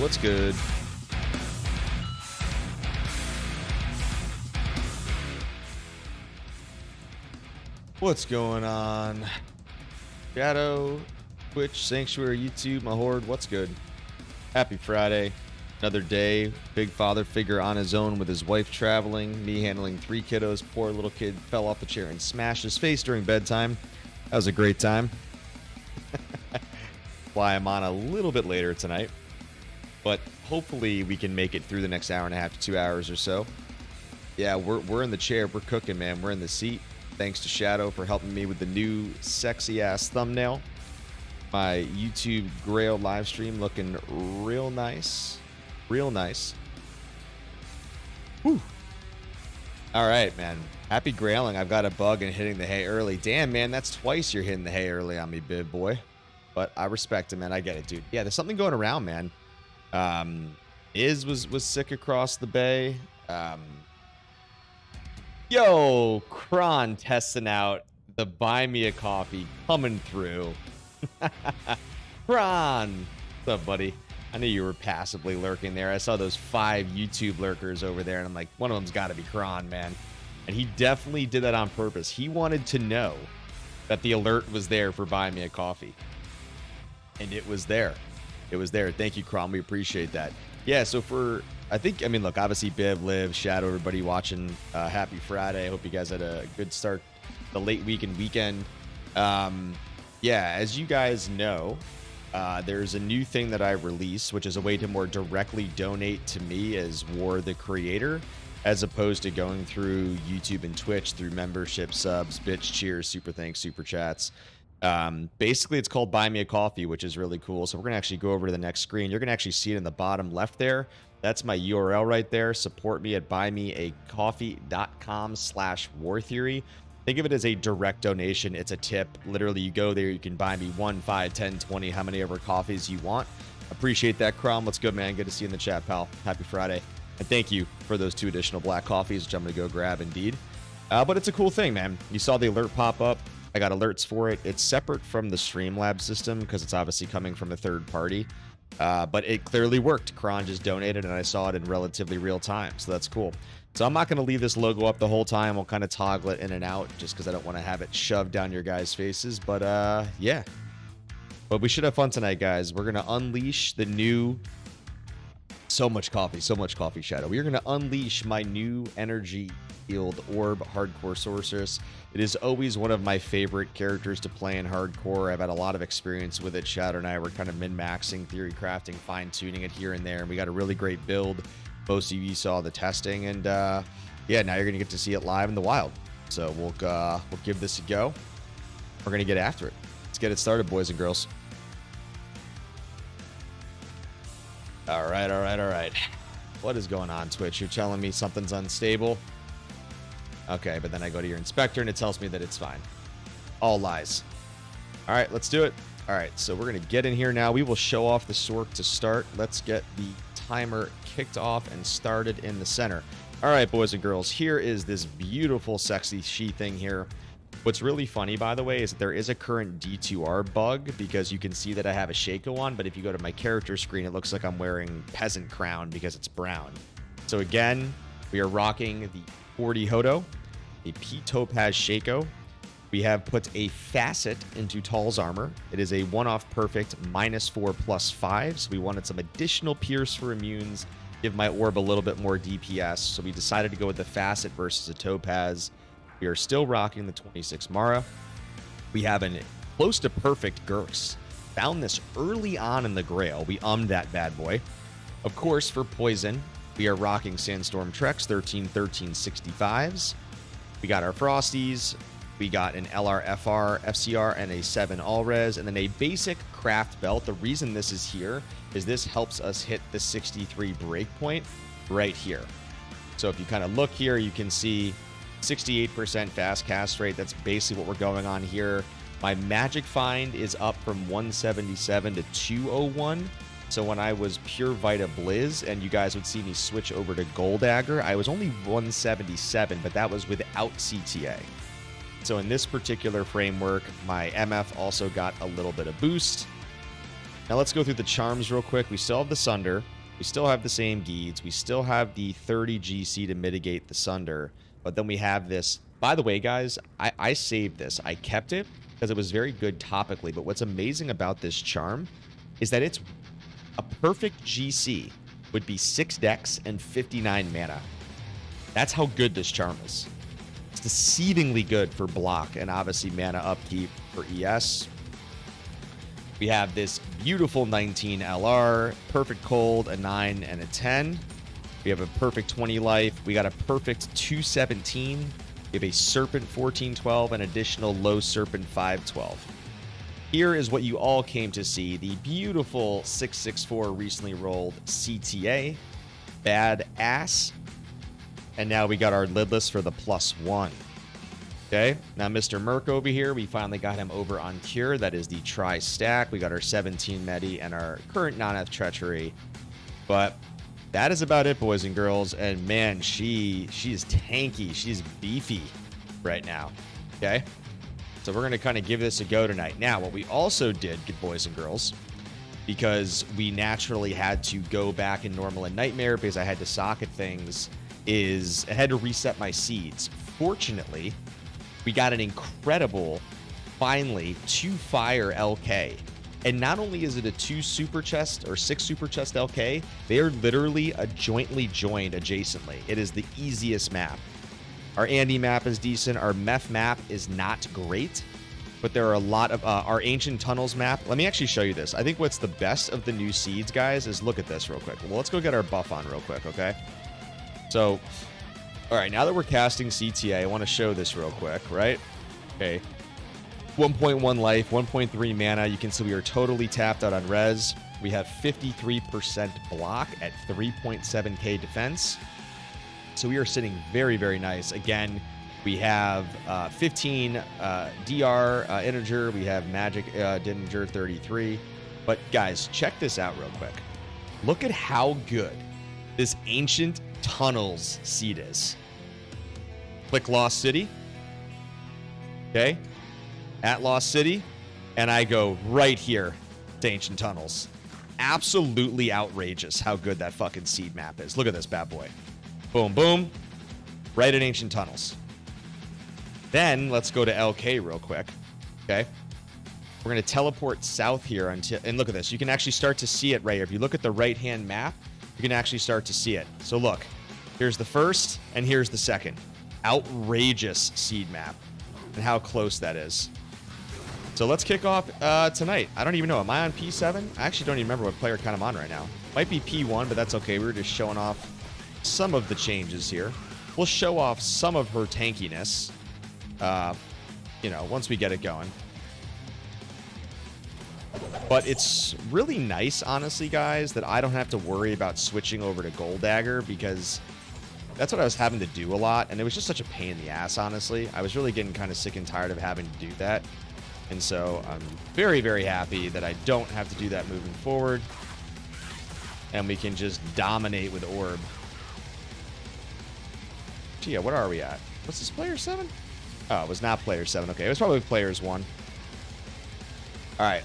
What's good? What's going on? Shadow, Twitch, Sanctuary, YouTube, my horde, what's good? Happy Friday. Another day. Big father figure on his own with his wife traveling. Me handling 3 kiddos. Poor little kid fell off the chair and smashed his face during bedtime. That was a great time. Why I'm on a little bit later tonight. But hopefully we can make it through the next hour and a half to 2 hours or so. Yeah, we're in the chair. We're cooking, man. We're in the seat. Thanks to Shadow for helping me with the new sexy-ass thumbnail. My YouTube Grail live stream looking real nice. Real nice. Whew. All right, man. Happy grailing. I've got a bug and hitting the hay early. Damn, man, that's twice you're hitting the hay early on me, big boy. But I respect it, man. I get it, dude. Yeah, there's something going around, man. Iz was sick across the bay. Yo, Kron testing out the buy me a coffee coming through. Kron, what's up, buddy? I knew you were passively lurking there. I saw those 5 YouTube lurkers over there, and I'm like, one of them's got to be Kron, man. And he definitely did that on purpose. He wanted to know that the alert was there for buy me a coffee. And it was there. It was there. Thank you, Kron. We appreciate that. Yeah, so I mean, look, obviously, Biv, Liv, Shadow, everybody watching, happy Friday. I hope you guys had a good start, the late week and weekend. Yeah, as you guys know, there's a new thing that I released, which is a way to more directly donate to me as War the Creator, as opposed to going through YouTube and Twitch through membership, subs, bitch cheers, super thanks, super chats. Basically, it's called Buy Me a Coffee, which is really cool. So we're going to actually go over to the next screen. You're going to actually see it in the bottom left there. That's my URL right there. Support me at buymeacoffee.com/wartheory. Think of it as a direct donation. It's a tip. Literally, you go there, you can buy me 1, 5, 10, 20, how many ever coffees you want. Appreciate that, Crom. Let's go, man. Good to see you in the chat, pal. Happy Friday. And thank you for those 2 additional black coffees, which I'm going to go grab indeed. But it's a cool thing, man. You saw the alert pop up. I got alerts for it. It's separate from the Streamlabs system because it's obviously coming from a third party. But it clearly worked. Kron just donated, and I saw it in relatively real time. So that's cool. So I'm not going to leave this logo up the whole time. We'll kind of toggle it in and out just because I don't want to have it shoved down your guys' faces. But yeah. But we should have fun tonight, guys. We're going to unleash the new... So much coffee, Shadow. We are going to unleash my new energy field orb, Hardcore Sorceress. It is always one of my favorite characters to play in hardcore. I've had a lot of experience with it. Shadow and I were kind of min-maxing, theory crafting, fine-tuning it here and there, and we got a really great build. Most of you saw the testing, and yeah, now you're going to get to see it live in the wild. So we'll give this a go. We're going to get after it. Let's get it started, boys and girls. All right. What is going on, Twitch? You're telling me something's unstable? Okay, but then I go to your inspector and it tells me that it's fine. All lies. All right, let's do it. All right, so we're going to get in here now. We will show off the Sork to start. Let's get the timer kicked off and started in the center. All right, boys and girls, here is this beautiful, sexy she thing here. What's really funny, by the way, is that there is a current D2R bug because you can see that I have a Shaco on, but if you go to my character screen, it looks like I'm wearing peasant crown because it's brown. So again, we are rocking the 40 Hodo, a P Topaz Shaco. We have put a facet into Tall's armor. It is a one-off perfect -4/+5, so we wanted some additional pierce for immunes, give my orb a little bit more DPS, so we decided to go with the facet versus a Topaz. We are still rocking the 26 Mara. We have a close to perfect Gurks. Found this early on in the Grail. We ummed that bad boy. Of course, for poison, we are rocking Sandstorm Treks 13/13/65s. We got our Frosties. We got an LR FCR and a 7 All-Res, and then a basic craft belt. The reason this is here is this helps us hit the 63 breakpoint right here. So if you kind of look here, you can see 68% fast cast rate. That's basically what we're going on here. My magic find is up from 177 to 201. So when I was pure Vita Blizz and you guys would see me switch over to Gold Dagger, I was only 177, but that was without CTA. So in this particular framework, my MF also got a little bit of boost. Now let's go through the charms real quick. We still have the Sunder. We still have the same Geeds. We still have the 30 GC to mitigate the Sunder. But then we have this. By the way, guys, I saved this. I kept it because it was very good topically. But what's amazing about this charm is that it's a perfect GC would be 6 dex and 59 mana. That's how good this charm is. It's deceivingly good for block and obviously mana upkeep for ES. We have this beautiful 19 LR, perfect cold, a 9 and a 10. We have a perfect 20 life. We got a perfect 217. We have a Serpent 1412 and additional low Serpent 512. Here is what you all came to see. The beautiful 664 recently rolled CTA. Badass. And now we got our lidless for the +1. Okay, now Mr. Merc over here, we finally got him over on Cure. That is the tri-stack. We got our 17 Medi and our current non-F Treachery. But that is about it, boys and girls. And man, she's tanky. She's beefy right now. Okay, so we're going to kind of give this a go tonight. Now, what we also did, good boys and girls, because we naturally had to go back in Normal and Nightmare because I had to socket things, is I had to reset my seeds. Fortunately, we got an incredible, finally, 2-fire LK. And not only is it a 2 super chest or 6 super chest LK, they are literally a jointly joined adjacently. It is the easiest map. Our Andy map is decent. Our Meth map is not great, but there are a lot of our Ancient Tunnels map. Let me actually show you this. I think what's the best of the new seeds, guys, is look at this real quick. Well, let's go get our buff on real quick, okay? So, all right, now that we're casting CTA, I want to show this real quick, right? Okay. 1.1 life, 1.3 mana. You can see we are totally tapped out on res. We have 53% block at 3.7k defense. So we are sitting very, very nice. Again, we have 15 DR integer. We have magic integer 33. But guys, check this out real quick. Look at how good this Ancient Tunnels seed is. Click Lost City. Okay. At Lost City. And I go right here to Ancient Tunnels. Absolutely outrageous how good that fucking seed map is. Look at this bad boy. Boom, boom. Right at Ancient Tunnels. Then let's go to LK real quick. Okay. We're going to teleport south here until, and look at this. You can actually start to see it right here. If you look at the right-hand map, you can actually start to see it. So look, here's the first and here's the second. Outrageous seed map and how close that is. So let's kick off tonight. I don't even know. Am I on P7? I actually don't even remember what player kind of I'm on right now. Might be P1, but that's okay. We were just showing off some of the changes here. We'll show off some of her tankiness, you know, once we get it going. But it's really nice, honestly, guys, that I don't have to worry about switching over to Gold Dagger because that's what I was having to do a lot. And it was just such a pain in the ass, honestly. I was really getting kind of sick and tired of having to do that. And so I'm very, very happy that I don't have to do that moving forward. And we can just dominate with Orb. Gee, yeah, what are we at? What's this, player 7? Oh, it was not player 7. Okay, it was probably players 1. All right.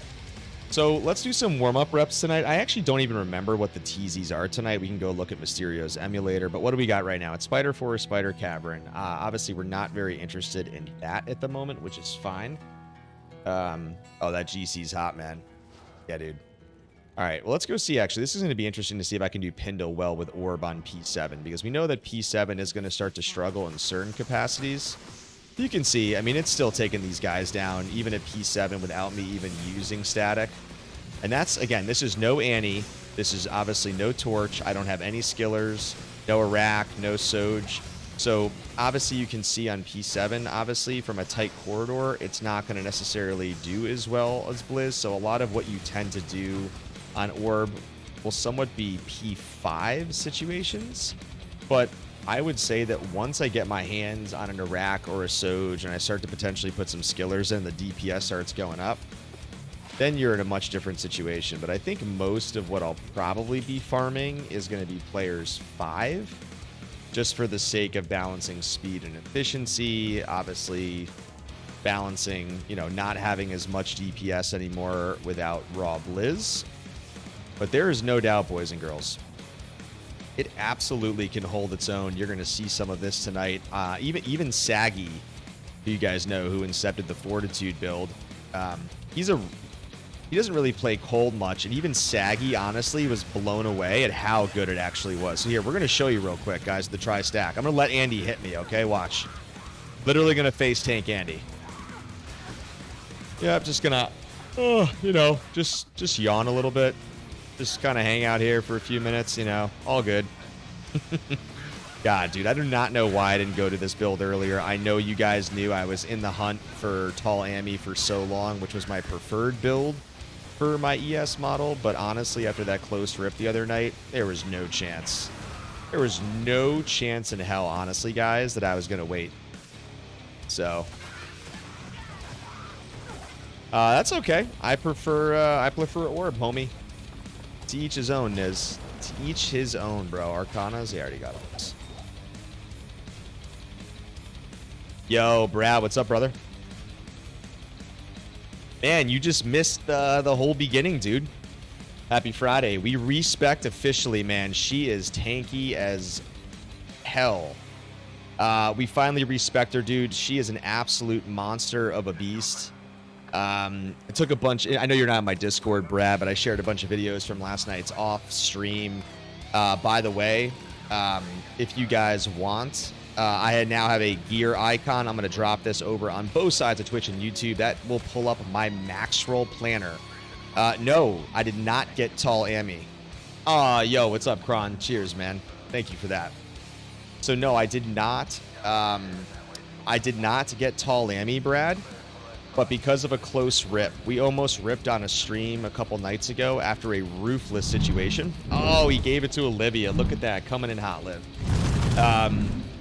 So let's do some warm-up reps tonight. I actually don't even remember what the TZs are tonight. We can go look at Mysterio's emulator. But what do we got right now? It's Spider Forest, Spider Cavern. Obviously, we're not very interested in that at the moment, which is fine. Oh, that GC's hot, man. Yeah, dude. All right, well, let's go see, actually. This is going to be interesting to see if I can do Pindle well with Orb on P7, because we know that P7 is going to start to struggle in certain capacities. You can see, I mean, it's still taking these guys down, even at P7, without me even using static. And that's, again, this is no Annie. This is obviously no Torch. I don't have any Skillers, no Iraq, no Soj. So, obviously, you can see on P7, obviously, from a tight corridor, it's not going to necessarily do as well as Blizz. So, a lot of what you tend to do on Orb will somewhat be P5 situations. But I would say that once I get my hands on an Iraq or a Soj and I start to potentially put some Skillers in, the DPS starts going up, then you're in a much different situation. But I think most of what I'll probably be farming is going to be players 5, just for the sake of balancing speed and efficiency, obviously balancing, you know, not having as much DPS anymore without raw Blizz. But there is no doubt, boys and girls, It absolutely can hold its own. You're going to see some of this tonight. Even Saggy, who you guys know, who incepted the Fortitude build, he doesn't really play cold much, and even Saggy, honestly, was blown away at how good it actually was. So here, we're going to show you real quick, guys, the tri-stack. I'm going to let Andy hit me, okay? Watch. Literally going to face tank Andy. Yeah, I'm just going to, you know, just yawn a little bit. Just kind of hang out here for a few minutes, you know, all good. God, dude, I do not know why I didn't go to this build earlier. I know you guys knew I was in the hunt for tall Ami for so long, which was my preferred build for my ES model, but honestly, after that close rip the other night, there was no chance. There was no chance in hell, honestly, guys, that I was going to wait. So, that's okay. I prefer Orb, homie. To each his own, Niz. To each his own, bro. Arcanas, yeah, I already got those. Yo, Brad, what's up, brother? Man, you just missed the whole beginning, dude. Happy Friday. We respect officially, man. She is tanky as hell. We finally respect her, dude. She is an absolute monster of a beast. I took a bunch. I know you're not on my Discord, Brad, but I shared a bunch of videos from last night's off stream. By the way, if you guys want, I now have a gear icon. I'm going to drop this over on both sides of Twitch and YouTube. That will pull up my max roll planner. No, I did not get tall Ami. Yo, what's up, Kron? Cheers, man. Thank you for that. So no, I did not. I did not get tall Ami, Brad. But because of a close rip, we almost ripped on a stream a couple nights ago after a ruthless situation. Oh, he gave it to Olivia. Look at that, coming in hot, Liv.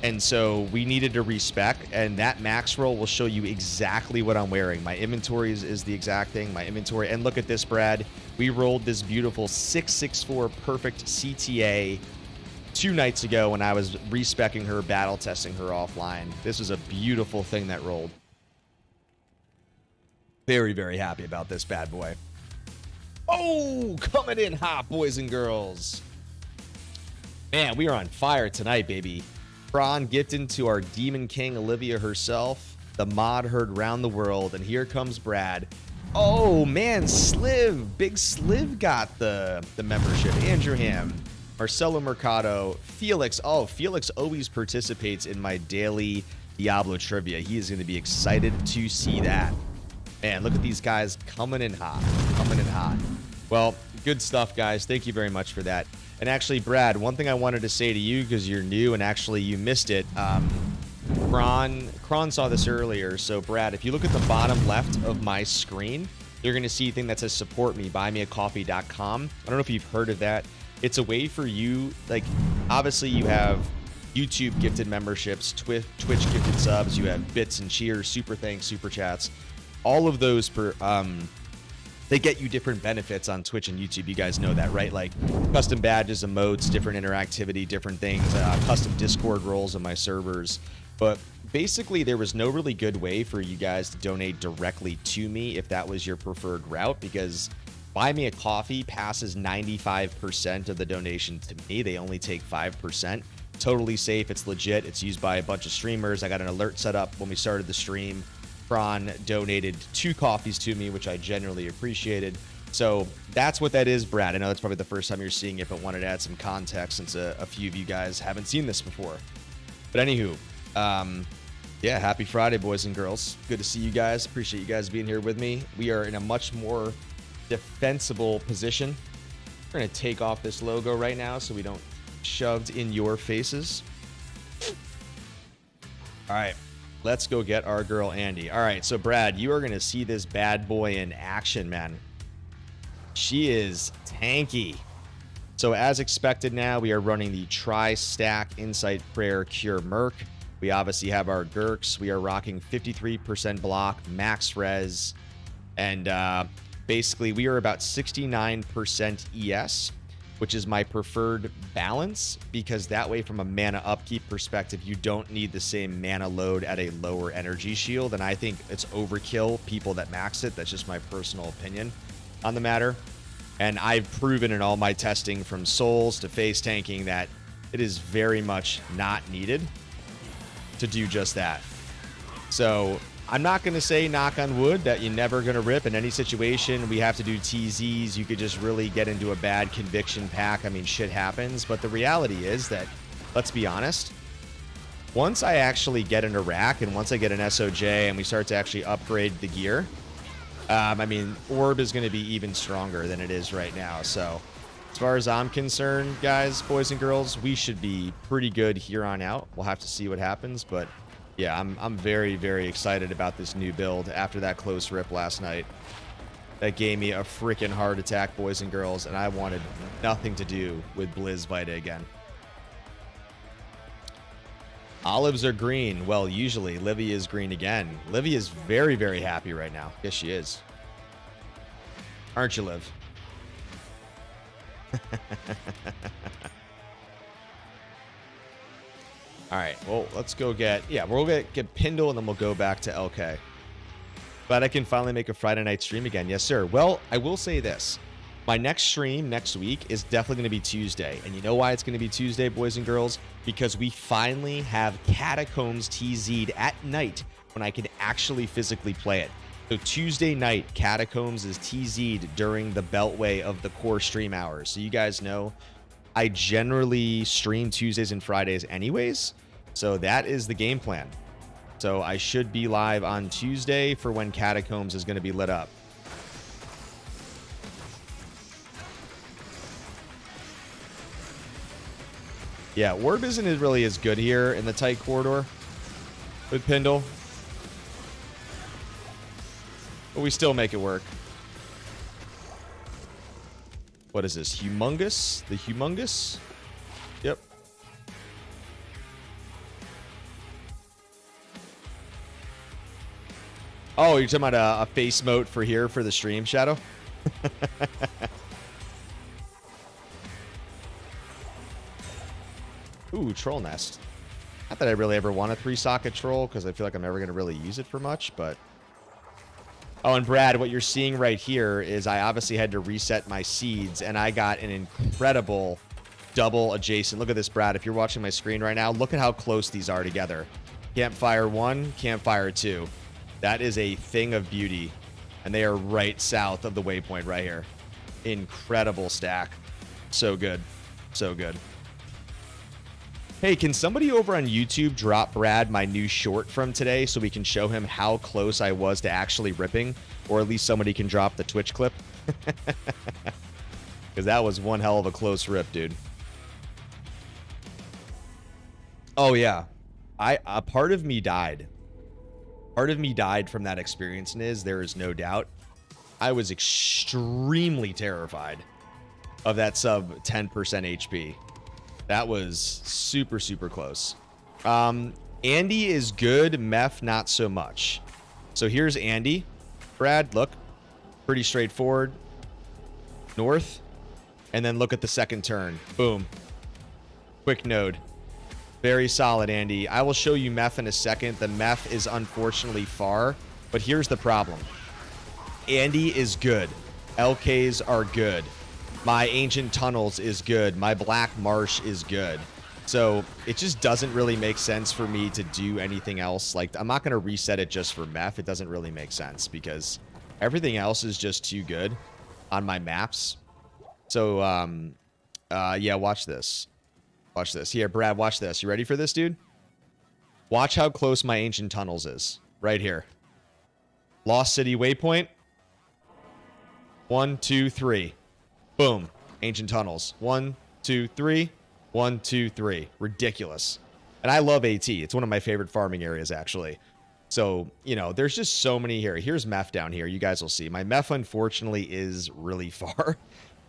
And so we needed to respec, and that max roll will show you exactly what I'm wearing. My inventory is the exact thing. My inventory, and look at this, Brad. We rolled this beautiful 664 perfect CTA 2 nights ago when I was respecking her, battle testing her offline. This was a beautiful thing that rolled. Very, very happy about this bad boy. Oh, coming in hot, boys and girls. Man, we are on fire tonight, baby. Prawn gifted to our Demon King, Olivia herself. The mod heard round the world, and here comes Brad. Oh, man, Sliv. Big Sliv got the membership. Andrew Ham, Marcelo Mercado, Felix. Oh, Felix always participates in my daily Diablo trivia. He is going to be excited to see that. Man, look at these guys coming in hot. Coming in hot. Well, good stuff, guys. Thank you very much for that. And actually, Brad, one thing I wanted to say to you, because you're new and actually you missed it. Kron saw this earlier. So, Brad, if you look at the bottom left of my screen, you're going to see a thing that says support me, buymeacoffee.com. I don't know if you've heard of that. It's a way for you, like, obviously you have YouTube gifted memberships, Twitch gifted subs, you have bits and cheers, super thanks, super chats. All of those they get you different benefits on Twitch and YouTube. You guys know that, right? Like custom badges, emotes, different interactivity, different things, custom Discord roles in my servers. But basically, there was no really good way for you guys to donate directly to me if that was your preferred route, because Buy Me a Coffee passes 95% of the donation to me. They only take 5%. Totally safe. It's legit. It's used by a bunch of streamers. I got an alert set up when we started the stream. Prawn donated 2 coffees to me, which I genuinely appreciated. So that's what that is, Brad. I know that's probably the first time you're seeing it, but wanted to add some context since a few of you guys haven't seen this before. But anywho, yeah, happy Friday, boys and girls. Good to see you guys. Appreciate you guys being here with me. We are in a much more defensible position. We're going to take off this logo right now so we don't shoved in your faces. All right. Let's go get our girl, Andy. All right, so Brad, you are going to see this bad boy in action, man. She is tanky. So as expected now, we are running the Tri-Stack Insight Prayer Cure Merc. We obviously have our Gurks. We are rocking 53% block, max res, and basically we are about 69% ES, which is my preferred balance, because that way from a mana upkeep perspective, you don't need the same mana load at a lower energy shield. And I think it's overkill people that max it. That's just my personal opinion on the matter. And I've proven in all my testing from souls to face tanking that It is very much not needed to do just that. So I'm not going to say, knock on wood, that you're never going to rip in any situation. We have to do TZs. You could just really get into a bad conviction pack. I mean, shit happens. But the reality is that, let's be honest, once I actually get an Iraq and once I get an SOJ and we start to actually upgrade the gear, I mean, Orb is going to be even stronger than it is right now. So as far as I'm concerned, guys, boys and girls, we should be pretty good here on out. We'll have to see what happens, but yeah, I'm very, very excited about this new build after that close rip last night. That gave me a freaking heart attack, boys and girls, and I wanted nothing to do with Blizz Vita again. Olives are green. Well, usually Livy is green again. Livy is very, very happy right now. Yes, she is. Aren't you, Liv? All right, well, let's go get, yeah, we'll get Pindle, and then we'll go back to LK. Glad I can finally make a Friday night stream again. Yes, sir. Well, I will say this. My next stream next week is definitely going to be Tuesday. And you know why it's going to be Tuesday, boys and girls? Because we finally have Catacombs TZ'd at night when I can actually physically play it. So Tuesday night, Catacombs is TZ'd during the beltway of the core stream hours. So you guys know I generally stream Tuesdays and Fridays anyways. So that is the game plan. So I should be live on Tuesday for when Catacombs is going to be lit up. Yeah, Orb isn't really as good here in the tight corridor with Pindle. But we still make it work. What is this? Humongous? The Humongous? Yep. Oh, you're talking about a face mote for here for the stream, Shadow? Ooh, Troll Nest. Not that I really ever want a 3-socket troll, because I feel like I'm never going to really use it for much, but... Oh, and Brad, what you're seeing right here is I obviously had to reset my seeds, and I got an incredible double adjacent. Look at this, Brad. If you're watching my screen right now, look at how close these are together. Campfire 1, Campfire 2. That is a thing of beauty, and they are right south of the waypoint right here. Incredible stack. So good. So good. Hey, can somebody over on YouTube drop Brad my new short from today so we can show him how close I was to actually ripping? Or at least somebody can drop the Twitch clip. Because that was one hell of a close rip, dude. Oh, yeah. A part of me died. Part of me died from that experience, and there is no doubt. I was extremely terrified of that sub 10% HP. That was super, super close. Andy is good. Meph, not so much. So here's Andy. Brad, look. Pretty straightforward. North. And then look at the second turn. Boom. Quick node. Very solid, Andy. I will show you Meph in a second. The Meph is unfortunately far. But here's the problem. Andy is good. LKs are good. My Ancient Tunnels is good. My Black Marsh is good. So it just doesn't really make sense for me to do anything else. Like, I'm not going to reset it just for Meph. It doesn't really make sense because everything else is just too good on my maps. So, yeah, watch this. Watch this. Here, Brad, watch this. You ready for this, dude? Watch how close my Ancient Tunnels is. Right here. Lost City waypoint. 1, 2, 3. Boom. Ancient Tunnels. 1, 2, 3. 1, 2, 3. Ridiculous. And I love AT. It's one of my favorite farming areas, actually. So, you know, there's just so many here. Here's Meph down here. You guys will see. My Meph, unfortunately, is really far.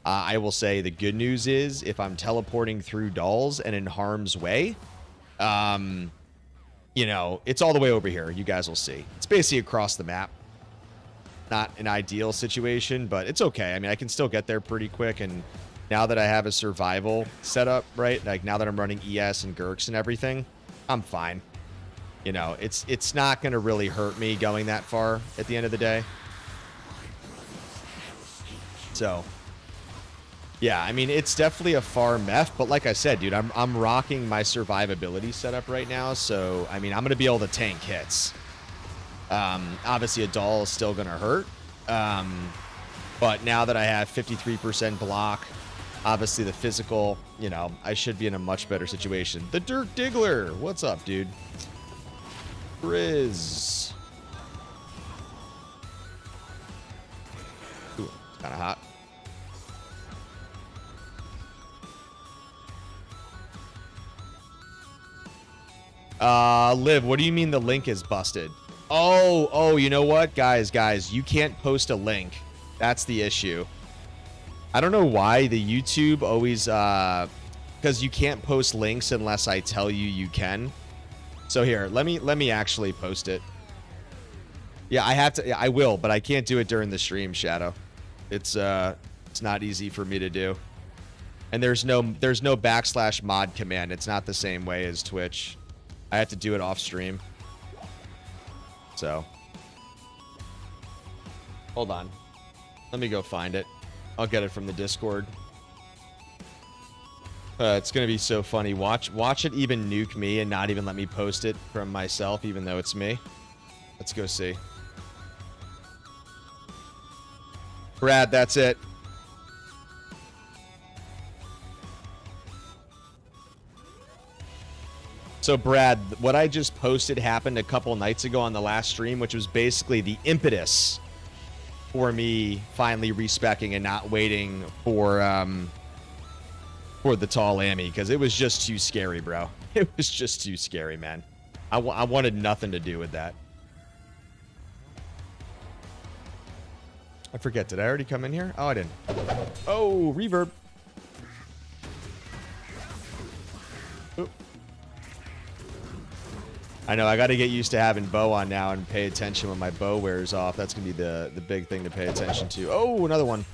I will say the good news is if I'm teleporting through dolls and in harm's way, you know, it's all the way over here. You guys will see. It's basically across the map. Not an ideal situation, but it's okay. I mean, I can still get there pretty quick, and now that I have a survival setup, right? Like, now that I'm running ES and Gurks and everything, I'm fine. You know, it's not going to really hurt me going that far at the end of the day. So, Yeah, I mean, it's definitely a far meth, but like I said, dude, I'm rocking my survivability setup right now, so, I mean, I'm going to be able to tank hits. Obviously, a doll is still going to hurt, but now that I have 53% block, obviously the physical, you know, I should be in a much better situation. The Dirk Diggler, what's up, dude? Grizz. Ooh, it's kind of hot. Liv, what do you mean the link is busted? Oh, you know what? Guys, you can't post a link. That's the issue. I don't know why the YouTube always, because you can't post links unless I tell you can. So here, let me actually post it. Yeah, I have to, I will, but I can't do it during the stream, Shadow. It's not easy for me to do. And there's no /mod command. It's not the same way as Twitch. I have to do it off stream. So, hold on. Let me go find it. I'll get it from the Discord. It's gonna be so funny. Watch it even nuke me and not even let me post it from myself, even though it's me. Let's go see. Brad, that's it. So, Brad, what I just posted happened a couple nights ago on the last stream, which was basically the impetus for me finally respecking and not waiting for the tall Amy, because it was just too scary, bro. It was just too scary, man. I wanted nothing to do with that. I forget, did I already come in here? Oh, I didn't. Oh, reverb. Oop. I know, I got to get used to having bow on now and pay attention when my bow wears off. That's going to be the big thing to pay attention to. Oh, another one.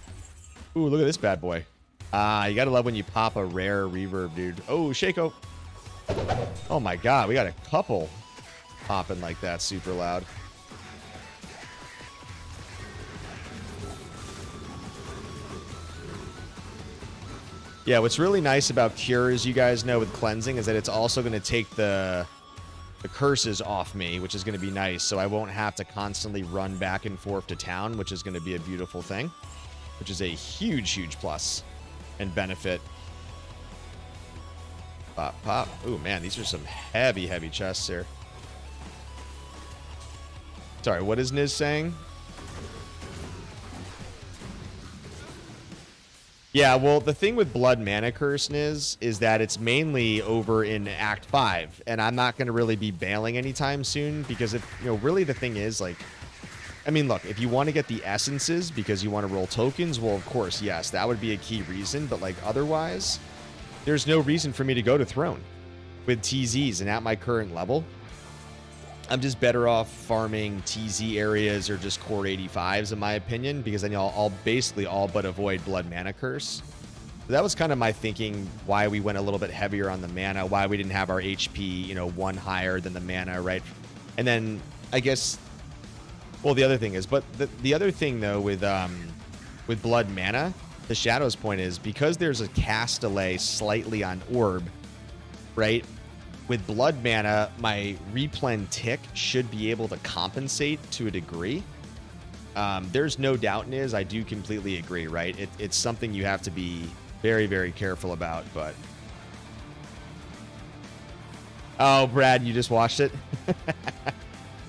Ooh, look at this bad boy. You got to love when you pop a rare reverb, dude. Oh, Shaco. Oh my god, we got a couple popping like that super loud. Yeah, what's really nice about Cure, as you guys know, with cleansing, is that it's also going to take the curses off me, which is going to be nice, so I won't have to constantly run back and forth to town, which is going to be a beautiful thing, which is a huge plus and benefit. Pop, pop. Ooh, man, these are some heavy chests here. Sorry, what is Niz saying? Yeah, well, the thing with Blood Mana Curse, Niz, is that it's mainly over in Act 5, and I'm not going to really be bailing anytime soon, because if, you know, really the thing is, like, I mean, look, if you want to get the essences because you want to roll tokens, well, of course, yes, that would be a key reason, but, like, otherwise, there's no reason for me to go to Throne with TZs, and at my current level, I'm just better off farming TZ areas or just core 85s, in my opinion, because then I'll basically all but avoid Blood Mana Curse. So that was kind of my thinking, why we went a little bit heavier on the mana, why we didn't have our HP, you know, one higher than the mana, right? And then, I guess, well, the other thing is, but the other thing, though, with Blood Mana, the Shadow's point is, because there's a cast delay slightly on Orb, right? With Blood Mana, my replen tick should be able to compensate to a degree. There's no doubt, Niz, I do completely agree, right? It's something you have to be very careful about, but... Oh, Brad, you just watched it?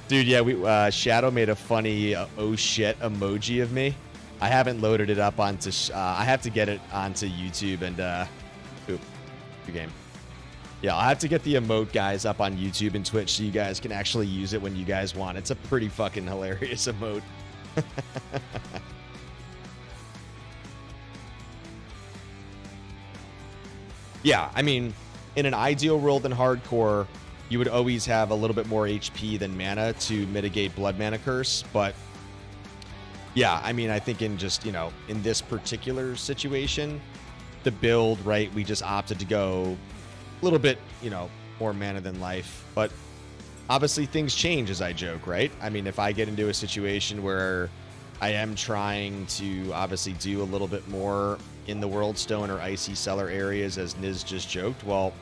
Dude, yeah, Shadow made a funny oh shit emoji of me. I haven't loaded it up onto... I have to get it onto YouTube and... Oop, good game. Yeah, I'll have to get the emote, guys, up on YouTube and Twitch so you guys can actually use it when you guys want. It's a pretty fucking hilarious emote. Yeah, I mean, in an ideal world in hardcore, you would always have a little bit more HP than mana to mitigate Blood Mana Curse, but yeah, I mean, I think in just, you know, in this particular situation, the build, right, we just opted to go a little bit, you know, more mana than life, but obviously things change as I joke, right? I mean, if I get into a situation where I am trying to obviously do a little bit more in the World Stone or Icy Cellar areas, as Niz just joked, well,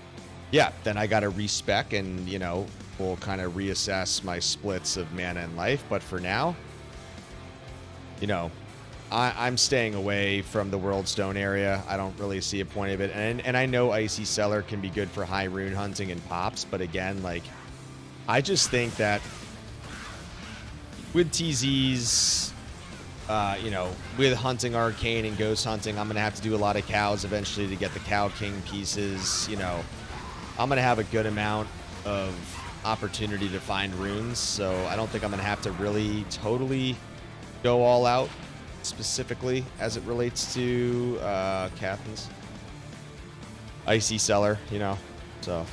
yeah, then I got to respec and, you know, we'll kind of reassess my splits of mana and life. But for now, you know, I'm staying away from the World Stone area. I don't really see a point of it. And I know Icy Cellar can be good for high rune hunting and pops. But again, like, I just think that with TZs, you know, with hunting Arcane and Ghost hunting, I'm going to have to do a lot of cows eventually to get the Cow King pieces. You know, I'm going to have a good amount of opportunity to find runes. So I don't think I'm going to have to really totally go all out, specifically as it relates to Cathan's Icy Cellar, you know, so.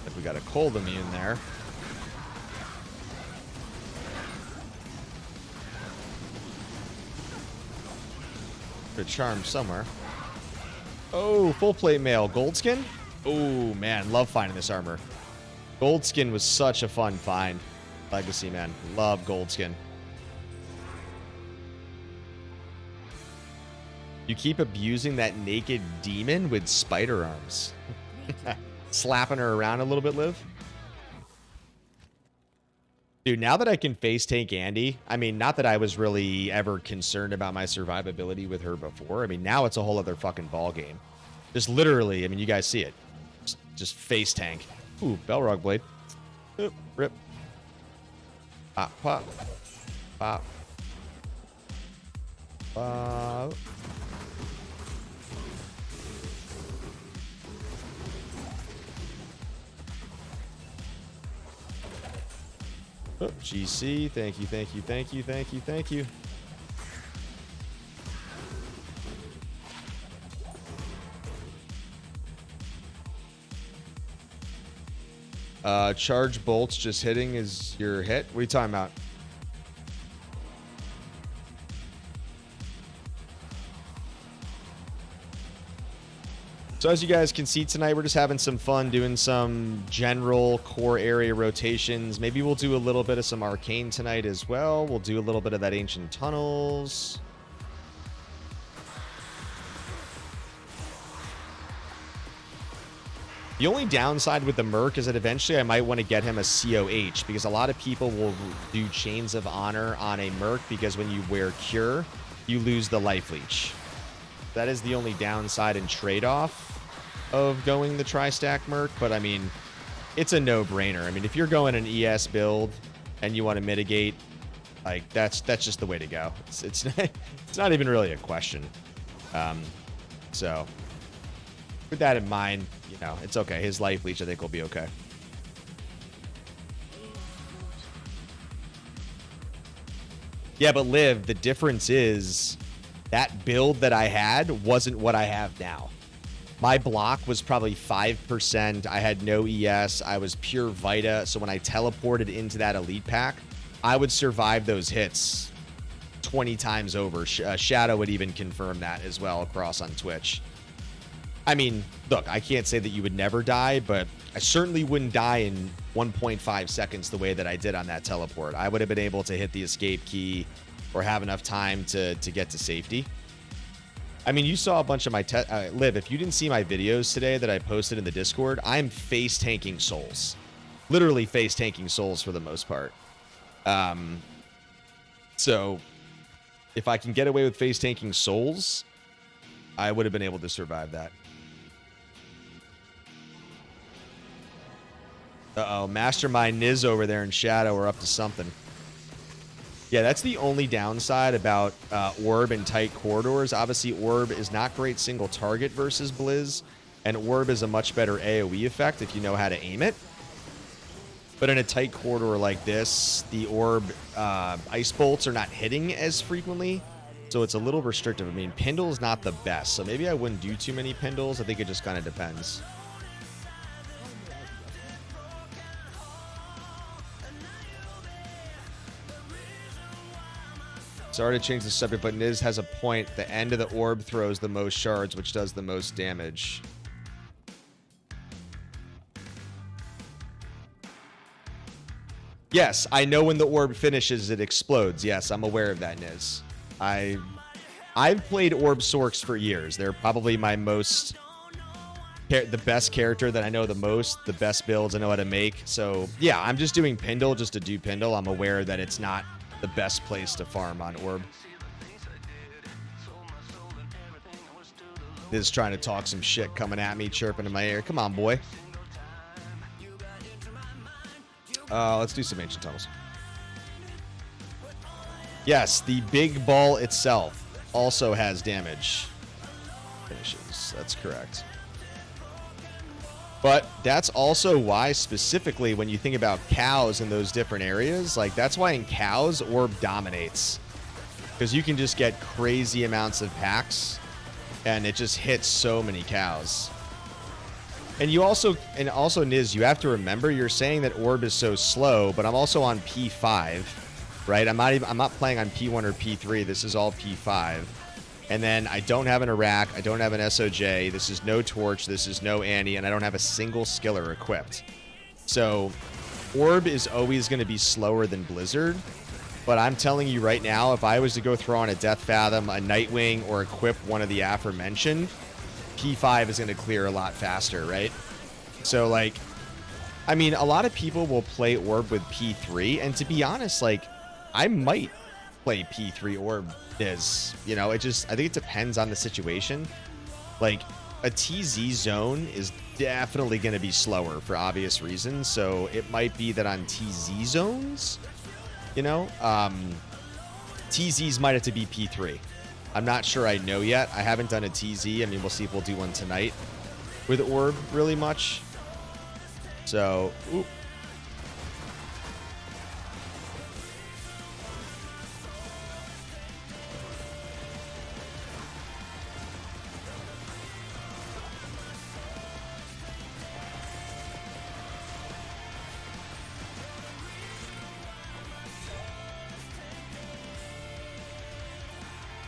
If we got a cold immune there. A charm somewhere. Oh, full plate mail. Goldskin? Oh, man. Love finding this armor. Goldskin was such a fun find. Legacy, man. Love Goldskin. You keep abusing that naked demon with spider arms. Slapping her around a little bit, Liv. Dude, now that I can face tank Andy, I mean, not that I was really ever concerned about my survivability with her before. I mean, now it's a whole other fucking ball game. Just literally, I mean, you guys see it. Just face tank. Ooh, Belrog Blade. Oop, rip. Pop, pop. Pop. Pop. Oh, GC, thank you, thank you, thank you, thank you, thank you. Charge bolts just hitting is your hit. What are you talking about? So as you guys can see tonight, we're just having some fun doing some general core area rotations. Maybe we'll do a little bit of some Arcane tonight as well. We'll do a little bit of that Ancient Tunnels. The only downside with the Merc is that eventually I might want to get him a COH, because a lot of people will do Chains of Honor on a Merc, because when you wear Cure, you lose the Life Leech. That is the only downside and trade-off of going the Tri-Stack Merc, but I mean, it's a no-brainer. I mean, if you're going an ES build and you want to mitigate, like, that's just the way to go. It's not even really a question. So with that in mind, you know, it's okay. His Life Leech, I think, will be okay. Yeah, but Liv, the difference is that build that I had wasn't what I have now. My block was probably 5%. I had no ES. I was pure Vita. So when I teleported into that elite pack, I would survive those hits 20 times over. Shadow would even confirm that as well across on Twitch. I mean, look, I can't say that you would never die, but I certainly wouldn't die in 1.5 seconds the way that I did on that teleport. I would have been able to hit the escape key or have enough time to get to safety. I mean, you saw a bunch of my Liv, if you didn't see my videos today that I posted in the Discord, I'm face tanking souls. Literally face tanking souls for the most part. So if I can get away with face tanking souls, I would have been able to survive that. Uh-oh, Mastermind Niz over there in Shadow are up to something. Yeah, that's the only downside about Orb and tight corridors. Obviously, Orb is not great single target versus Blizz, and Orb is a much better AoE effect if you know how to aim it. But in a tight corridor like this, the Orb Ice Bolts are not hitting as frequently, so it's a little restrictive. I mean, Pindle is not the best, so maybe I wouldn't do too many Pindles. I think it just kind of depends. Sorry to change the subject, but Niz has a point. The end of the orb throws the most shards, which does the most damage. Yes, I know when the orb finishes, it explodes. Yes, I'm aware of that, Niz. I've played Orb Sorcs for years. They're probably my the best character that I know the most, the best builds I know how to make. So yeah, I'm just doing Pindle just to do Pindle. I'm aware that it's not the best place to farm on Orb. This is trying to talk some shit, coming at me, chirping in my ear. Come on, boy. Let's do some Ancient Tunnels. Yes, the big ball itself also has damage. Finishes. That's correct. But that's also why, specifically, when you think about cows in those different areas, like, that's why in cows, Orb dominates. Because you can just get crazy amounts of packs, and it just hits so many cows. And you also, Niz, you have to remember, you're saying that Orb is so slow, but I'm also on P5, right? I'm not playing on P1 or P3. This is all P5. And then I don't have an Iraq, I don't have an SOJ, this is no Torch, this is no Annie, and I don't have a single skiller equipped. So Orb is always going to be slower than Blizzard, but I'm telling you right now, if I was to go throw on a Death Fathom, a Nightwing, or equip one of the aforementioned, P5 is going to clear a lot faster, right? So, like, I mean, a lot of people will play Orb with P3, and to be honest, like, I might play P3 Orb is, you know, I think it depends on the situation. Like, a TZ zone is definitely going to be slower for obvious reasons, so it might be that on TZ zones, you know, TZs might have to be P3. I'm not sure I know yet. I haven't done a TZ. I mean, we'll see if we'll do one tonight with Orb really much. So, oop.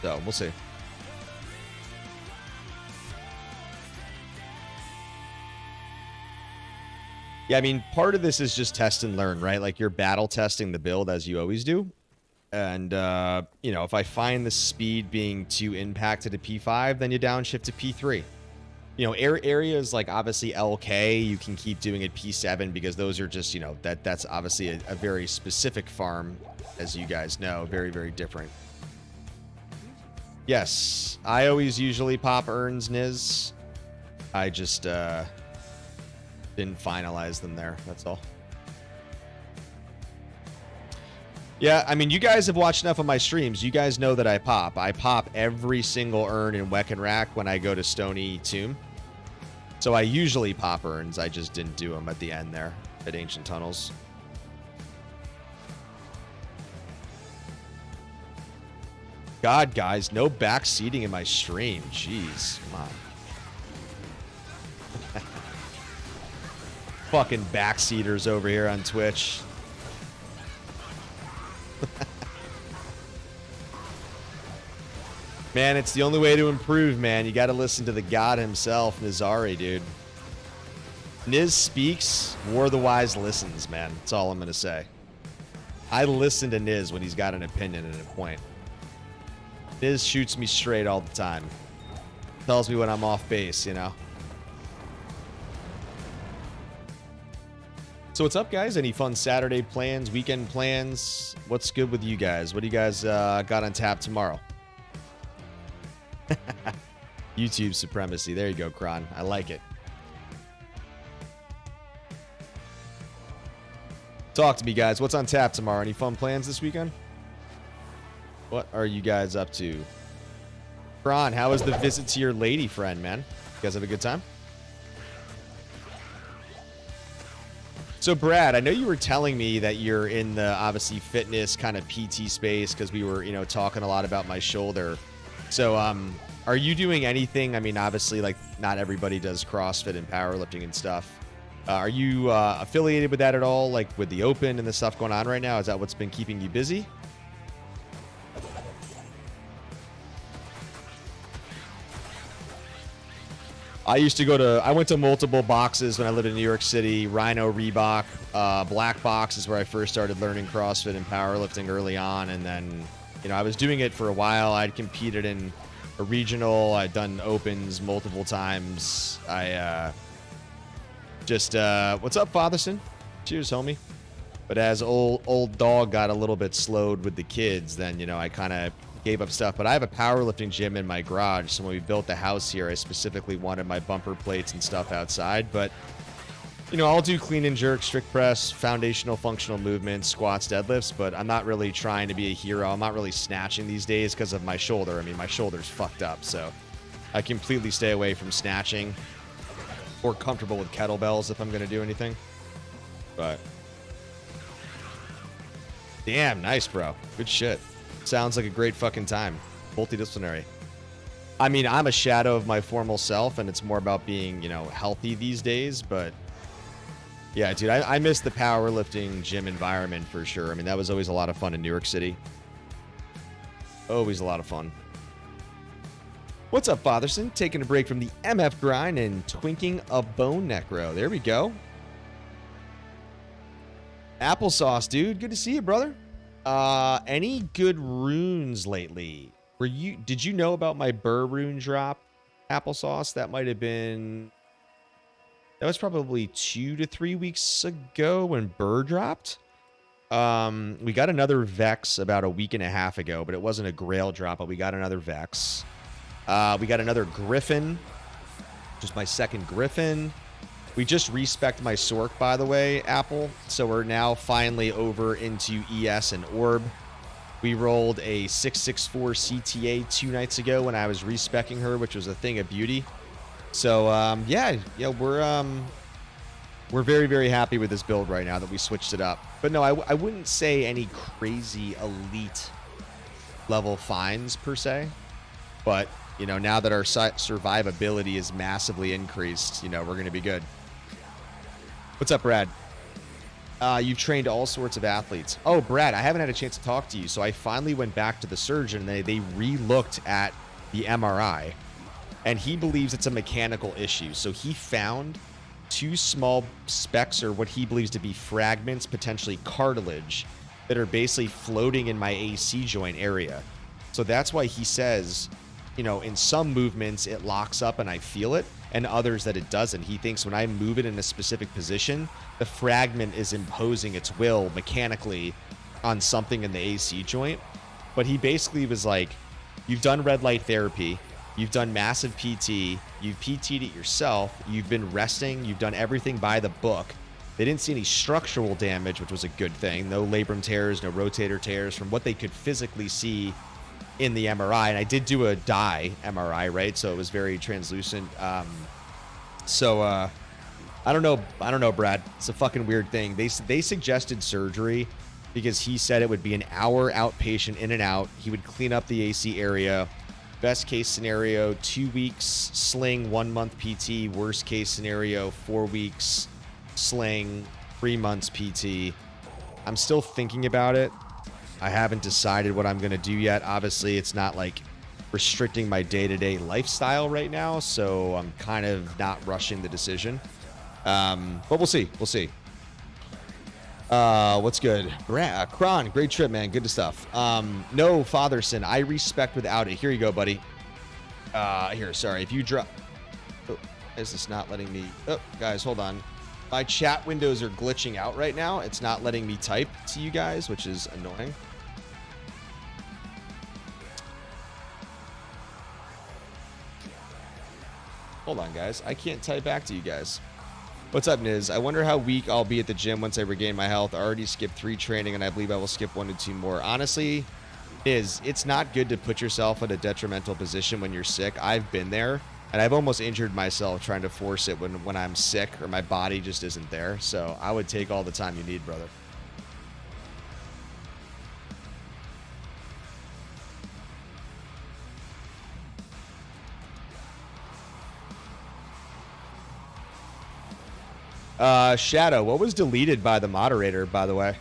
So, we'll see. Yeah, I mean, part of this is just test and learn, right? Like, you're battle testing the build as you always do. And, you know, if I find the speed being too impacted at P5, then you downshift to P3. You know, areas like, obviously, LK, you can keep doing at P7 because those are just, you know, that's obviously a very specific farm, as you guys know. Very, very different. Yes, I always usually pop urns, Niz. I just didn't finalize them there, that's all. Yeah, I mean, you guys have watched enough of my streams. You guys know that I pop. I pop every single urn in Weck and Rack when I go to Stony Tomb. So I usually pop urns. I just didn't do them at the end there at Ancient Tunnels. God, guys, no backseating in my stream. Jeez, come on. Fucking backseaters over here on Twitch. Man, it's the only way to improve, man. You got to listen to the god himself, Nizari, dude. Niz speaks, War the Wise listens, man. That's all I'm going to say. I listen to Niz when he's got an opinion and a point. Niz shoots me straight all the time. Tells me when I'm off base, you know. So what's up, guys? Any fun Saturday plans, weekend plans? What's good with you guys? What do you guys got on tap tomorrow? YouTube supremacy. There you go, Kron. I like it. Talk to me, guys. What's on tap tomorrow? Any fun plans this weekend? What are you guys up to? Kron, how was the visit to your lady friend, man? You guys have a good time? So, Brad, I know you were telling me that you're in the, obviously, fitness kind of PT space because we were, you know, talking a lot about my shoulder. So, are you doing anything? I mean, obviously, like, not everybody does CrossFit and powerlifting and stuff. Are you affiliated with that at all, like with the Open and the stuff going on right now? Is that what's been keeping you busy? I went to multiple boxes when I lived in New York City. Rhino, Reebok, Black Box is where I first started learning CrossFit and powerlifting early on. And then, you know, I was doing it for a while. I'd competed in a regional. I'd done opens multiple times. What's up, Fatherson? Cheers, homie. But as old dog got a little bit slowed with the kids, then, you know, I kind of gave up stuff. But I have a powerlifting gym in my garage, so when we built the house here, I specifically wanted my bumper plates and stuff outside. But, you know, I'll do clean and jerk, strict press, foundational functional movements, squats, deadlifts, but I'm not really trying to be a hero. I'm not really snatching these days because of my shoulder. I mean, my shoulder's fucked up, so I completely stay away from snatching, or comfortable with kettlebells if I'm going to do anything. But damn, nice, bro. Good shit. Sounds like a great fucking time. Multidisciplinary. I mean, I'm a shadow of my formal self, and it's more about being, you know, healthy these days. But yeah, dude, I miss the powerlifting gym environment for sure. I mean, that was always a lot of fun in New York City. Always a lot of fun. What's up, Fatherson? Taking a break from the MF grind and twinking a bone necro. There we go. Applesauce, dude. Good to see you, brother. Any good runes lately? Did you know about my Burr rune drop, Applesauce? That was probably 2 to 3 weeks ago when Burr dropped. We got another Vex about a week and a half ago, but it wasn't a Grail drop, but we got another Vex. We got another Griffin, just my second Griffin. We just respec'd my Sork, by the way, Apple. So we're now finally over into ES and Orb. We rolled a 664 CTA 2 nights ago when I was respecking her, which was a thing of beauty. So yeah, we're very, very happy with this build right now that we switched it up. But no, I wouldn't say any crazy elite level finds per se. But, you know, now that our survivability is massively increased, you know, we're going to be good. What's up, Brad? You've trained all sorts of athletes. Oh, Brad, I haven't had a chance to talk to you. So I finally went back to the surgeon and they re-looked at the MRI. And he believes it's a mechanical issue. So he found 2 small specks, or what he believes to be fragments, potentially cartilage, that are basically floating in my AC joint area. So that's why he says, you know, in some movements it locks up and I feel it, and others that it doesn't. He thinks when I move it in a specific position, the fragment is imposing its will mechanically on something in the AC joint. But he basically was like, you've done red light therapy, you've done massive PT, you've PT'd it yourself, you've been resting, you've done everything by the book. They didn't see any structural damage, which was a good thing. No labrum tears, no rotator tears from what they could physically see in the MRI. And I did do a dye MRI, right? So it was very translucent. I don't know, Brad. It's a fucking weird thing. They suggested surgery because he said it would be an hour outpatient in and out. He would clean up the AC area. Best case scenario, 2 weeks sling, 1 month PT. Worst case scenario, 4 weeks sling, 3 months PT. I'm still thinking about it. I haven't decided what I'm going to do yet. Obviously, it's not like restricting my day-to-day lifestyle right now, so I'm kind of not rushing the decision. But we'll see. We'll see. What's good? Kron, great trip, man. Good stuff. No, Fatherson, I respect without it. Here you go, buddy. Here, sorry. If you drop... Oh, is this not letting me... Oh, guys, hold on. My chat windows are glitching out right now. It's not letting me type to you guys, which is annoying. Hold on, guys. I can't type back to you guys. What's up, Niz? I wonder how weak I'll be at the gym once I regain my health. I already skipped 3 training, and I believe I will skip 1 to 2 more. Honestly, Niz, it's not good to put yourself in a detrimental position when you're sick. I've been there, and I've almost injured myself trying to force it when I'm sick or my body just isn't there. So I would take all the time you need, brother. Shadow, what was deleted by the moderator, by the way?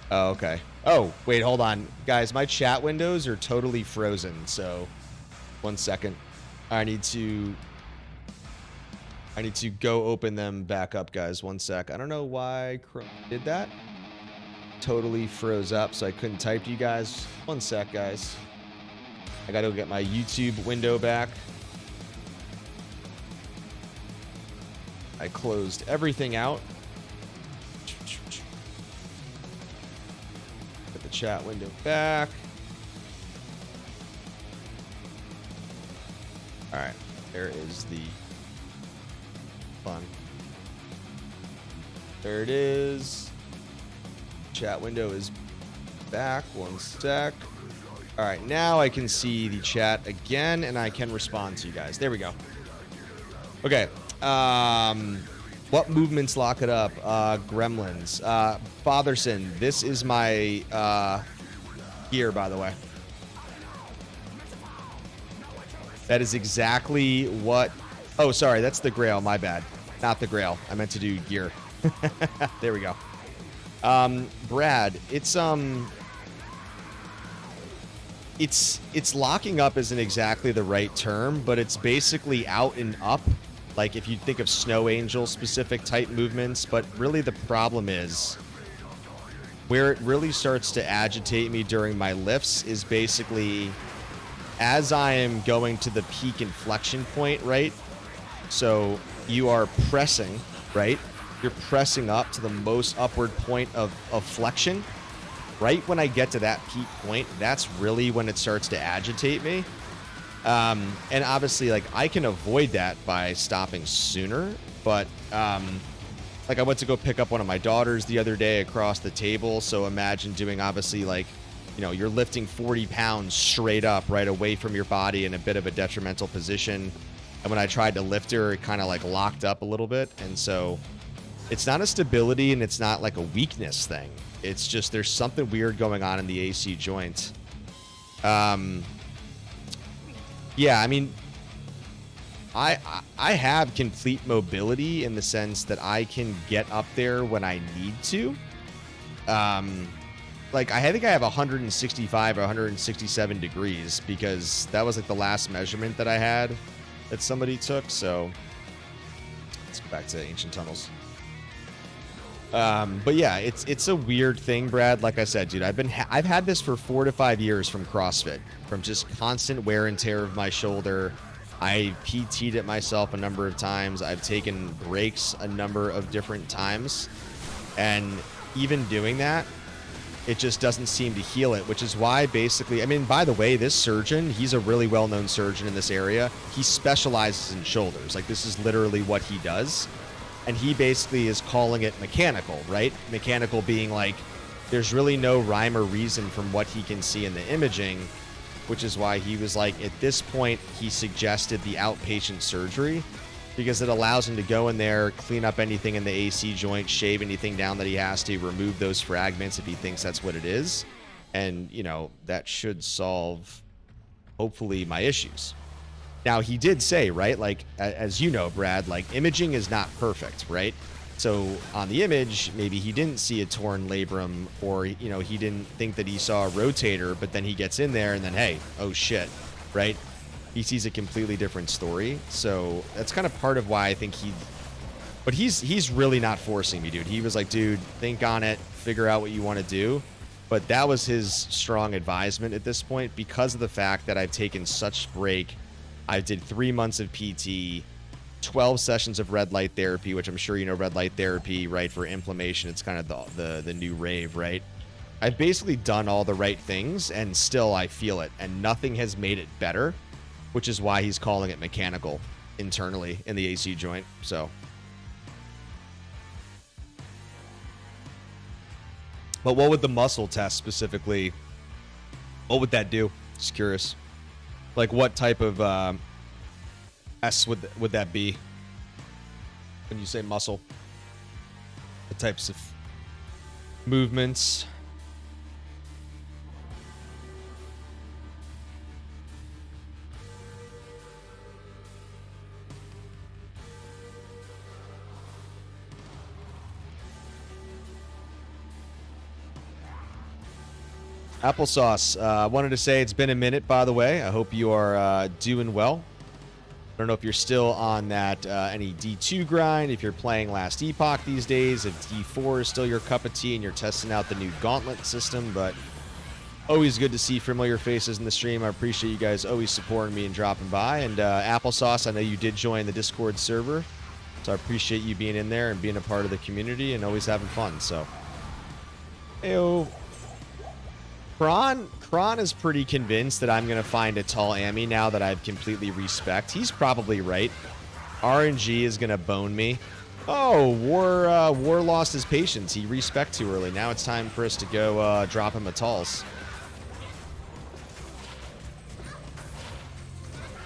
Oh, okay. Oh, wait, hold on. Guys, my chat windows are totally frozen, so 1 second. I need to go open them back up, guys. 1 sec. I don't know why Chrome did that. Totally froze up, so I couldn't type to you guys. 1 sec, guys. I gotta go get my YouTube window back. I closed everything out. Get the chat window back. All right, there is the fun. There it is. Chat window is back. 1 sec. All right, now I can see the chat again, and I can respond to you guys. There we go. Okay. What movements lock it up? Gremlins. Fatherson, this is my gear, by the way. That is exactly what... Oh, sorry, that's the Grail. My bad. Not the Grail. I meant to do gear. There we go. Brad, it's locking up isn't exactly the right term, but it's basically out and up. Like if you think of Snow Angel specific type movements, but really the problem is where it really starts to agitate me during my lifts is basically as I am going to the peak inflection point, right? So you are pressing, right? You're pressing up to the most upward point of flexion. Right when I get to that peak point, that's really when it starts to agitate me. And obviously, like, I can avoid that by stopping sooner. But, like, I went to go pick up one of my daughters the other day across the table. So imagine doing, obviously, like, you know, you're lifting 40 pounds straight up right away from your body in a bit of a detrimental position. And when I tried to lift her, it kind of, like, locked up a little bit. And so it's not a stability and it's not, like, a weakness thing. It's just there's something weird going on in the AC joint. Yeah, I mean, I have complete mobility in the sense that I can get up there when I need to. Like, I think I have 165 or 167 degrees because that was like the last measurement that I had that somebody took. So let's go back to Ancient Tunnels. But yeah, it's a weird thing, Brad. Like I said, dude, I've had this for 4 to 5 years from CrossFit, from just constant wear and tear of my shoulder. I PT'd it myself a number of times. I've taken breaks a number of different times, and even doing that, it just doesn't seem to heal it, which is why basically, I mean, by the way, this surgeon, he's a really well-known surgeon in this area. He specializes in shoulders. Like, this is literally what he does. And he basically is calling it mechanical, right? Mechanical being like, there's really no rhyme or reason from what he can see in the imaging, which is why he was like, at this point, he suggested the outpatient surgery because it allows him to go in there, clean up anything in the AC joint, shave anything down that he has to, remove those fragments if he thinks that's what it is. And, you know, that should solve, hopefully, my issues. Now, he did say, right, like, as you know, Brad, like, imaging is not perfect, right? So on the image, maybe he didn't see a torn labrum, or, you know, he didn't think that he saw a rotator, but then he gets in there and then, hey, oh shit, right? He sees a completely different story. So that's kind of part of why I think but he's really not forcing me, dude. He was like, dude, think on it, figure out what you want to do. But that was his strong advisement at this point because of the fact that I've taken such break. I did 3 months of PT, 12 sessions of red light therapy, which I'm sure you know red light therapy, right, for inflammation. It's kind of the new rave, right? I've basically done all the right things, and still I feel it, and nothing has made it better, which is why he's calling it mechanical internally in the AC joint. So, but what would the muscle test specifically, what would that do? Just curious. Like, what type of S would that be when you say muscle? The types of movements. Applesauce, wanted to say it's been a minute, by the way. I hope you are doing well. I don't know if you're still on that any D2 grind, if you're playing Last Epoch these days, if D4 is still your cup of tea and you're testing out the new Gauntlet system, but always good to see familiar faces in the stream. I appreciate you guys always supporting me and dropping by. And Applesauce, I know you did join the Discord server, so I appreciate you being in there and being a part of the community and always having fun. So, heyo. Kron is pretty convinced that I'm going to find a tall Ami now that I've completely respect. He's probably right. RNG is going to bone me. Oh, War lost his patience. He respect too early. Now it's time for us to go drop him a talls.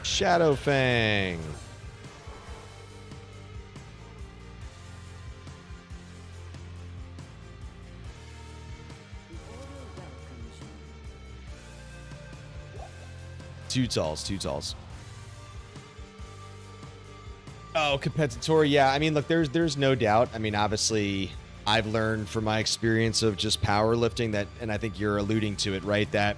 Shadowfang. Two talls. Oh, compensatory. Yeah, I mean, look, there's no doubt. I mean, obviously, I've learned from my experience of just powerlifting that, and I think you're alluding to it, right? That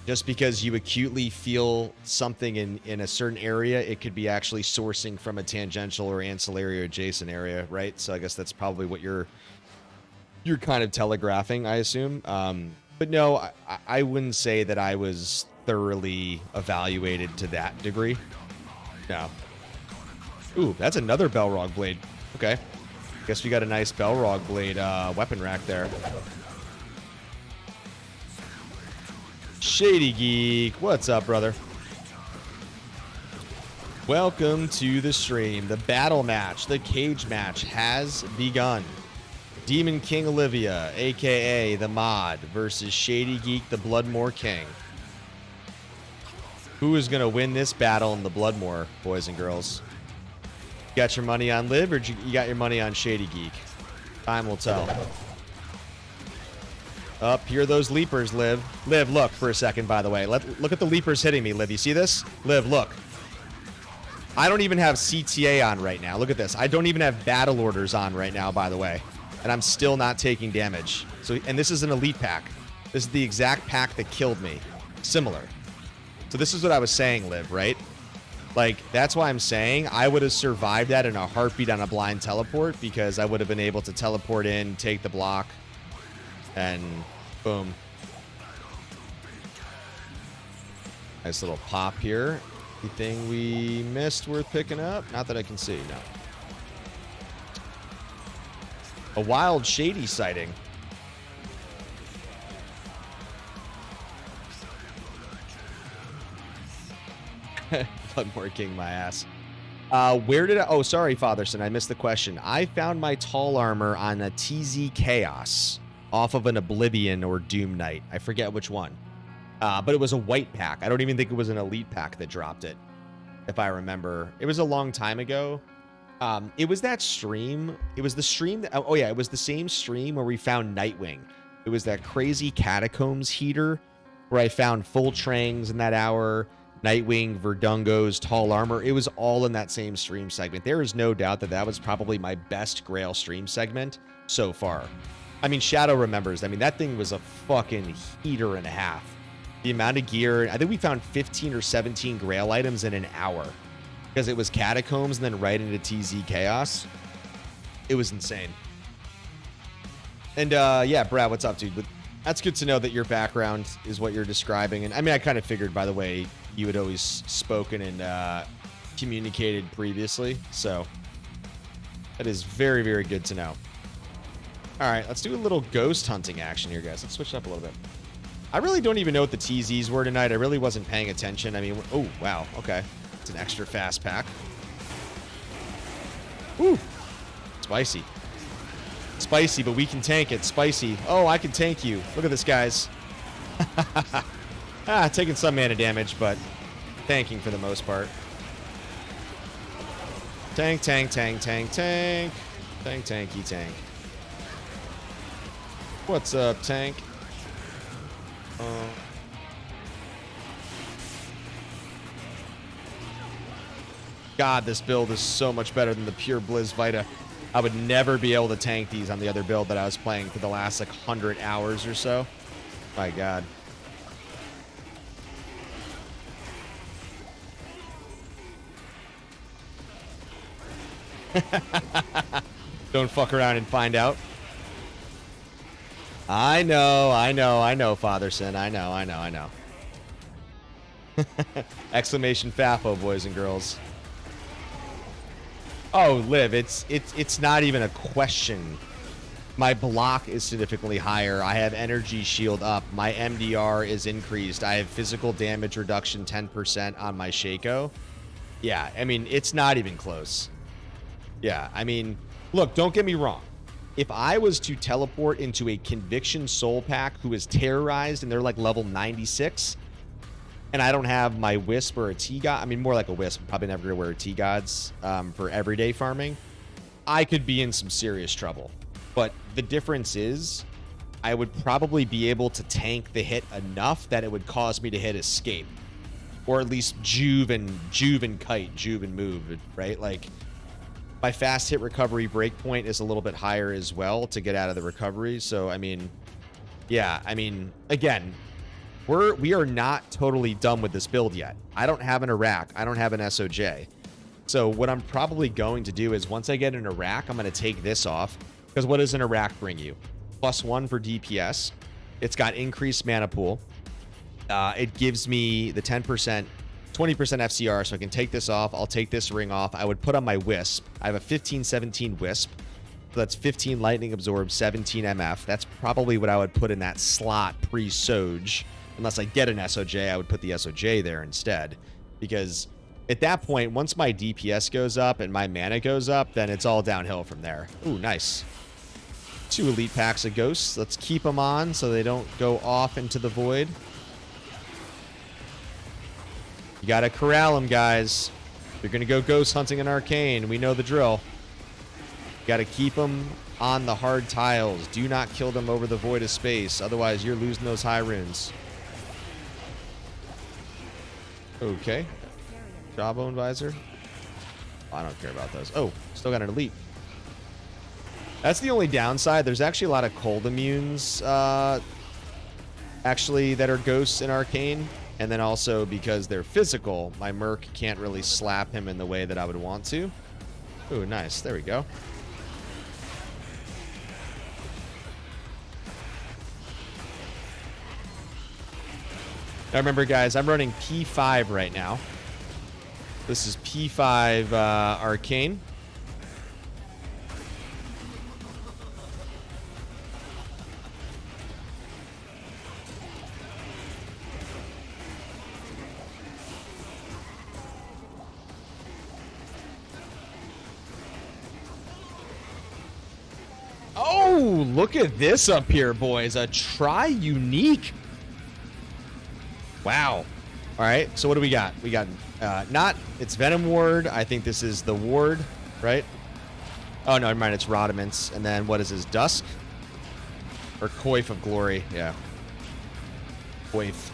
just because you acutely feel something in a certain area, it could be actually sourcing from a tangential or ancillary or adjacent area, right? So I guess that's probably what you're kind of telegraphing, I assume. But no, I wouldn't say that I was thoroughly evaluated to that degree. No. Ooh, that's another Belrog blade. Okay. Guess we got a nice Belrog blade weapon rack there. Shady Geek, what's up, brother? Welcome to the stream. The battle match, the cage match has begun. Demon King Olivia, aka the Mod, versus Shady Geek, the Bloodmore King. Who is going to win this battle in the Bloodmore, boys and girls? You got your money on Liv, or you got your money on Shady Geek? Time will tell. Up, here are those leapers, Liv. Liv, look for a second, by the way. Look at the leapers hitting me, Liv. You see this? Liv, look. I don't even have CTA on right now. Look at this. I don't even have battle orders on right now, by the way. And I'm still not taking damage. And this is an elite pack. This is the exact pack that killed me. Similar. So this is what I was saying, Liv, right? Like, that's why I'm saying I would have survived that in a heartbeat on a blind teleport, because I would have been able to teleport in, take the block, and boom. Nice little pop here. Anything we missed worth picking up? Not that I can see, no. A wild Shady sighting. Bloodmore King, my ass. Where did I... Oh, sorry, Fatherson. I missed the question. I found my tall armor on a TZ Chaos off of an Oblivion or Doom Knight. I forget which one. But it was a white pack. I don't even think it was an elite pack that dropped it, if I remember. It was a long time ago. It was that stream. It was the stream that... Oh, yeah. It was the same stream where we found Nightwing. It was that crazy Catacombs heater where I found full Trangs in that hour... Nightwing, Verdungo's, Tall Armor. It was all in that same stream segment. There is no doubt that that was probably my best Grail stream segment so far. I mean, Shadow remembers. I mean, that thing was a fucking heater and a half. The amount of gear. I think we found 15 or 17 Grail items in an hour. Because it was Catacombs and then right into TZ Chaos. It was insane. And, yeah, Brad, what's up, dude? But that's good to know that your background is what you're describing. And, I mean, I kind of figured, by the way, you had always spoken and communicated previously. So that is very, very good to know. All right, let's do a little ghost hunting action here, guys. Let's switch it up a little bit. I really don't even know what the TZs were tonight. I really wasn't paying attention. I mean, oh, wow. Okay. It's an extra fast pack. Ooh. Spicy. Spicy, but we can tank it. Spicy. Oh, I can tank you. Look at this, guys. Taking some mana damage, but tanking for the most part. Tank, tank, tank, tank, tank. Tank, tanky, tank. What's up, tank? God, this build is so much better than the pure Blizz Vita. I would never be able to tank these on the other build that I was playing for the last, like, 100 hours or so. My God. Don't fuck around and find out. I know, Fatherson. I know. Exclamation FAFO, boys and girls. Oh, Liv, it's not even a question. My block is significantly higher. I have energy shield up. My MDR is increased. I have physical damage reduction 10% on my Shaco. Yeah, I mean, it's not even close. Yeah, I mean, look, don't get me wrong. If I was to teleport into a Conviction Soul Pack who is terrorized and they're like level 96, and I don't have my Wisp or a T-God, I mean, more like a Wisp. I'm probably never going to wear T-Gods for everyday farming. I could be in some serious trouble. But the difference is I would probably be able to tank the hit enough that it would cause me to hit escape. Or at least juve and kite, juve and move, right? Like, my fast hit recovery breakpoint is a little bit higher as well to get out of the recovery. So, I mean, yeah, I mean, again, we are not totally done with this build yet. I don't have an Iraq. I don't have an SOJ. So what I'm probably going to do is once I get an Iraq, I'm going to take this off. Because what does an Iraq bring you? +1 for DPS. It's got increased mana pool. It gives me the 10%, 20% FCR, so I can take this off. I'll take this ring off. I would put on my Wisp. I have a 15-17 Wisp. So that's 15 Lightning Absorb, 17 MF. That's probably what I would put in that slot pre-Soj. Unless I get an SOJ, I would put the SOJ there instead. Because at that point, once my DPS goes up and my mana goes up, then it's all downhill from there. Ooh, nice. 2 elite packs of ghosts. Let's keep them on so they don't go off into the void. You gotta corral them, guys. You're gonna go ghost hunting in Arcane. We know the drill. You gotta keep them on the hard tiles. Do not kill them over the void of space. Otherwise, you're losing those high runes. Okay. Jawbone visor. Oh, I don't care about those. Oh, still got an elite. That's the only downside. There's actually a lot of cold immunes actually that are ghosts in Arcane. And then also because they're physical, my Merc can't really slap him in the way that I would want to. Ooh, nice. There we go. Now remember, guys, I'm running P5 right now. This is P5 Arcane. Oh, look at this up here, boys. A tri-unique. Wow. All right, so what do we got? We got it's Venom Ward. I think this is the Ward, right? Oh, no, never mind. It's Rodiments. And then what is this? Dusk? Or Coif of Glory. Yeah. Coif.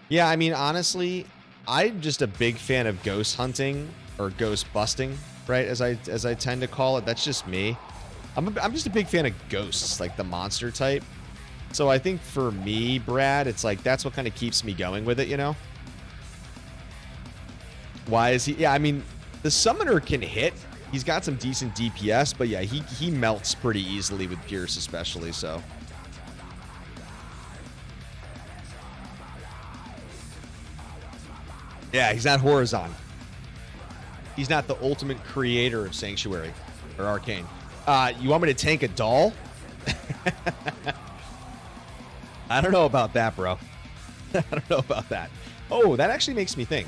Yeah, I mean, honestly, I'm just a big fan of ghost hunting or ghost busting, right? As I tend to call it. That's just me. I'm just a big fan of ghosts, like the monster type. So I think for me, Brad, it's like that's what kind of keeps me going with it, you know? Why is he? Yeah, I mean, the summoner can hit. He's got some decent DPS, but yeah, he melts pretty easily with Pierce especially, so. Yeah, he's not Horizon. He's not the ultimate creator of Sanctuary or Arcane. You want me to tank a doll? I don't know about that, bro. I don't know about that. Oh, that actually makes me think.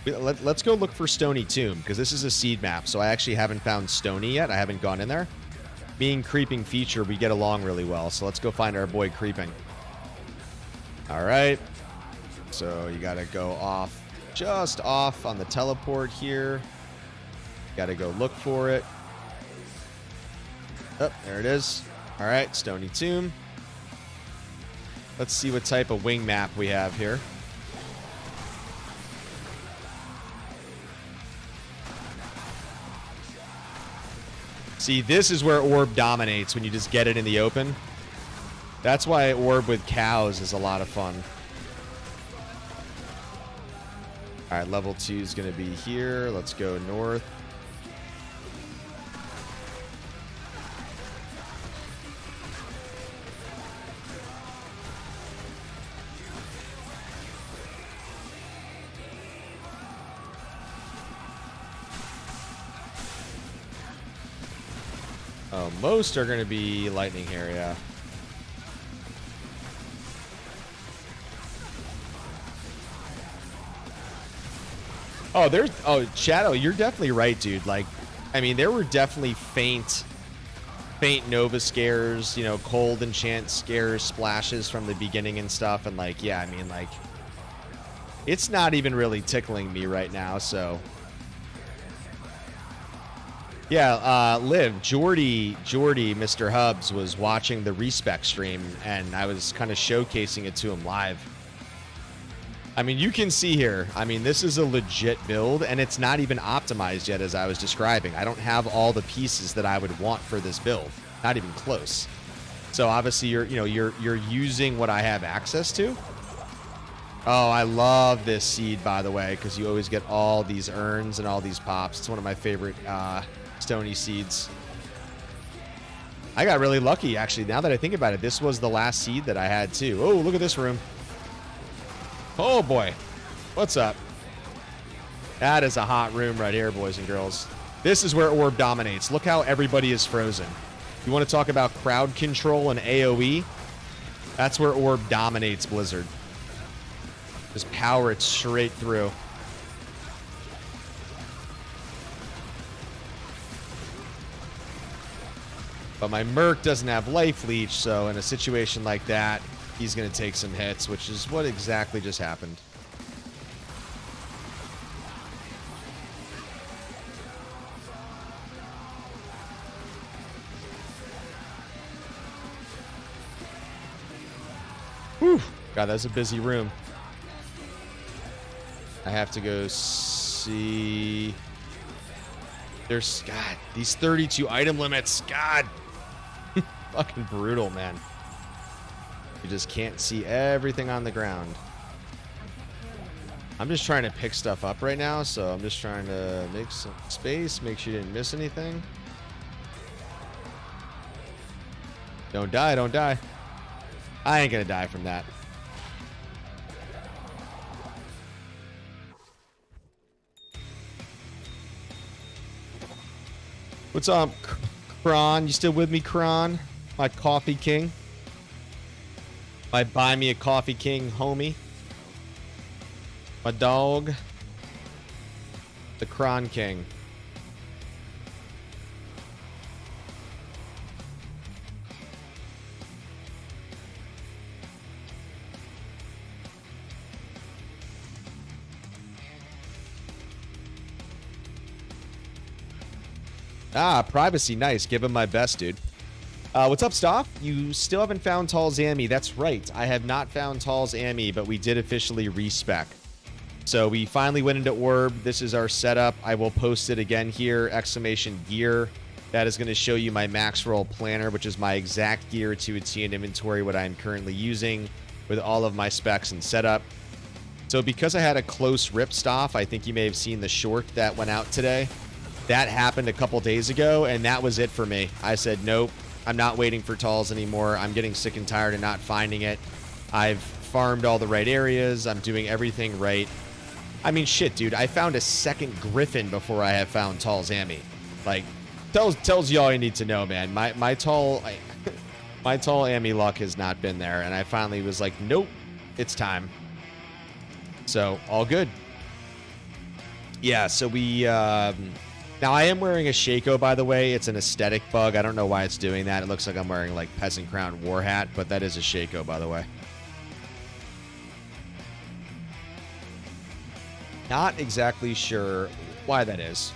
Let's go look for Stony Tomb, because this is a seed map, so I actually haven't found Stony yet. I haven't gone in there. Me and Creeping Feature, we get along really well, so let's go find our boy Creeping. All right. So you got to go off, just off on the teleport here. Got to go look for it. Oh, there it is. All right, Stony Tomb. Let's see what type of wing map we have here. See, this is where Orb dominates, when you just get it in the open. That's why Orb with cows is a lot of fun. All right, level 2 is going to be here. Let's go north. Oh, most are going to be lightning here, yeah. Oh, there's... Oh, Shadow, you're definitely right, dude. Like, I mean, there were definitely faint Nova scares, you know, cold enchant scares, splashes from the beginning and stuff. And, like, yeah, I mean, like, it's not even really tickling me right now, so... Yeah, Liv, Jordy, Mr. Hubs was watching the respec stream, and I was kind of showcasing it to him live. I mean, you can see here, I mean, this is a legit build, and it's not even optimized yet, as I was describing. I don't have all the pieces that I would want for this build, not even close. So obviously, you're using what I have access to. Oh, I love this seed, by the way, because you always get all these urns and all these pops. It's one of my favorite stony seeds. I got really lucky, actually. Now that I think about it, this was the last seed that I had, too. Oh, look at this room. Oh, boy. What's up? That is a hot room right here, boys and girls. This is where Orb dominates. Look how everybody is frozen. You want to talk about crowd control and AoE? That's where Orb dominates Blizzard. Just power it straight through. But my Merc doesn't have life leech, so in a situation like that, he's going to take some hits, which is what exactly just happened. Whew. God, that's a busy room. I have to go see... There's... God, these 32 item limits. God. Fucking brutal, man. You just can't see everything on the ground. I'm just trying to pick stuff up right now, so I'm just trying to make some space, make sure you didn't miss anything. Don't die, don't die. I ain't gonna die from that. What's up, Kron? You still with me, Kron? My coffee king? My buy me a coffee king homie? My dog? The Kron King. Ah, privacy. Nice. Give him my best, dude. What's up, Stoff? You still haven't found Tall's Ammy. That's right. I have not found Tall's Ammy, but we did officially respec. So we finally went into Orb. This is our setup. I will post it again here. Exclamation gear. That is going to show you my max roll planner, which is my exact gear to a T in inventory, what I'm currently using with all of my specs and setup. So because I had a close rip, Stoff, I think you may have seen the short that went out today. That happened a couple days ago, and that was it for me. I said, nope, I'm not waiting for Talls anymore. I'm getting sick and tired of not finding it. I've farmed all the right areas. I'm doing everything right. I mean, shit, dude. I found a second Griffin before I have found Tall's Ammy. Like, tells you all you need to know, man. My Tall Ammy luck has not been there, and I finally was like, nope, it's time. So, all good. Yeah, so we... Now, I am wearing a Shaco, by the way. It's an aesthetic bug. I don't know why it's doing that. It looks like I'm wearing, like, Peasant Crown War Hat, but that is a Shaco, by the way. Not exactly sure why that is.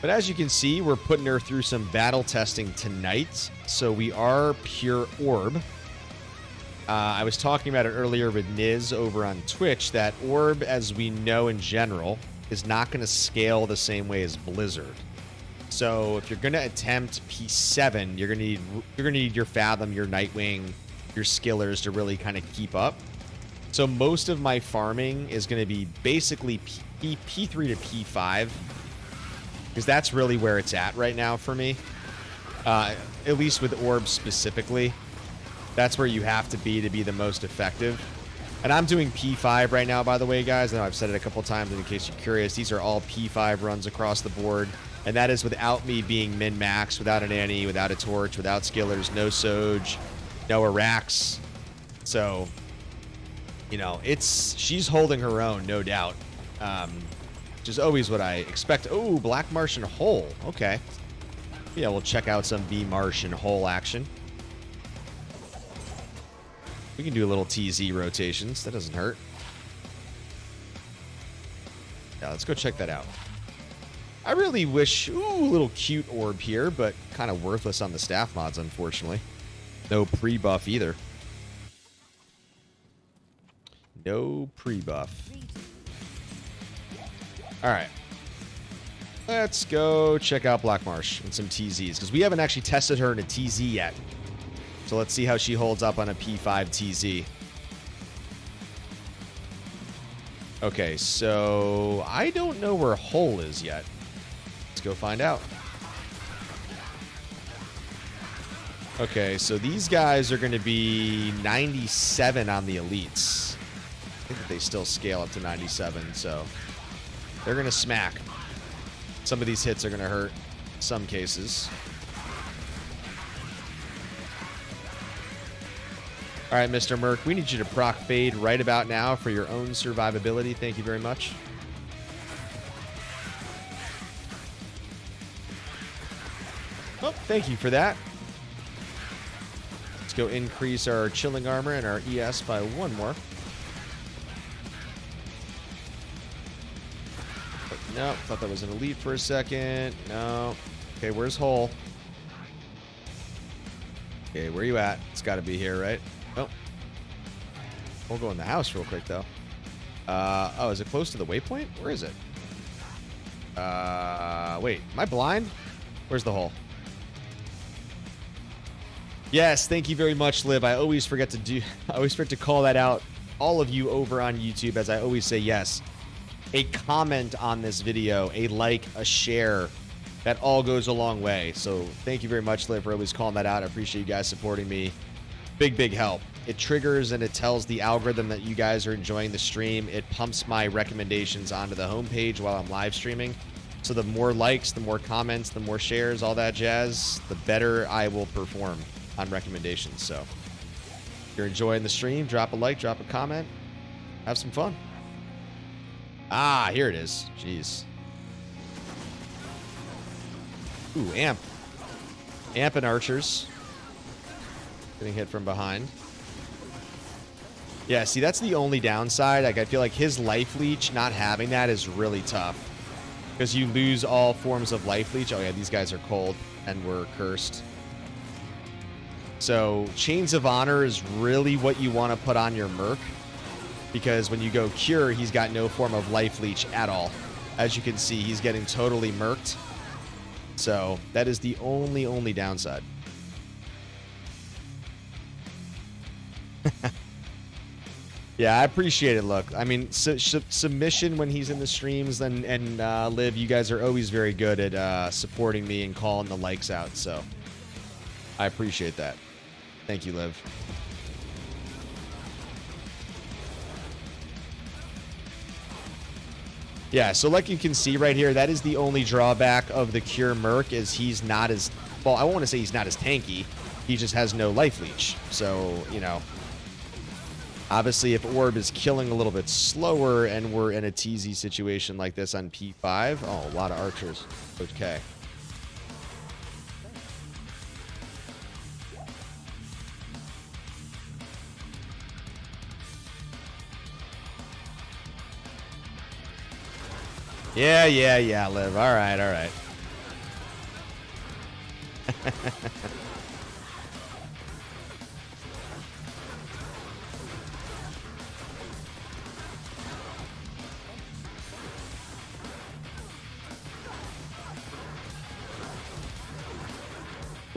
But as you can see, we're putting her through some battle testing tonight. So we are pure Orb. I was talking about it earlier with Niz over on Twitch, that Orb, as we know in general, is not going to scale the same way as Blizzard. So if you're going to attempt P7, you're going to need your Fathom, your Nightwing, your Skillers to really kind of keep up. So most of my farming is going to be basically P3 to P5. Because that's really where it's at right now for me. At least with orbs specifically. That's where you have to be the most effective. And I'm doing P5 right now, by the way, guys. I know I've said it a couple times in case you're curious. These are all P5 runs across the board. And that is without me being min-max, without an Annie, without a Torch, without Skillers, no Soj, no Arax. So, you know, she's holding her own, no doubt. Which is always what I expect. Oh, Black Martian Hole. Okay. Yeah, we'll check out some B Martian Hole action. We can do a little TZ rotations. That doesn't hurt. Yeah, let's go check that out. I really wish... Ooh, a little cute orb here, but kind of worthless on the staff mods, unfortunately. No pre-buff either. No pre-buff. Alright. Let's go check out Black Marsh and some TZs, because we haven't actually tested her in a TZ yet. So let's see how she holds up on a P5 TZ. Okay, so I don't know where Hole is yet. Let's go find out. Okay, so these guys are going to be 97 on the elites. I think that they still scale up to 97, so they're going to smack. Some of these hits are going to hurt in some cases. All right, Mr. Merc, we need you to proc fade right about now for your own survivability. Thank you very much. Oh, thank you for that. Let's go increase our chilling armor and our ES by one more. No, thought that was an elite for a second. No. Okay, where's Hole? Okay, where you at? It's got to be here, right? Oh. We'll go in the house real quick, though. Oh, is it close to the waypoint? Where is it? Wait, am I blind? Where's the Hole? Yes, thank you very much, Liv. I always forget to call that out. All of you over on YouTube, as I always say, yes. A comment on this video, a like, a share, that all goes a long way. So thank you very much, Liv, for always calling that out. I appreciate you guys supporting me. Big, big help. It triggers and it tells the algorithm that you guys are enjoying the stream. It pumps my recommendations onto the homepage while I'm live streaming. So the more likes, the more comments, the more shares, all that jazz, the better I will perform on recommendations. So if you're enjoying the stream, drop a like, drop a comment, have some fun. Ah, here it is. Jeez. Ooh, amp. Amp and archers. Getting hit from behind. Yeah, see, that's the only downside. Like, I feel like his life leech, not having that is really tough. Because you lose all forms of life leech. Oh, yeah, these guys are cold and we're cursed. So, Chains of Honor is really what you want to put on your Merc. Because when you go Cure, he's got no form of life leech at all. As you can see, he's getting totally murked. So, that is the only downside. Yeah, I appreciate it, look. I mean, submission when he's in the streams and Liv, you guys are always very good at supporting me and calling the likes out. So, I appreciate that. Thank you, Liv. Yeah, so like you can see right here, that is the only drawback of the Cure Merc is he's not as... Well, I want to say he's not as tanky. He just has no life leech. So, you know... Obviously, if Orb is killing a little bit slower and we're in a TZ situation like this on P5... Oh, a lot of archers. Okay. Yeah, Liv. All right.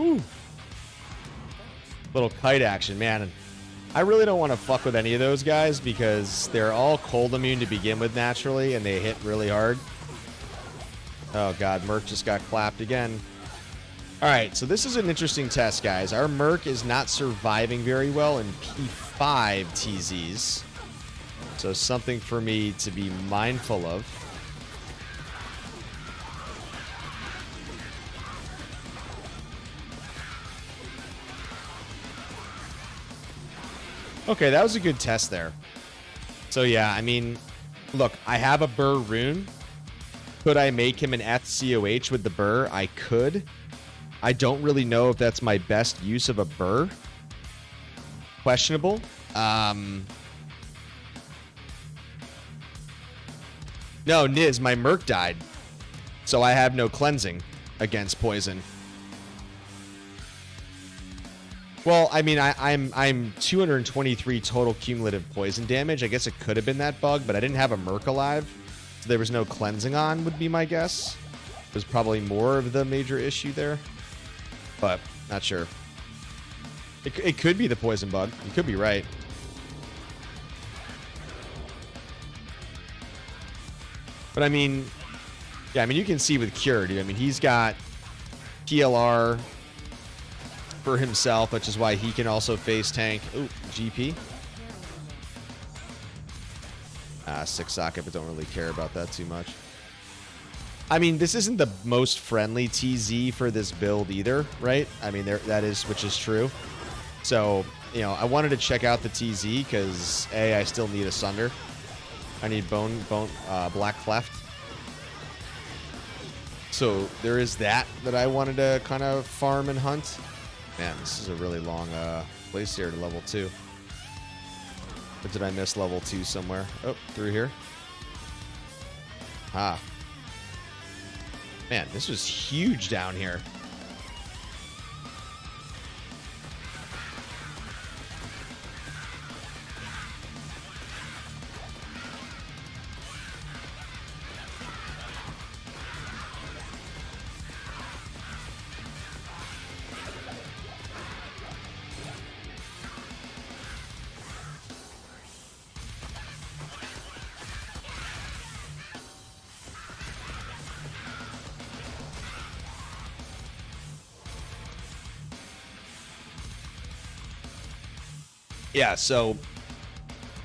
Ooh. Little kite action, man. I really don't want to fuck with any of those guys because they're all cold immune to begin with naturally, and they hit really hard. Oh god, Merc just got clapped again. Alright, so this is an interesting test, guys. Our Merc is not surviving very well in P5 TZs. So something for me to be mindful of. Okay, that was a good test there. So yeah, I mean, look, I have a Burr rune. Could I make him an FCOH with the Burr? I could. I don't really know if that's my best use of a Burr. Questionable. No, Niz, my Merc died. So I have no cleansing against poison. Well, I mean, I'm 223 total cumulative poison damage. I guess it could have been that bug, but I didn't have a Merc alive. So there was no cleansing on, would be my guess. Was probably more of the major issue there. But, not sure. It could be the poison bug. You could be right. But I mean, yeah, I mean, you can see with Cure, dude. I mean, he's got PLR for himself, which is why he can also face tank. Ooh, GP. 6 socket, but don't really care about that too much. I mean, this isn't the most friendly TZ for this build either, right? I mean, that is, which is true. So, you know, I wanted to check out the TZ because A, I still need a Sunder. I need Black Cleft. So there is that I wanted to kind of farm and hunt. Man, this is a really long place here to level 2. Or did I miss level 2 somewhere? Oh, through here. Ah. Man, this was huge down here. Yeah, so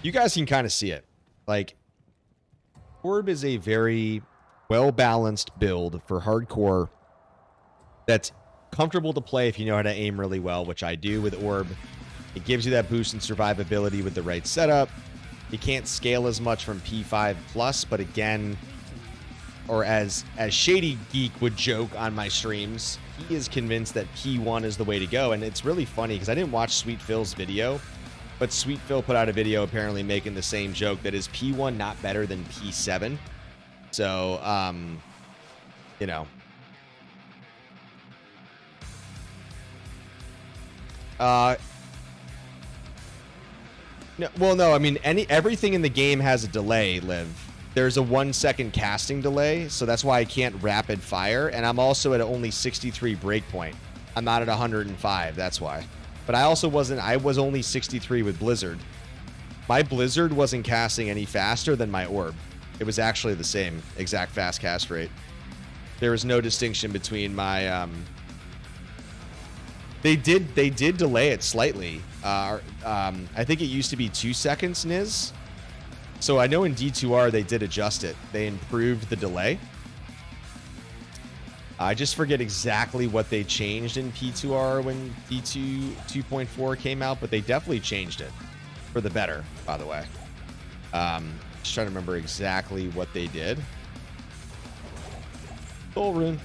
you guys can kind of see it. Like, Orb is a very well-balanced build for hardcore that's comfortable to play if you know how to aim really well, which I do with Orb. It gives you that boost in survivability with the right setup. You can't scale as much from P5 plus, but again, or as Shady Geek would joke on my streams, he is convinced that P1 is the way to go. And it's really funny because I didn't watch Sweet Phil's video, but Sweet Phil put out a video apparently making the same joke that is P1 not better than P7. So, you know. No, well, no, I mean, everything in the game has a delay, Liv. There's a 1-second casting delay, so that's why I can't rapid fire, and I'm also at only 63 breakpoint. I'm not at 105, that's why. But I also I was only 63 with Blizzard. My Blizzard wasn't casting any faster than my Orb. It was actually the same exact fast cast rate. There was no distinction between my, They did delay it slightly. I think it used to be 2 seconds, Niz. So I know in D2R they did adjust it. They improved the delay. I just forget exactly what they changed in P2R when D2 2.4 came out, but they definitely changed it for the better, by the way. Just trying to remember exactly what they did. Full rune.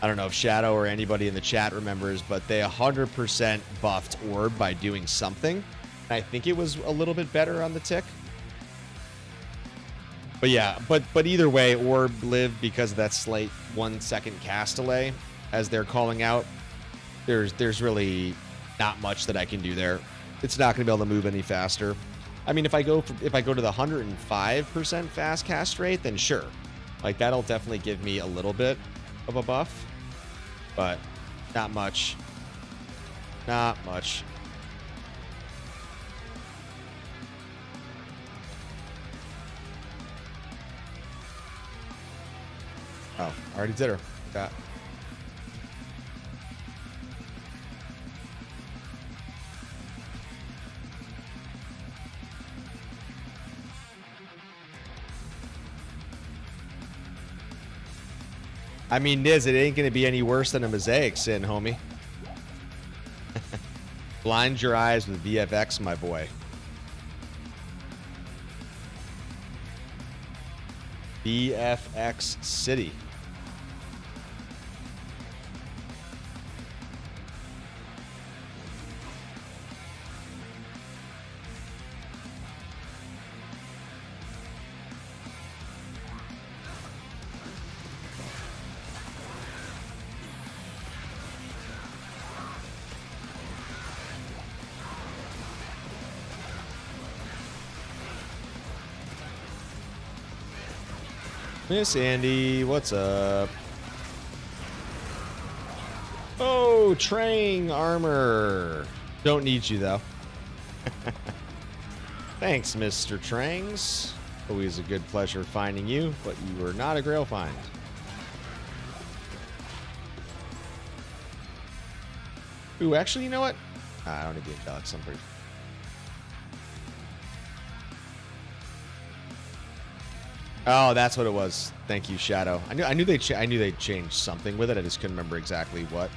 I don't know if Shadow or anybody in the chat remembers, but they 100% buffed Orb by doing something. And I think it was a little bit better on the tick. But yeah, but either way, Orb lived because of that slight 1-second cast delay, as they're calling out. There's really not much that I can do there. It's not going to be able to move any faster. I mean, if I go to the 105% fast cast rate, then sure, like that'll definitely give me a little bit of a buff, but not much. Not much. Oh, already did her. Got. I mean, Niz, it ain't going to be any worse than a Mosaic Sin, homie. Blind your eyes with VFX, my boy. VFX City. Miss Andy, what's up? Oh, Trang armor. Don't need you, though. Thanks, Mr. Trangs. Always a good pleasure finding you, but you were not a Grail find. Ooh, actually, you know what? I don't need the Angelic. I'm pretty. Oh, that's what it was. Thank you, Shadow. I knew they changed something with it. I just couldn't remember exactly what.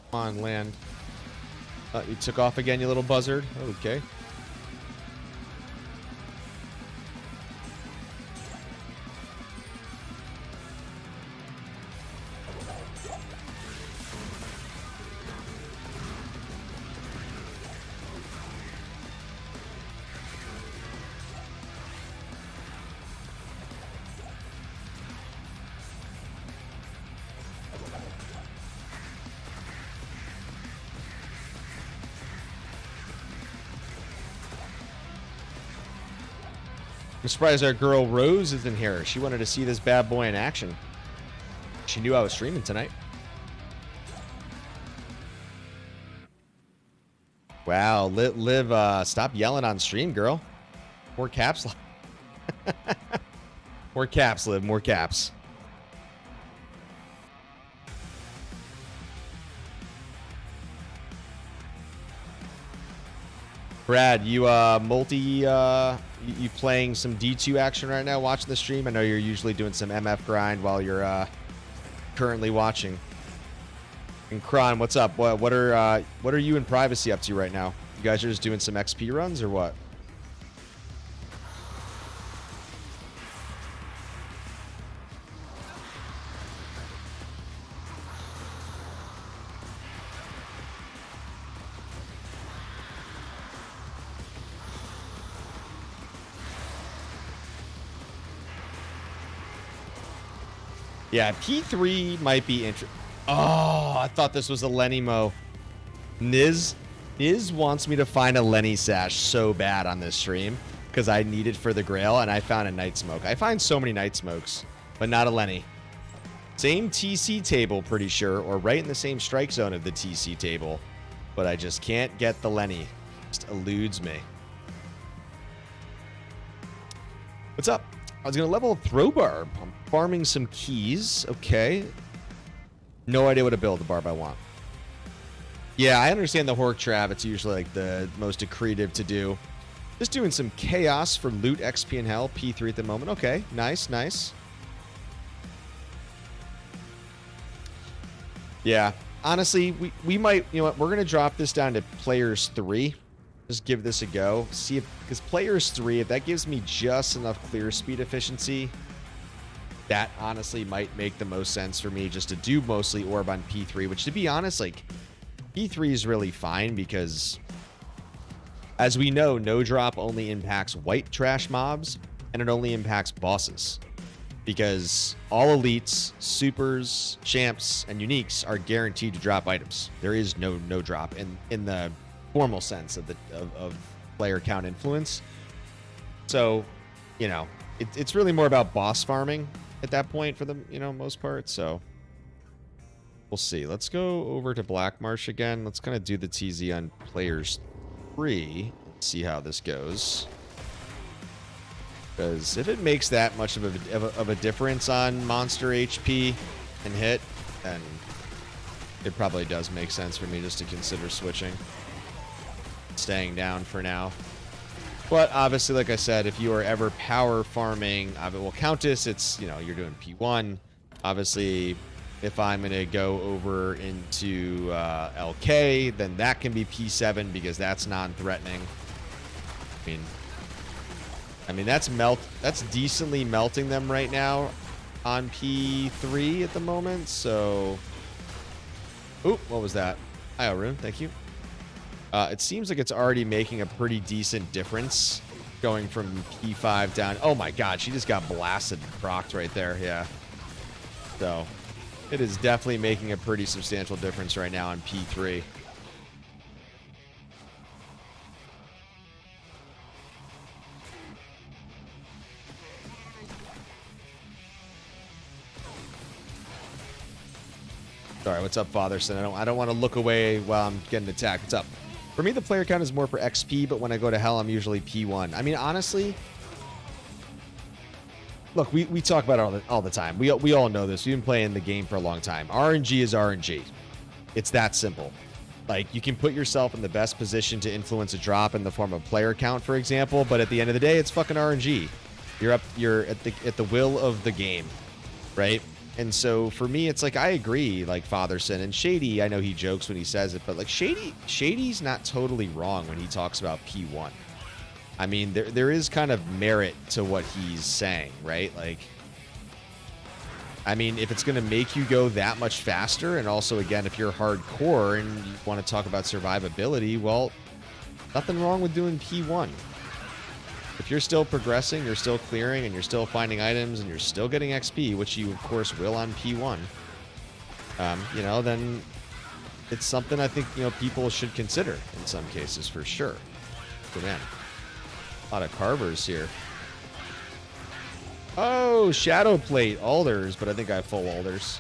Come on, land. You took off again, you little buzzard. Okay. I'm surprised our girl Rose isn't here. She wanted to see this bad boy in action. She knew I was streaming tonight. Wow, Liv, stop yelling on stream, girl. More caps. More caps, Liv, more caps. Brad, you you playing some D2 action right now, watching the stream? I know you're usually doing some MF grind while you're currently watching. And Kron, what's up? What are you in privacy up to right now? You guys are just doing some XP runs or what? Yeah, P3 might be interesting. Oh, I thought this was a Lenny Mo. Niz wants me to find a Lenny sash so bad on this stream because I need it for the Grail, and I found a Night Smoke. I find so many Night Smokes, but not a Lenny. Same TC table, pretty sure, or right in the same strike zone of the TC table, but I just can't get the Lenny. Just eludes me. What's up? I was going to level a throw barb. I'm farming some keys. Okay. No idea what to build the barb I want. Yeah, I understand the Hork Trap. It's usually like the most accretive to do. Just doing some chaos for loot, XP, and hell. P3 at the moment. Okay. Nice, nice. Yeah. Honestly, we might, you know what, we're going to drop this down to players 3. Just give this a go. See if, because players 3, if that gives me just enough clear speed efficiency, that honestly might make the most sense for me just to do mostly orb on P3, which to be honest, like P3 is really fine because as we know, no drop only impacts white trash mobs and it only impacts bosses because all elites, supers, champs, and uniques are guaranteed to drop items. There is no drop in the formal sense of player count influence. So you know, it's really more about boss farming at that point for the, you know, most part. So we'll see. Let's go over to Black Marsh again. Let's kind of do the TZ on players 3 and see how this goes. Because if it makes that much of a difference on monster HP and hit, then it probably does make sense for me just to consider switching. Staying down for now. But obviously, like I said, if you are ever power farming, well, Countess, it's, you know, you're doing P1. Obviously, if I'm going to go over into LK, then that can be P7 because that's non-threatening. I mean, that's decently melting them right now on P3 at the moment, so... Oop, what was that? Hi, Arun, thank you. It seems like it's already making a pretty decent difference going from P5 down. Oh my god, she just got blasted, procced right there, yeah. So, it is definitely making a pretty substantial difference right now on P3. Sorry, what's up, Fatherson? I don't want to look away while I'm getting attacked. What's up? For me, the player count is more for XP, but when I go to hell, I'm usually P1. I mean, honestly, look, we talk about it all the time. We all know this. We've been playing the game for a long time. RNG is RNG. It's that simple. Like, you can put yourself in the best position to influence a drop in the form of player count, for example, but at the end of the day, it's fucking RNG. You're at the will of the game, right? And so for me, it's like, I agree, like Fatherson and Shady. I know he jokes when he says it, but like Shady's not totally wrong when he talks about P1. I mean, there is kind of merit to what he's saying, right? Like, I mean, if it's going to make you go that much faster, and also, again, if you're hardcore and you want to talk about survivability, well, nothing wrong with doing P1. If you're still progressing, you're still clearing, and you're still finding items, and you're still getting XP, which you, of course, will on P1, you know, then it's something I think, you know, people should consider in some cases, for sure. But man, a lot of carvers here. Oh, Shadow Plate, Alders, but I think I have full Alders.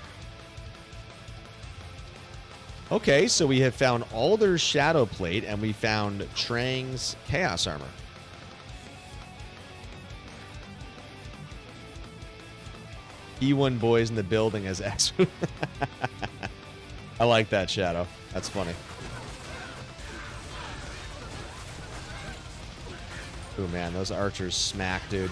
Okay, so we have found Alder's Shadow Plate, and we found Trang's Chaos Armor. E1 boys in the building as X. I like that, Shadow. That's funny. Oh man, those archers smack, dude.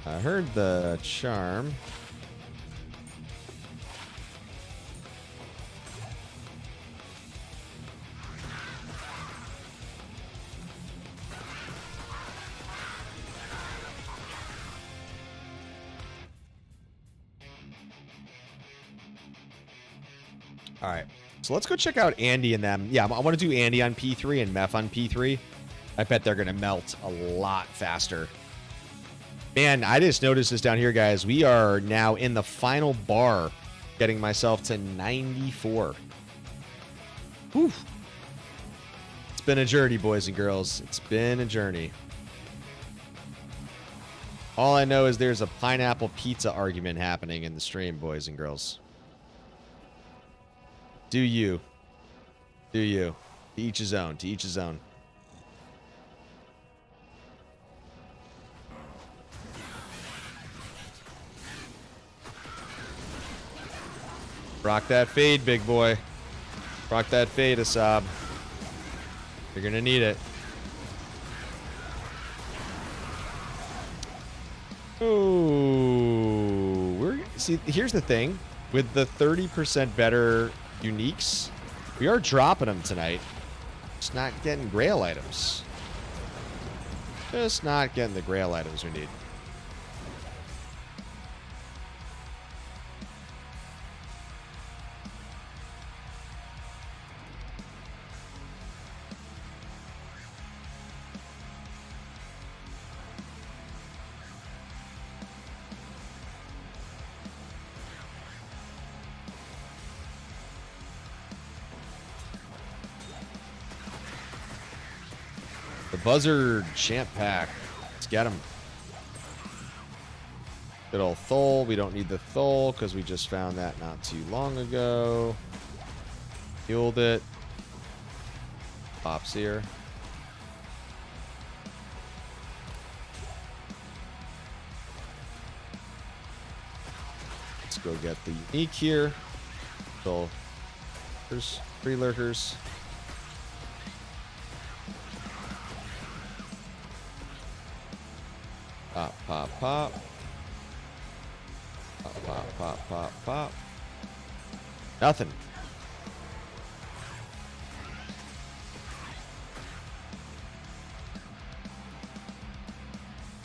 I heard the charm. All right, so let's go check out Andy and them. Yeah, I want to do Andy on P3 and Meph on P3. I bet they're going to melt a lot faster. Man, I just noticed this down here, guys. We are now in the final bar, getting myself to 94. Whew. It's been a journey, boys and girls. It's been a journey. All I know is there's a pineapple pizza argument happening in the stream, boys and girls. Do you. Do you. To each his own. To each his own. Rock that fade, big boy. Rock that fade, Asab. You're gonna need it. Ooh. See, here's the thing. With the 30% better uniques, we are dropping them tonight. Just not getting Grail items. Just not getting the Grail items we need. The Buzzard Champ Pack. Let's get him. Good old Thole. We don't need the Thole because we just found that not too long ago. Healed it. Pops here. Let's go get the unique here. So there's 3 lurkers. Pop, pop, pop. Pop, pop, pop, pop, pop. Nothing.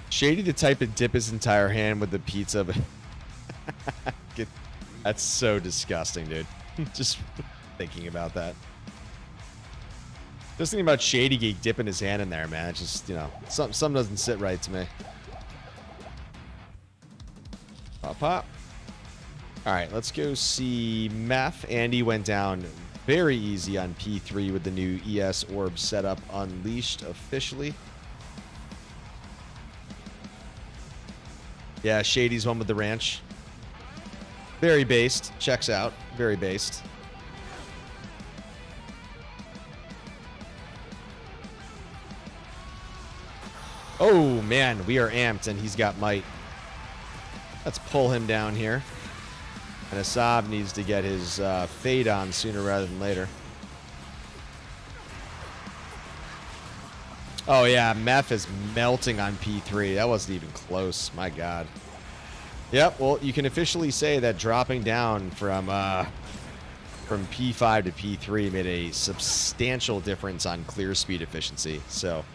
Shady the type to dip his entire hand with the pizza. That's so disgusting, dude. Just thinking about that. Just thinking about Shady Geek dipping his hand in there, man. It's just, you know, something doesn't sit right to me. Pop, pop. All right, let's go see Meth. Andy went down very easy on P3 with the new ES Orb setup unleashed officially. Yeah, Shady's one with the ranch. Very based. Checks out. Very based. Oh, man. We are amped, and he's got might. Let's pull him down here. And Asab needs to get his fade on sooner rather than later. Oh, yeah. Meth is melting on P3. That wasn't even close. My God. Yep. Well, you can officially say that dropping down from P5 to P3 made a substantial difference on clear speed efficiency. So,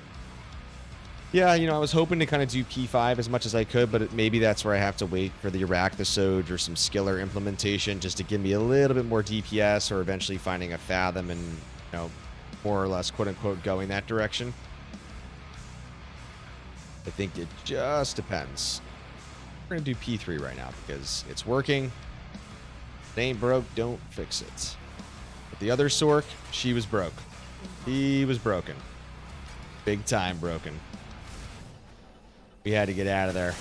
yeah, you know, I was hoping to kind of do P5 as much as I could, but maybe that's where I have to wait for the Arachnosode or some Skiller implementation just to give me a little bit more DPS, or eventually finding a Fathom and, you know, more or less, quote-unquote, going that direction. I think it just depends. We're going to do P3 right now because it's working. If it ain't broke, don't fix it. But the other Sork, she was broke. He was broken. Big time broken. We had to get out of there.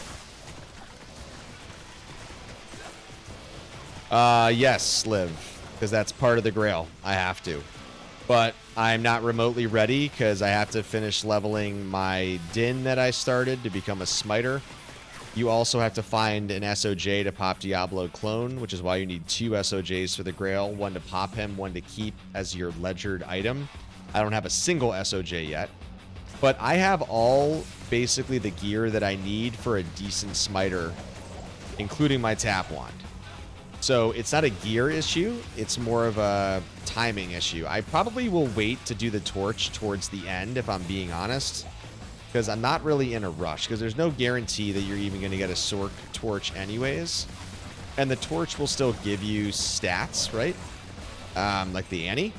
Yes, Liv, because that's part of the Grail. I have to. But I'm not remotely ready because I have to finish leveling my Din that I started to become a Smiter. You also have to find an SOJ to pop Diablo clone, which is why you need 2 SOJs for the Grail. 1 to pop him, 1 to keep as your ledgered item. I don't have a single SOJ yet. But I have all basically the gear that I need for a decent Smiter, including my tap wand. So it's not a gear issue, it's more of a timing issue. I probably will wait to do the torch towards the end, if I'm being honest, because I'm not really in a rush, because there's no guarantee that you're even going to get a Sork torch anyways. And the torch will still give you stats, right? Like the Annie.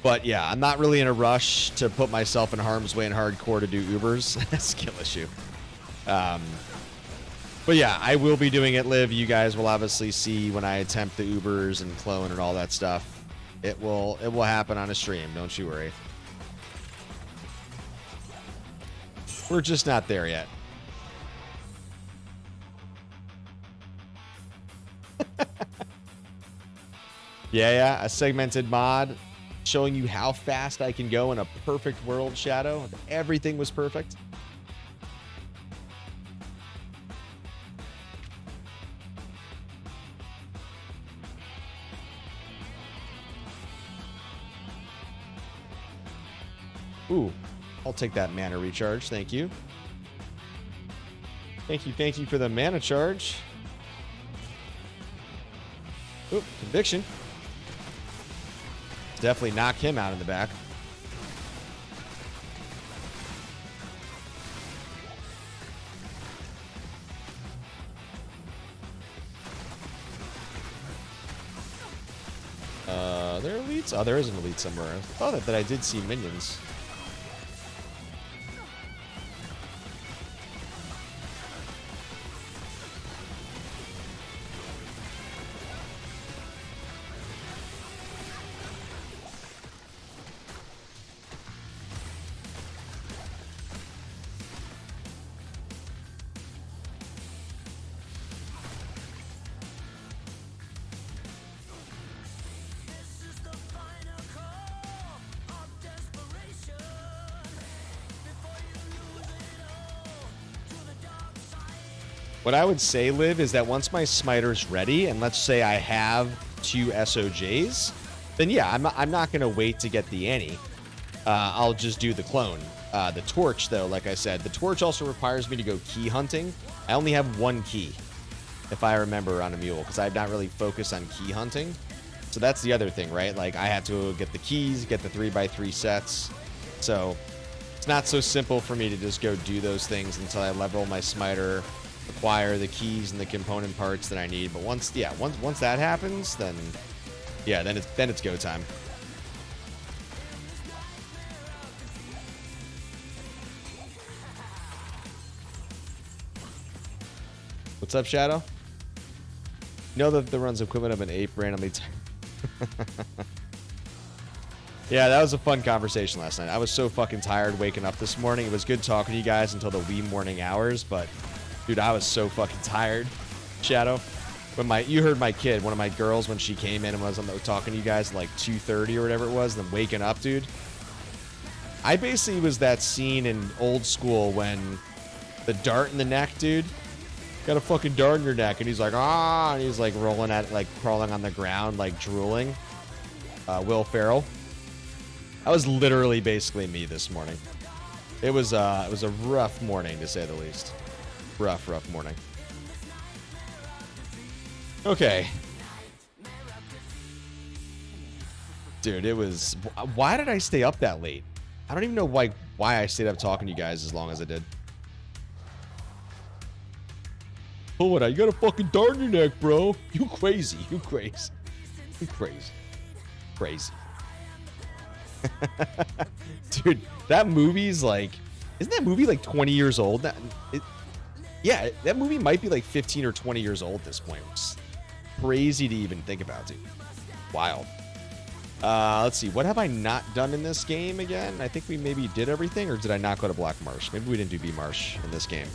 But yeah, I'm not really in a rush to put myself in harm's way in hardcore to do Ubers. Skill issue. But yeah, I will be doing it, Liv. You guys will obviously see when I attempt the Ubers and clone and all that stuff. It will happen on a stream, don't you worry. We're just not there yet. Yeah, a segmented mod showing you how fast I can go in a perfect world, Shadow. Everything was perfect. Ooh, I'll take that mana recharge. Thank you. Thank you for the mana charge. Ooh, conviction. Definitely knock him out in the back. There are elites? Oh, there is an elite somewhere. I thought that I did see minions. What I would say, Liv, is that once my smiter's ready, and let's say I have 2 SOJs, then yeah, I'm not going to wait to get the Annie. I'll just do the clone. The torch, though, like I said, the torch also requires me to go key hunting. I only have 1 key, if I remember, on a mule, because I've not really focused on key hunting. So that's the other thing, right? Like, I had to get the keys, get the 3x3 sets. So it's not so simple for me to just go do those things until I level my smiter, acquire the keys and the component parts that I need. But once that happens, then yeah, then it's go time. What's up, Shadow? You know that the runs equivalent of an ape randomly. Yeah, that was a fun conversation last night. I was so fucking tired waking up this morning. It was good talking to you guys until the wee morning hours, but dude, I was so fucking tired. Shadow, when you heard my kid, one of my girls, when she came in and was talking to you guys at like 2:30 or whatever it was, then waking up, dude. I basically was that scene in Old School when the dart in the neck, dude. Got a fucking dart in your neck, and he's like, ah, and he's like rolling at, like crawling on the ground, like drooling. Will Ferrell. That was literally basically me this morning. It was a rough morning, to say the least. Rough morning. Okay. Dude, it was... Why did I stay up that late? I don't even know why I stayed up talking to you guys as long as I did. Pull it out. You got a fucking dart in your neck, bro. You crazy. You crazy. You crazy. Crazy. Dude, that movie's like... Isn't that movie like 20 years old? Yeah, that movie might be like 15 or 20 years old at this point. It's crazy to even think about, dude. Wild. Let's see. What have I not done in this game again? I think we maybe did everything, or did I not go to Black Marsh? Maybe we didn't do B Marsh in this game.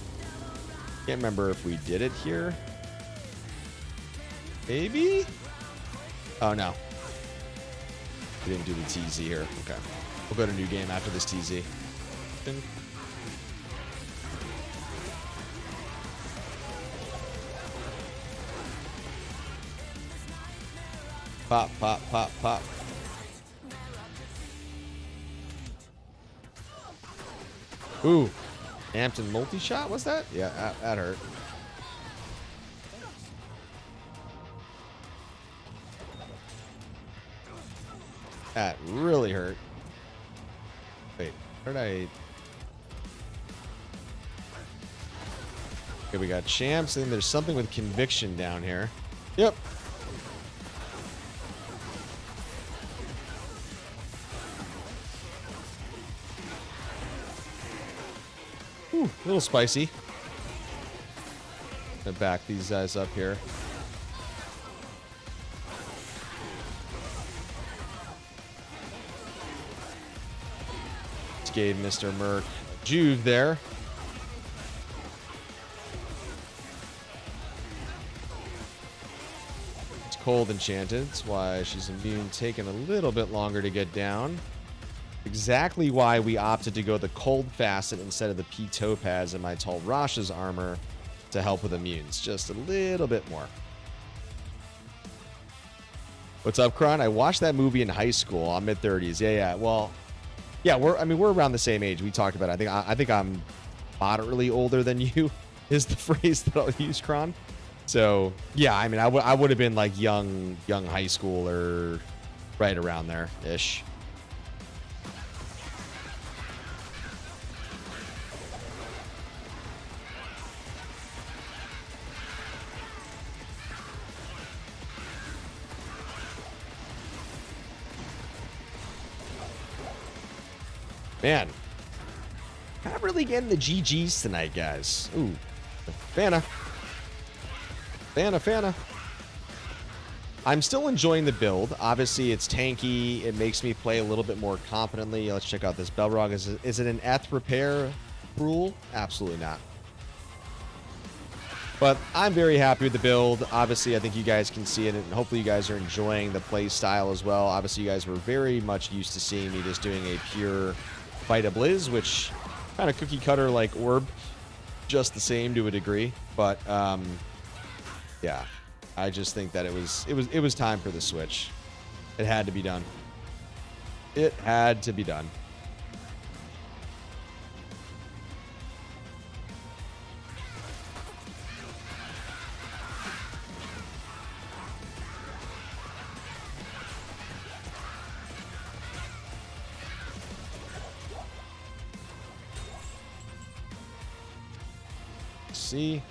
Can't remember if we did it here. Maybe? Oh, no. We didn't do the TZ here. Okay. We'll go to new game after this TZ. Pop, pop, pop, pop. Ooh. Hampton multi-shot? What's that? Yeah, that hurt. That really hurt. Wait, where did I... Okay, we got champs, and there's something with conviction down here. Yep. Ooh, a little spicy. Gonna back these guys up here. Just gave Mr. Merc Juve there. It's cold enchanted. That's why she's immune, taking a little bit longer to get down. Exactly why we opted to go the cold facet instead of the P Topaz in my Tall Rasha's armor to help with immunes. Just a little bit more. What's up, Kron? I watched that movie in high school. I'm mid-30s. Yeah. Well, yeah, we're around the same age. We talked about it. I think I'm moderately older than you is the phrase that I'll use, Kron. So, yeah, I mean, I would have been like young high school or right around there ish. Man, I'm really getting the GGs tonight, guys. Ooh, Fana. I'm still enjoying the build. Obviously, it's tanky. It makes me play a little bit more confidently. Let's check out this Belrog. Is it an Eth repair rule? Absolutely not. But I'm very happy with the build. Obviously, I think you guys can see it, and hopefully you guys are enjoying the play style as well. Obviously, you guys were very much used to seeing me just doing a pure Fight a Blizz, which kind of cookie cutter like Orb just the same to a degree. But yeah, I just think that it was time for the switch. It had to be done. It had to be done. See?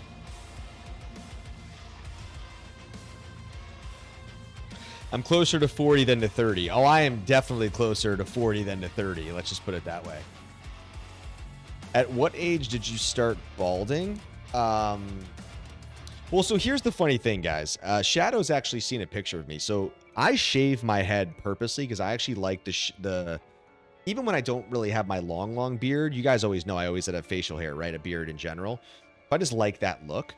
I'm closer to 40 than to 30. Oh, I am definitely closer to 40 than to 30. Let's just put it that way. At what age did you start balding? Well, so here's the funny thing, guys. Shadow's actually seen a picture of me. So I shave my head purposely because I actually like the even when I don't really have my long beard. You guys always know I always had a facial hair, right? A beard in general. I just like that look,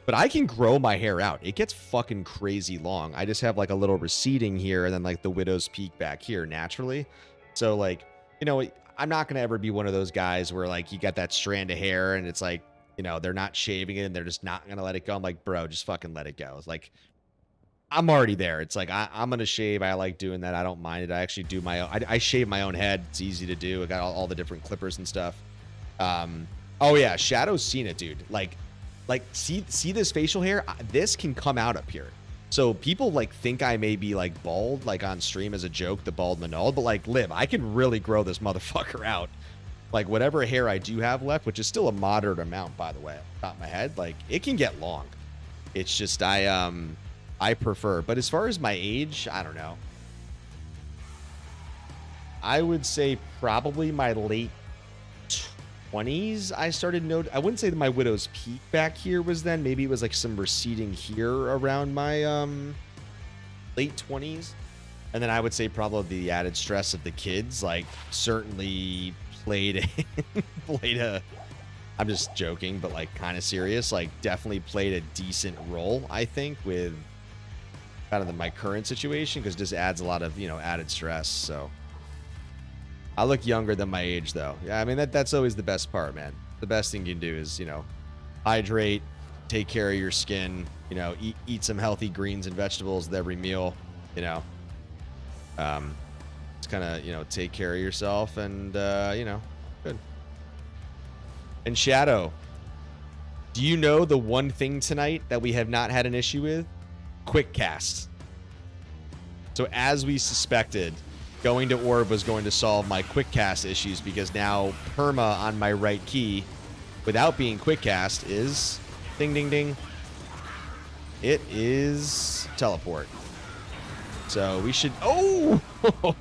but I can grow my hair out. It gets fucking crazy long. I just have like a little receding here and then like the widow's peak back here naturally. So like, you know, I'm not going to ever be one of those guys where like you got that strand of hair and it's like, you know, they're not shaving it and they're just not going to let it go. I'm like, bro, just fucking let it go. It's like, I'm already there. It's like, I'm going to shave. I like doing that. I don't mind it. I actually do my own. I shave my own head. It's easy to do. I got all the different clippers and stuff. Oh yeah, Shadow's seen it, dude. Like see this facial hair? This can come out up here. So people like think I may be like bald, like on stream as a joke, the bald Manol, but like Liv, I can really grow this motherfucker out. Like whatever hair I do have left, which is still a moderate amount, by the way, top of my head, like it can get long. It's just I prefer. But as far as my age, I don't know. I would say probably my late 20s. I started I wouldn't say that my widow's peak back here was then. Maybe it was like some receding here around my late 20s. And then I would say probably the added stress of the kids like certainly played a I'm just joking, but like kind of serious, like definitely played a decent role, I think, with kind of my current situation, because it just adds a lot of, you know, added stress. So I look younger than my age, though. Yeah, I mean, that's always the best part, man. The best thing you can do is, you know, hydrate, take care of your skin, you know, eat some healthy greens and vegetables with every meal, you know. Just kind of, you know, take care of yourself and, you know, good. And Shadow, do you know the one thing tonight that we have not had an issue with? Quick cast. So as we suspected, going to Orb was going to solve my quick cast issues, because now perma on my right key without being quick cast is ding ding ding. It is teleport. So we should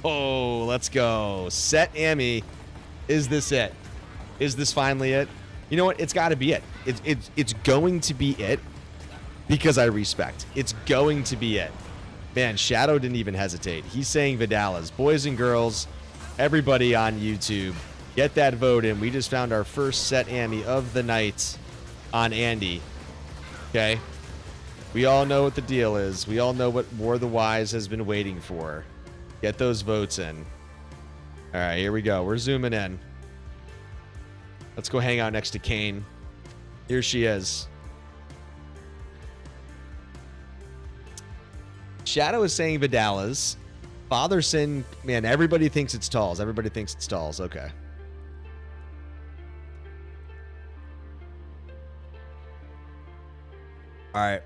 let's go. Set Amy. Is this it? Is this finally it? You know what? It's got to be it. It's going to be it, because I respect. It's going to be it. Man, Shadow didn't even hesitate. He's saying Vidalas. Boys and girls, everybody on YouTube, get that vote in. We just found our first Set Amy of the night on Andy. Okay? We all know what the deal is. We all know what War of the Wise has been waiting for. Get those votes in. All right, here we go. We're zooming in. Let's go hang out next to Kane. Here she is. Shadow is saying Vidalas. Father Sin, man, everybody thinks it's Talls. Everybody thinks it's Talls. Okay. All right.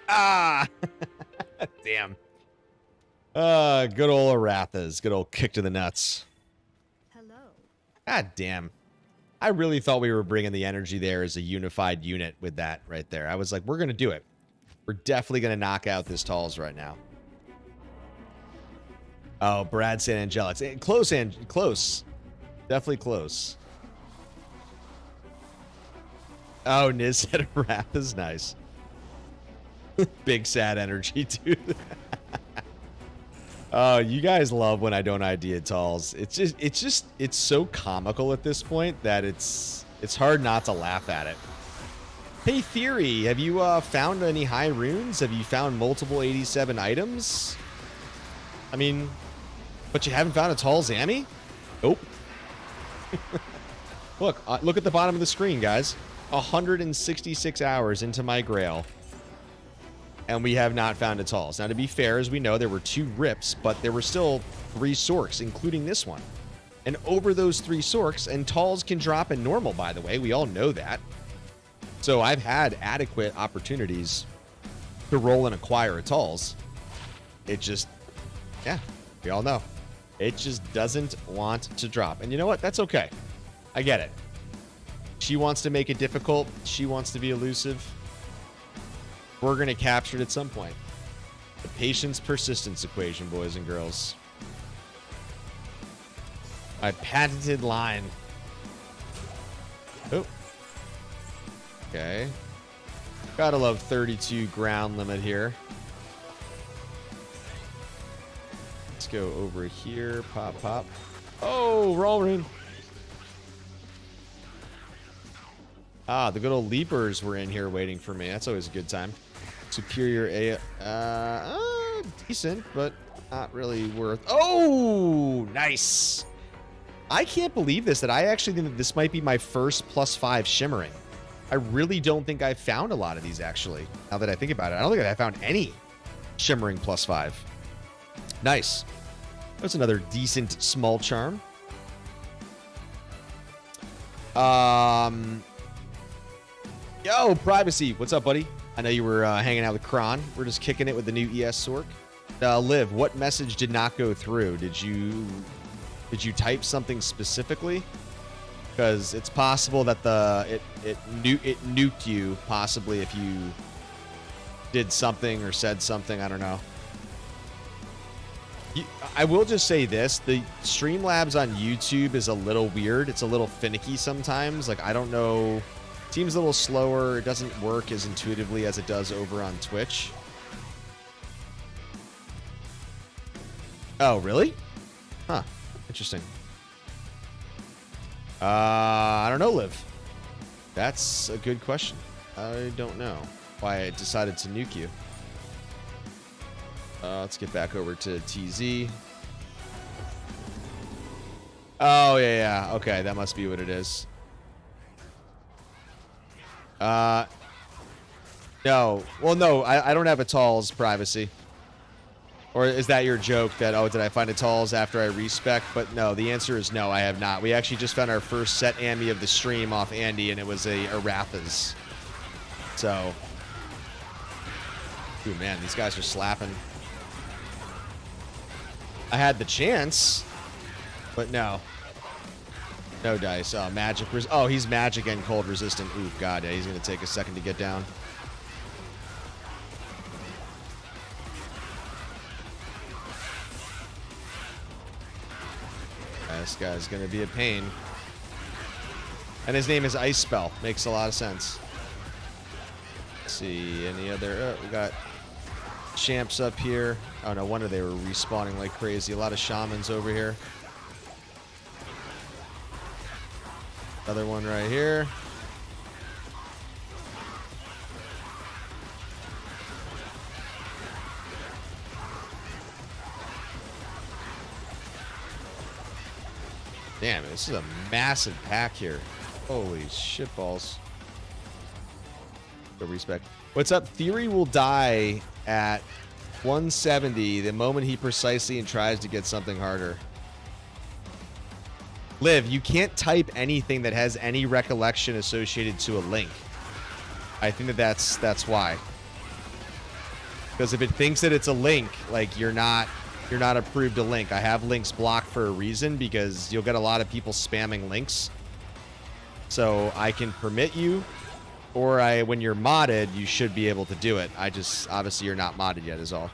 Ah! Damn. Good old Arathas. Good old kick to the nuts. Hello. God damn. I really thought we were bringing the energy there as a unified unit with that right there. I was like, we're going to do it. We're definitely going to knock out this Talls right now. Oh, Brad San Angelics. Close, close. Definitely close. Oh, Niz said a rap is nice. Big sad energy, dude. Oh, you guys love when I don't idea Talls. It's so comical at this point that it's hard not to laugh at it. Hey, Theory, have you found any high runes? Have you found multiple 87 items? I mean, but you haven't found a Talls Amy? Nope. Look at the bottom of the screen, guys. 166 hours into my Grail. And we have not found a Talls. Now, to be fair, as we know, there were 2 rips, but there were still 3 Sorks, including this one. And over those 3 Sorks, and Talls can drop in normal, by the way. We all know that. So I've had adequate opportunities to roll and acquire a Talls. It just, yeah, we all know. It just doesn't want to drop. And you know what? That's okay. I get it. She wants to make it difficult. She wants to be elusive. We're going to capture it at some point. The patience persistence equation, boys and girls. My patented line. Oh. Okay. Gotta love 32 ground limit here. Let's go over here. Pop, pop. Oh, rolling. Ah, the good old leapers were in here waiting for me. That's always a good time. Superior decent, but not really worth. Oh, nice. I can't believe this, that I actually think that this might be my first +5 shimmering. I really don't think I've found a lot of these, actually, now that I think about it. I don't think I found any shimmering +5. Nice. That's another decent small charm. Yo, Privacy. What's up, buddy? I know you were hanging out with Kron. We're just kicking it with the new ES Sorc. Liv, what message did not go through? Did you type something specifically? Because it's possible that it nuked you, possibly, if you did something or said something. I don't know. I will just say this. The Streamlabs on YouTube is a little weird. It's a little finicky sometimes. Like, I don't know. Seems a little slower. It doesn't work as intuitively as it does over on Twitch. Oh, really? Huh. Interesting. I don't know, Liv. That's a good question. I don't know why I decided to nuke you. Let's get back over to TZ. Oh, yeah. Okay, that must be what it is. No. Well, no, I don't have a Talls, Privacy. Or is that your joke that, oh, did I find a Talls after I respec? But no, the answer is no, I have not. We actually just found our first set Ammy of the stream off Andy, and it was a Arathas. So. Ooh, man, these guys are slapping. I had the chance, but no. No dice. Oh, magic. Oh, he's magic and cold resistant. Ooh, God, yeah, he's going to take a second to get down. This guy's going to be a pain. And his name is Ice Spell. Makes a lot of sense. Let's see. Any other... we got champs up here. Oh, no wonder they were respawning like crazy. A lot of shamans over here. Another one right here. Damn, this is a massive pack here. Holy shitballs. Go respect. What's up? Theory will die at 170 the moment he precisely and tries to get something harder. Liv, you can't type anything that has any recollection associated to a link. I think that's why. Because if it thinks that it's a link, like you're not approved to link. I have links blocked for a reason because you'll get a lot of people spamming links. So I can permit you, or when you're modded, you should be able to do it. I just, obviously you're not modded yet is all.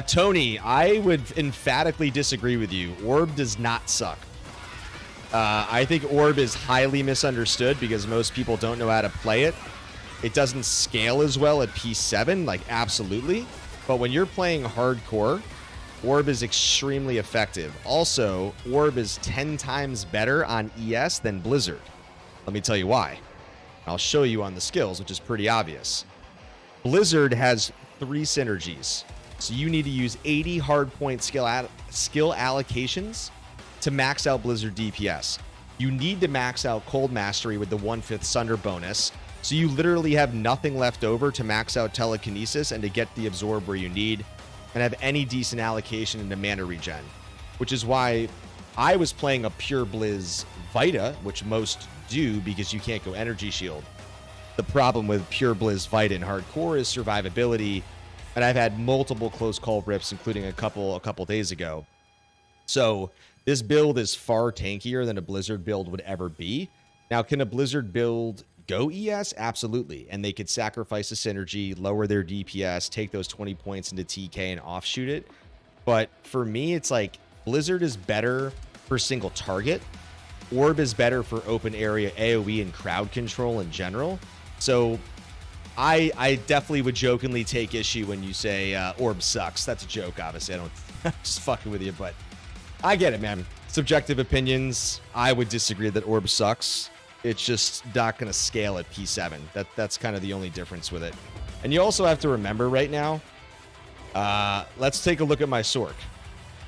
Tony, I would emphatically disagree with you. Orb does not suck. I think Orb is highly misunderstood because most people don't know how to play it. It doesn't scale as well at P7, like absolutely. But when you're playing hardcore, Orb is extremely effective. Also, Orb is 10 times better on ES than Blizzard. Let me tell you why. I'll show you on the skills, which is pretty obvious. Blizzard has 3 synergies. So you need to use 80 hardpoint skill allocations to max out Blizzard DPS. You need to max out Cold Mastery with the 1/5 Sunder bonus. So you literally have nothing left over to max out Telekinesis and to get the Absorb where you need and have any decent allocation into mana regen. Which is why I was playing a pure Blizz Vita, which most do because you can't go Energy Shield. The problem with pure Blizz Vita in hardcore is survivability, and I've had multiple close call rips, including a couple days ago. So this build is far tankier than a Blizzard build would ever be. Now, can a Blizzard build go ES? Absolutely. And they could sacrifice a synergy, lower their DPS, take those 20 points into TK and offshoot it. But for me, it's like Blizzard is better for single target. Orb is better for open area AoE and crowd control in general. So I definitely would jokingly take issue when you say Orb sucks. That's a joke, obviously. I'm just fucking with you, but I get it, man. Subjective opinions. I would disagree that Orb sucks. It's just not going to scale at P7. That's kind of the only difference with it. And you also have to remember right now, let's take a look at my Sork.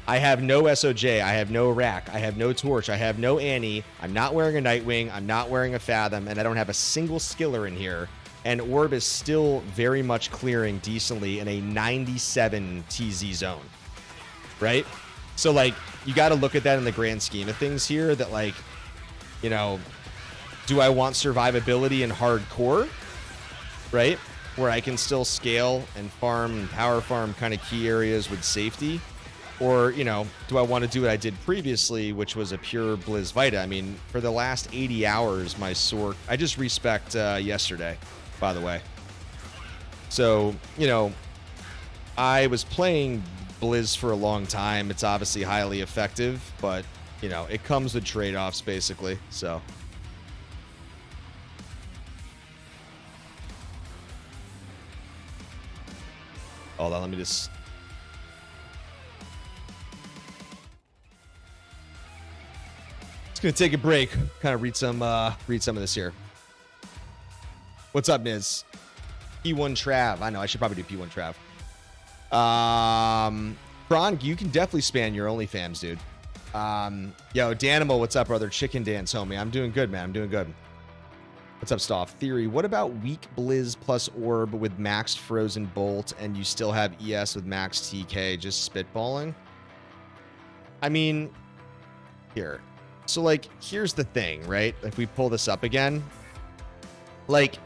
I have no SOJ, I have no Rack, I have no Torch, I have no Annie, I'm not wearing a Nightwing, I'm not wearing a Fathom, and I don't have a single skiller in here. And Orb is still very much clearing decently in a 97 TZ zone, right? So, like, you got to look at that in the grand scheme of things here, that, like, you know, do I want survivability in hardcore, right? Where I can still scale and farm and power farm kind of key areas with safety? Or, you know, do I want to do what I did previously, which was a pure Blizz Vita? I mean, for the last 80 hours, my Sork, I just respect yesterday, by the way. So, you know, I was playing Blizz for a long time. It's obviously highly effective, but, you know, it comes with trade-offs, basically, so. Hold on, let me just... Just gonna take a break, kind of read some of this here. What's up, Miz? P1 Trav. I know I should probably do P1 Trav. Kron, you can definitely span your OnlyFans, dude. Yo, Danimal, what's up, brother? Chicken Dance, homie. I'm doing good, man. I'm doing good. What's up, Stoff? Theory. What about weak Blizz plus Orb with maxed Frozen Bolt and you still have ES with maxed TK? Just spitballing? I mean, here. So, like, here's the thing, right? If we pull this up again, like,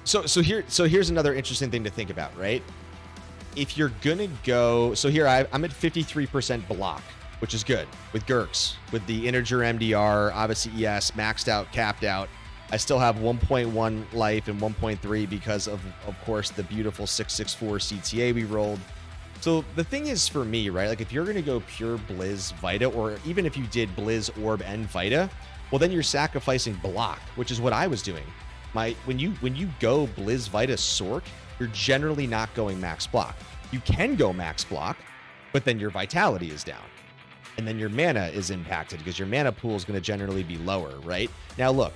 so here's another interesting thing to think about, right? If you're gonna go, so here I'm at 53% block, which is good with Gurks, with the integer MDR, obviously ES maxed out, capped out. I still have 1.1 life and 1.3 because of course, the beautiful 664 CTA we rolled. So the thing is for me, right? Like if you're going to go pure Blizz Vita, or even if you did Blizz Orb and Vita, well, then you're sacrificing block, which is what I was doing. When you go Blizz Vita Sork, you're generally not going max block. You can go max block, but then your vitality is down. And then your mana is impacted because your mana pool is going to generally be lower, right? Now look,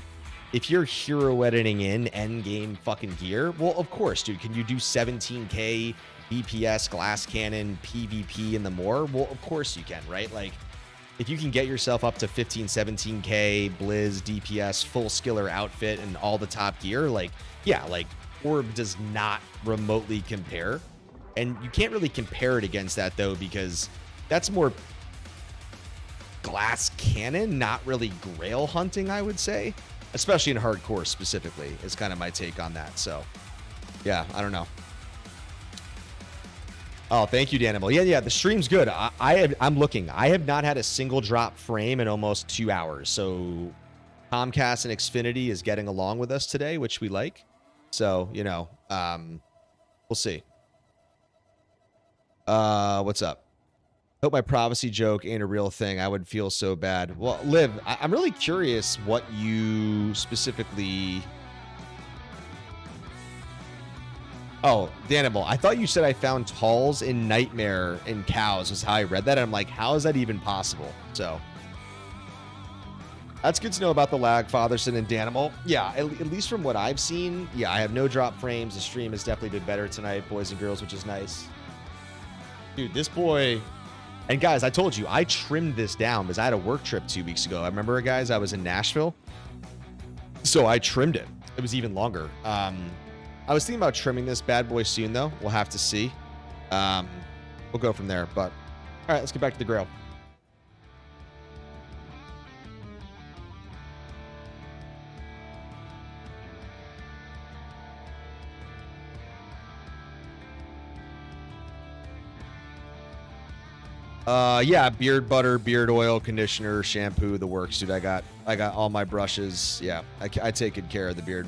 if you're hero editing in end game fucking gear, well, of course, dude, can you do 17k DPS, glass cannon, PvP, and the more? Well, of course you can, right? Like, if you can get yourself up to 15, 17k, Blizz, DPS, full skiller outfit, and all the top gear, like, yeah, like, Orb does not remotely compare. And you can't really compare it against that, though, because that's more glass cannon, not really Grail hunting, I would say. Especially in hardcore, specifically, is kind of my take on that. So, yeah, I don't know. Oh, thank you, Danimal. Yeah, the stream's good. I'm looking. I have not had a single drop frame in almost 2 hours. So Comcast and Xfinity is getting along with us today, which we like. So, you know, we'll see. What's up? Hope my prophecy joke ain't a real thing. I would feel so bad. Well, Liv, I'm really curious what you specifically... Oh, Danimal, I thought you said I found talls in Nightmare in cows was how I read that. And I'm like, how is that even possible? So, That's good to know about the lag, Fatherson and Danimal. Yeah, at least from what I've seen, yeah, I have no drop frames. The stream has definitely been better tonight, boys and girls, which is nice. Dude, this boy... And guys, I told you, I trimmed this down because I had a work trip 2 weeks ago. I remember, guys, I was in Nashville. So I trimmed it. It was even longer. I was thinking about trimming this bad boy soon, though. We'll have to see. We'll go from there. But, all right, let's get back to the Grail. Yeah, beard butter, beard oil, conditioner, shampoo, the works, dude. I got all my brushes. Yeah, I take good care of the beard.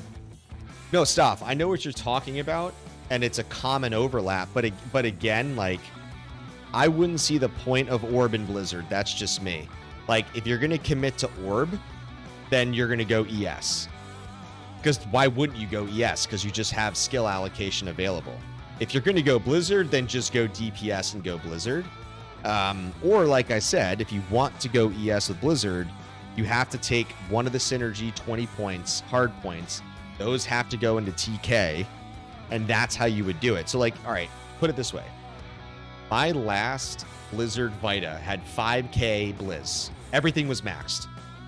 No, stop. I know what you're talking about, and it's a common overlap. But again, like, I wouldn't see the point of Orb and Blizzard. That's just me. Like, if you're gonna commit to Orb, then you're gonna go ES. Because why wouldn't you go ES? Because you just have skill allocation available. If you're gonna go Blizzard, then just go DPS and go Blizzard. Or like I said, if you want to go ES with Blizzard, you have to take one of the synergy 20 points, hard points. Those have to go into TK, and that's how you would do it. So, like, all right, put it this way. My last Blizzard Vita had 5k Blizz. Everything was maxed,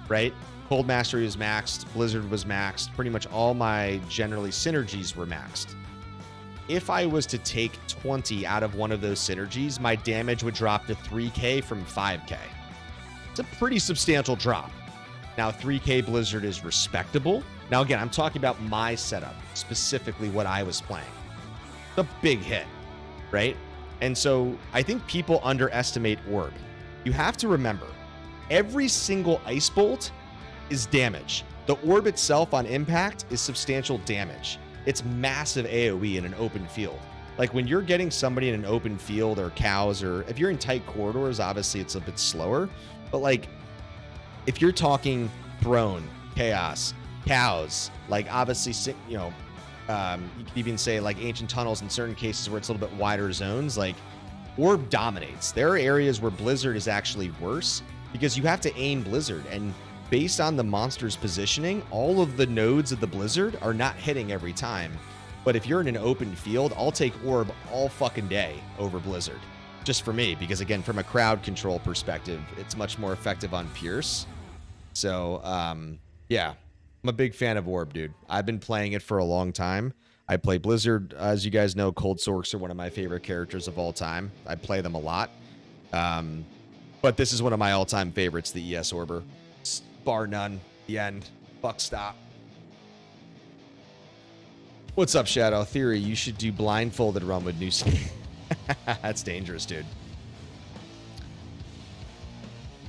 right? Cold Mastery was maxed, Blizzard was maxed. Pretty much all my generally synergies were maxed. If I was to take 20 out of one of those synergies, my damage would drop to 3k from 5k. It's a pretty substantial drop. Now, 3k Blizzard is respectable. Now, again, I'm talking about my setup, specifically what I was playing. It's a big hit, right? And so I think people underestimate Orb. You have to remember, every single Ice Bolt is damage. The Orb itself on impact is substantial damage. It's massive AoE in an open field. Like, when you're getting somebody in an open field or cows, or if you're in tight corridors, obviously it's a bit slower. But, like, if you're talking throne, chaos, cows, like, obviously, you know, you could even say, like, ancient tunnels in certain cases where it's a little bit wider zones, like, Orb dominates. There are areas where Blizzard is actually worse because you have to aim Blizzard, and based on the monster's positioning, all of the nodes of the Blizzard are not hitting every time. But if you're in an open field, I'll take Orb all fucking day over Blizzard. Just for me, because again, from a crowd control perspective, it's much more effective on Pierce. So, yeah, I'm a big fan of Orb, dude. I've been playing it for a long time. I play Blizzard. As you guys know, Cold Sorks are one of my favorite characters of all time. I play them a lot. But this is one of my all-time favorites, the ES Orber. Bar none. The end. Fuck stop. What's up, Shadow? Theory, you should do blindfolded run with new skin. That's dangerous, dude.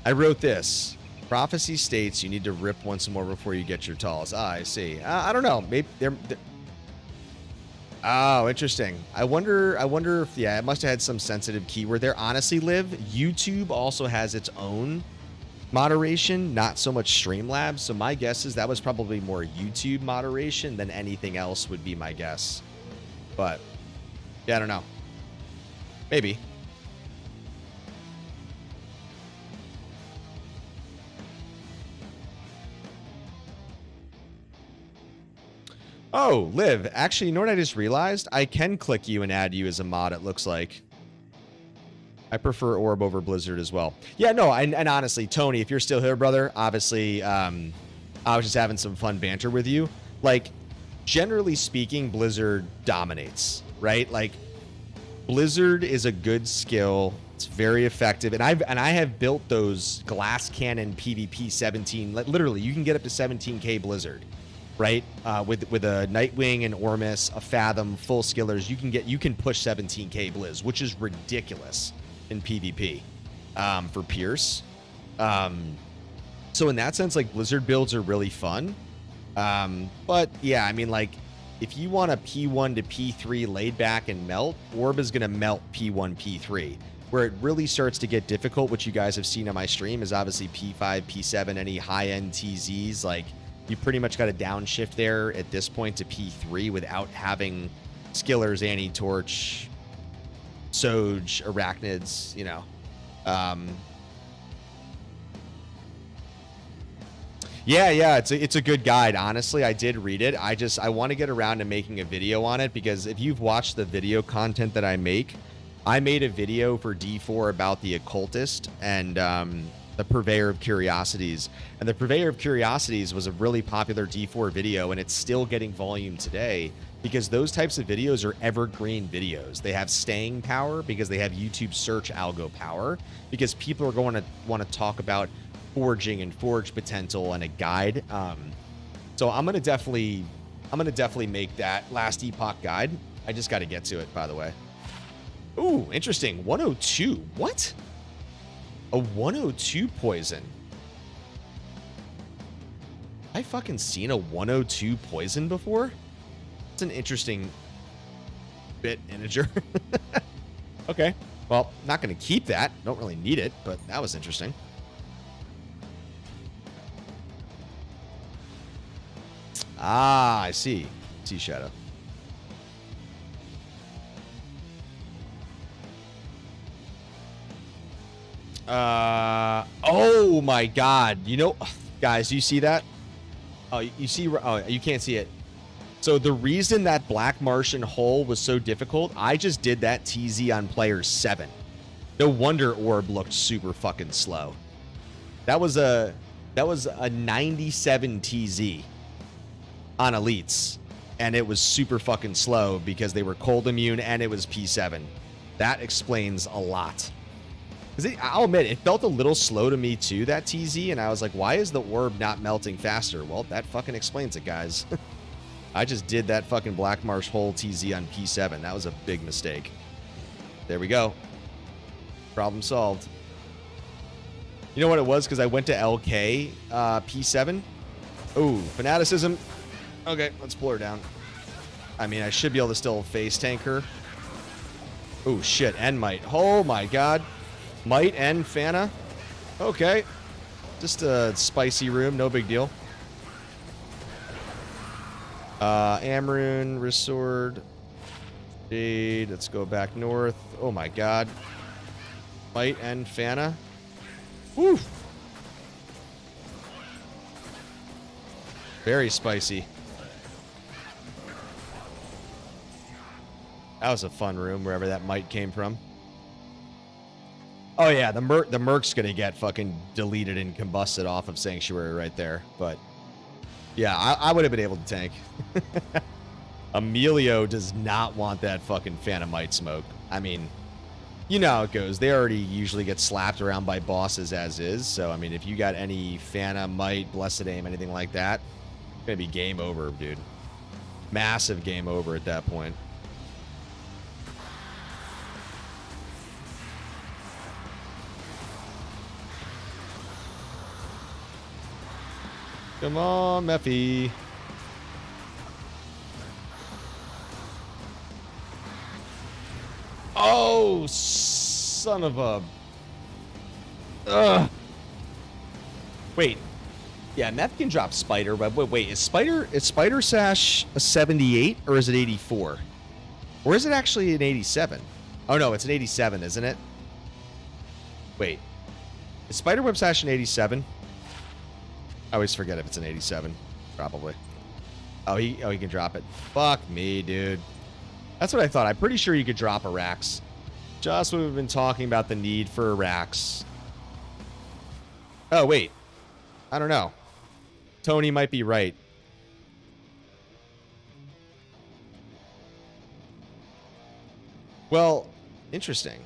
I wrote this. Prophecy states you need to rip once more before you get your talls. Ah, I see. I don't know. Maybe they're... Oh, interesting. I wonder if, yeah, it must have had some sensitive keyword there. Honestly, Liv, YouTube also has its own moderation, not so much Streamlabs. So my guess is that was probably more YouTube moderation than anything else would be my guess. But yeah, I don't know. Maybe. Oh, Liv, actually, you know what I just realized? I can click you and add you as a mod, it looks like. I prefer Orb over Blizzard as well. Yeah, no, and honestly, Tony, if you're still here, brother, obviously, I was just having some fun banter with you. Like, generally speaking, Blizzard dominates, right? Like, Blizzard is a good skill. It's very effective. And I have built those glass cannon PvP 17. Literally, you can get up to 17k Blizzard, right? With a Nightwing and Ormus, a Fathom, full skillers, you can push 17k Blizz, which is ridiculous in PvP for Pierce. So in that sense, like, Blizzard builds are really fun. But yeah, I mean, like, if you want a P1 to P3 laid back and melt, Orb is going to melt P1, P3. Where it really starts to get difficult, which you guys have seen on my stream, is obviously P5, P7, any high-end TZs. Like, you pretty much got to downshift there at this point to P3 without having skillers, anti-torch, Soj, arachnids, you know. Yeah, it's a good guide. Honestly, I did read it. I want to get around to making a video on it, because if you've watched the video content that I make, I made a video for D4 about the occultist and the purveyor of curiosities. And the purveyor of curiosities was a really popular D4 video, and it's still getting volume today because those types of videos are evergreen videos. They have staying power because they have YouTube search algo power, because people are going to want to talk about forging and forge potential and a guide. So I'm gonna definitely make that last epoch guide. I just got to get to it, by the way. Ooh, interesting. 102. What? A 102 poison. I fucking seen a 102 poison before. It's an interesting bit integer. Okay. Well, not gonna keep that. Don't really need it, but that was interesting. Ah, I see. See shadow. Oh my God. You know, guys, you see that? Oh, you see, oh, you can't see it. So the reason that Black Martian hole was so difficult, I just did that TZ on player 7. No wonder Orb looked super fucking slow. That was a 97 TZ on elites, and it was super fucking slow because they were cold immune and it was P7. That explains a lot. Because I'll admit, it felt a little slow to me too, that TZ, and I was like, why is the orb not melting faster? Well, that fucking explains it, guys. I just did that fucking Black Marsh hole TZ on P7. That was a big mistake. There we go. Problem solved. You know what it was? Because I went to LK P7. Ooh, fanaticism. Okay, let's pull her down. I mean, I should be able to still face tank her. Ooh, shit, and might. Oh my God. Might and Fana. Okay. Just a spicy room, no big deal. Amaroon, Resword, Jade. Let's go back north. Oh my God. Might and Fana. Woo. Very spicy. That was a fun room, wherever that might came from. Oh yeah, the Merc's gonna get fucking deleted and combusted off of Sanctuary right there. But yeah, I would have been able to tank. Emilio does not want that fucking Phantomite smoke. I mean, you know how it goes. They already usually get slapped around by bosses as is. So, I mean, if you got any Phantomite, Blessed Aim, anything like that, it's gonna be game over, dude. Massive game over at that point. Come on, Mephi. Oh, son of a... Ugh. Wait. Yeah, Meph can drop Spider, but wait, is Spider Sash a 78 or is it 84? Or is it actually an 87? Oh no, it's an 87, isn't it? Wait. Is Spiderweb Sash an 87? I always forget if it's an 87. Probably. Oh, he can drop it. Fuck me, dude. That's what I thought. I'm pretty sure you could drop a Rax. Just when we've been talking about the need for a Rax. Oh, wait. I don't know. Tony might be right. Well, interesting.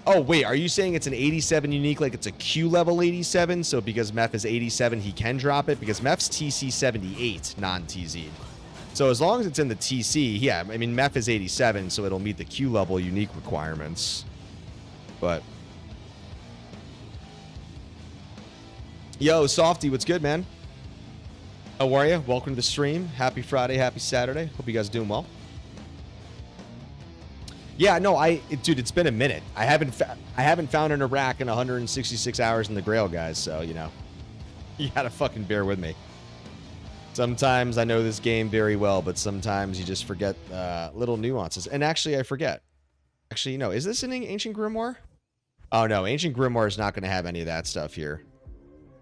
Oh, wait, are you saying it's an 87 unique, like it's a Q level 87? So because Meph is 87, he can drop it? Because Meph's TC 78, non-TZ'd. So as long as it's in the TC, yeah, I mean, Meph is 87, so it'll meet the Q level unique requirements. But... Yo, Softy, what's good, man? How are you? Welcome to the stream. Happy Friday, happy Saturday. Hope you guys are doing well. Yeah, no, dude, it's been a minute. I haven't found an Iraq in 166 hours in the Grail, guys. So you know, you gotta fucking bear with me. Sometimes I know this game very well, but sometimes you just forget little nuances. And actually, I forget. Actually, no, is this an Ancient Grimoire? Oh no, Ancient Grimoire is not going to have any of that stuff here.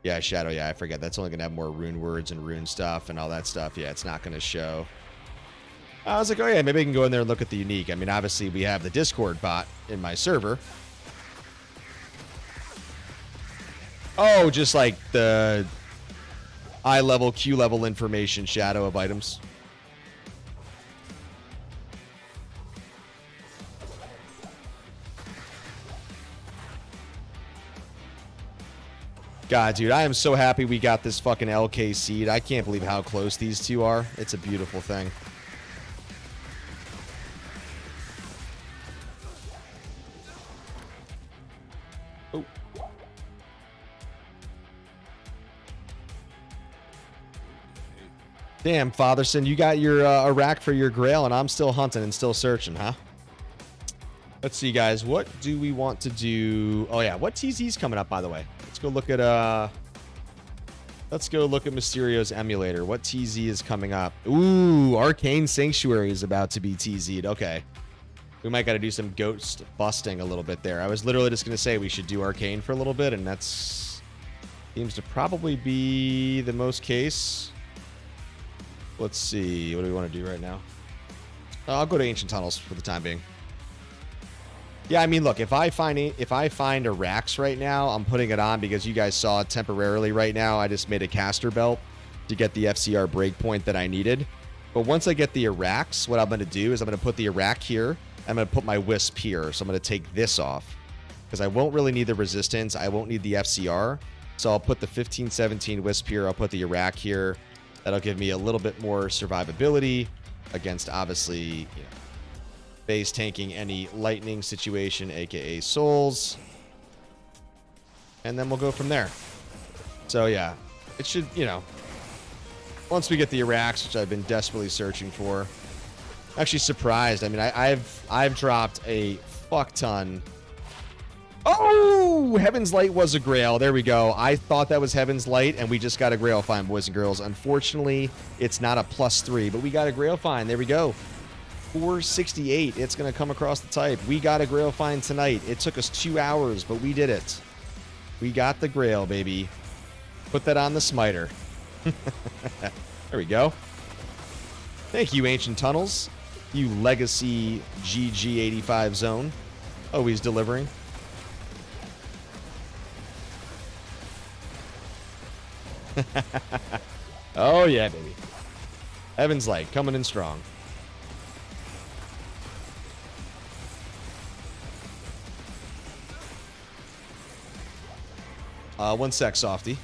Yeah, Shadow, yeah, I forget. That's only going to have more rune words and rune stuff and all that stuff. Yeah, it's not going to show. I was like, oh yeah, maybe I can go in there and look at the unique. I mean, obviously we have the Discord bot in my server. Oh, just like the I level, Q level information shadow of items. God, dude, I am so happy we got this fucking LK seed. I can't believe how close these two are. It's a beautiful thing. Oh. Damn, Fatherson, you got your Iraq for your Grail, and I'm still hunting and still searching, huh? Let's see, guys. What do we want to do? Oh, yeah. What TZ's coming up, by the way? Let's go look at Mysterio's emulator. What TZ is coming up? Ooh, Arcane Sanctuary is about to be TZ'd. Okay. We might got to do some ghost busting a little bit there. I was literally just going to say we should do Arcane for a little bit, and that's seems to probably be the most case. Let's see. What do we want to do right now? I'll go to Ancient Tunnels for the time being. Yeah, I mean, look, if I find a Rax right now, I'm putting it on because you guys saw it temporarily right now. I just made a caster belt to get the FCR breakpoint that I needed. But once I get the Iraqs, what I'm going to do is I'm going to put the Iraq here. I'm going to put my Wisp here. So I'm going to take this off because I won't really need the resistance. I won't need the FCR. So I'll put the 15-17 Wisp here. I'll put the Iraq here. That'll give me a little bit more survivability against, obviously, you know, base tanking any lightning situation, aka souls. And then we'll go from there. So yeah, it should, you know, once we get the Iraqs, which I've been desperately searching for. Actually surprised. I mean, I've dropped a fuck ton. Oh, Heaven's Light was a Grail. There we go. I thought that was Heaven's Light, and we just got a Grail find, boys and girls. Unfortunately, it's not a +3, but we got a Grail find. There we go. 468. It's going to come across the type. We got a Grail find tonight. It took us 2 hours, but we did it. We got the Grail, baby. Put that on the smiter. There we go. Thank you, Ancient Tunnels. You legacy GG85 zone. Always delivering. Oh, yeah, baby. Heaven's Light coming in strong. One sec, Softy.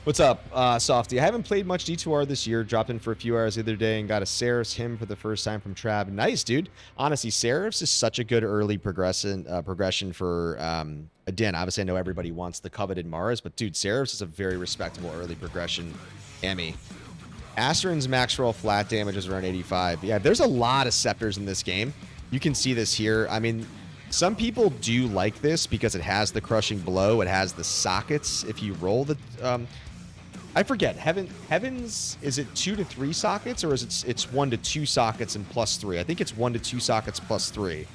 What's up, Softy? I haven't played much D2R this year. Dropped in for a few hours the other day and got a Seraph's hymn for the first time from Trav. Nice, dude. Honestly, Seraph's is such a good early progression for Din. Obviously, I know everybody wants the coveted Mars, but dude, Seraph's is a very respectable early progression Emmy. Astron's max roll flat damage is around 85. Yeah, there's a lot of scepters in this game. You can see this here. I mean, some people do like this because it has the crushing blow. It has the sockets. If you roll the... I forget. Heavens, is it 2 to 3 sockets, or is it's 1 to 2 sockets and +3? I think it's 1 to 2 sockets +3. So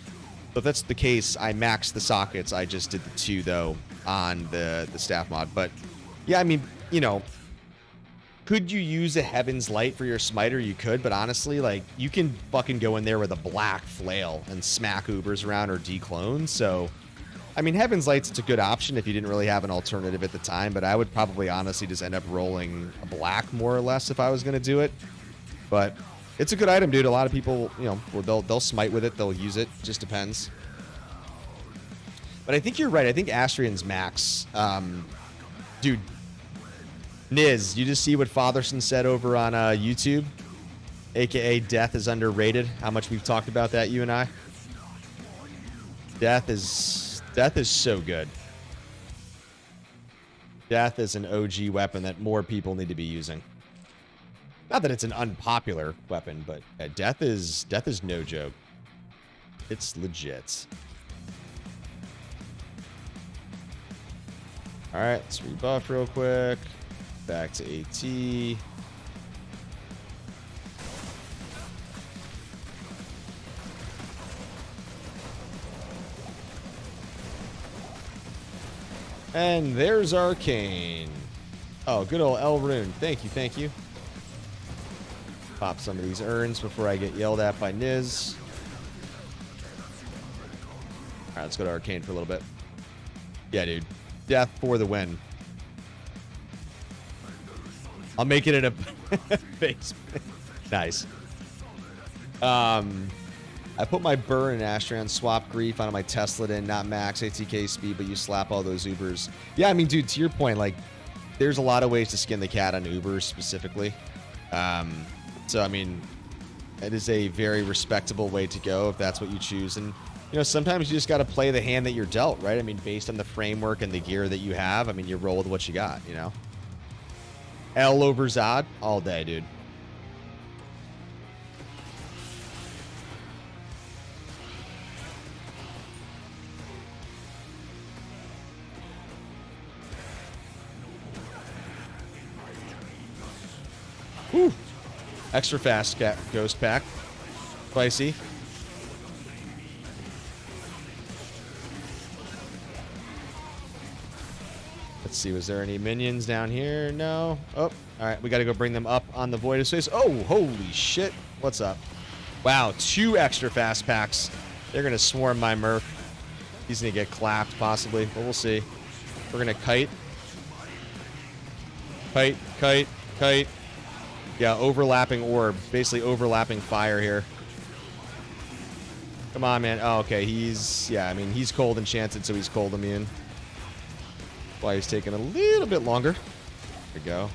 if that's the case, I maxed the sockets. I just did the 2 though on the staff mod. But yeah, I mean, you know, could you use a Heaven's Light for your smiter? You could, but honestly, like, you can fucking go in there with a black flail and smack Ubers around or declone. So I mean, Heaven's Light's it's a good option if you didn't really have an alternative at the time, but I would probably honestly just end up rolling a black more or less if I was going to do it. But it's a good item, dude. A lot of people, you know, they'll smite with it. They'll use it. Just depends. But I think you're right. I think Astrian's max. Dude, Niz, you just see what Fatherson said over on YouTube? AKA Death is underrated. How much we've talked about that, you and I? Death is so good. Death is an OG weapon that more people need to be using. Not that it's an unpopular weapon, but Death is no joke. It's legit. All right, let's rebuff real quick. Back to AT. And there's Arcane. Oh, good old El Rune. Thank you, thank you. Pop some of these urns before I get yelled at by Niz. Alright, let's go to Arcane for a little bit. Yeah, dude. Death for the win. I'll make it in a basement. Nice. I put my Burr and Astron swap Grief onto my Tesla in, not max ATK speed, but you slap all those Ubers. Yeah, I mean, dude, to your point, like, there's a lot of ways to skin the cat on Ubers specifically. So, I mean, it is a very respectable way to go if that's what you choose. And, you know, sometimes you just got to play the hand that you're dealt, right? I mean, based on the framework and the gear that you have, I mean, you roll with what you got, you know? L over Zod all day, dude. Whew. Extra fast ghost pack. Spicy. Let's see, was there any minions down here? No. Oh, all right. We got to go bring them up on the Void of Space. Oh, holy shit. What's up? Wow, 2 extra fast packs. They're going to swarm my Merc. He's going to get clapped, possibly, but we'll see. We're going to kite. Kite, kite, kite. Yeah, overlapping orb. Basically overlapping fire here. Come on, man. Oh, okay. He's, yeah, I mean, he's cold enchanted, so he's cold immune. Why he's taking a little bit longer. There we go.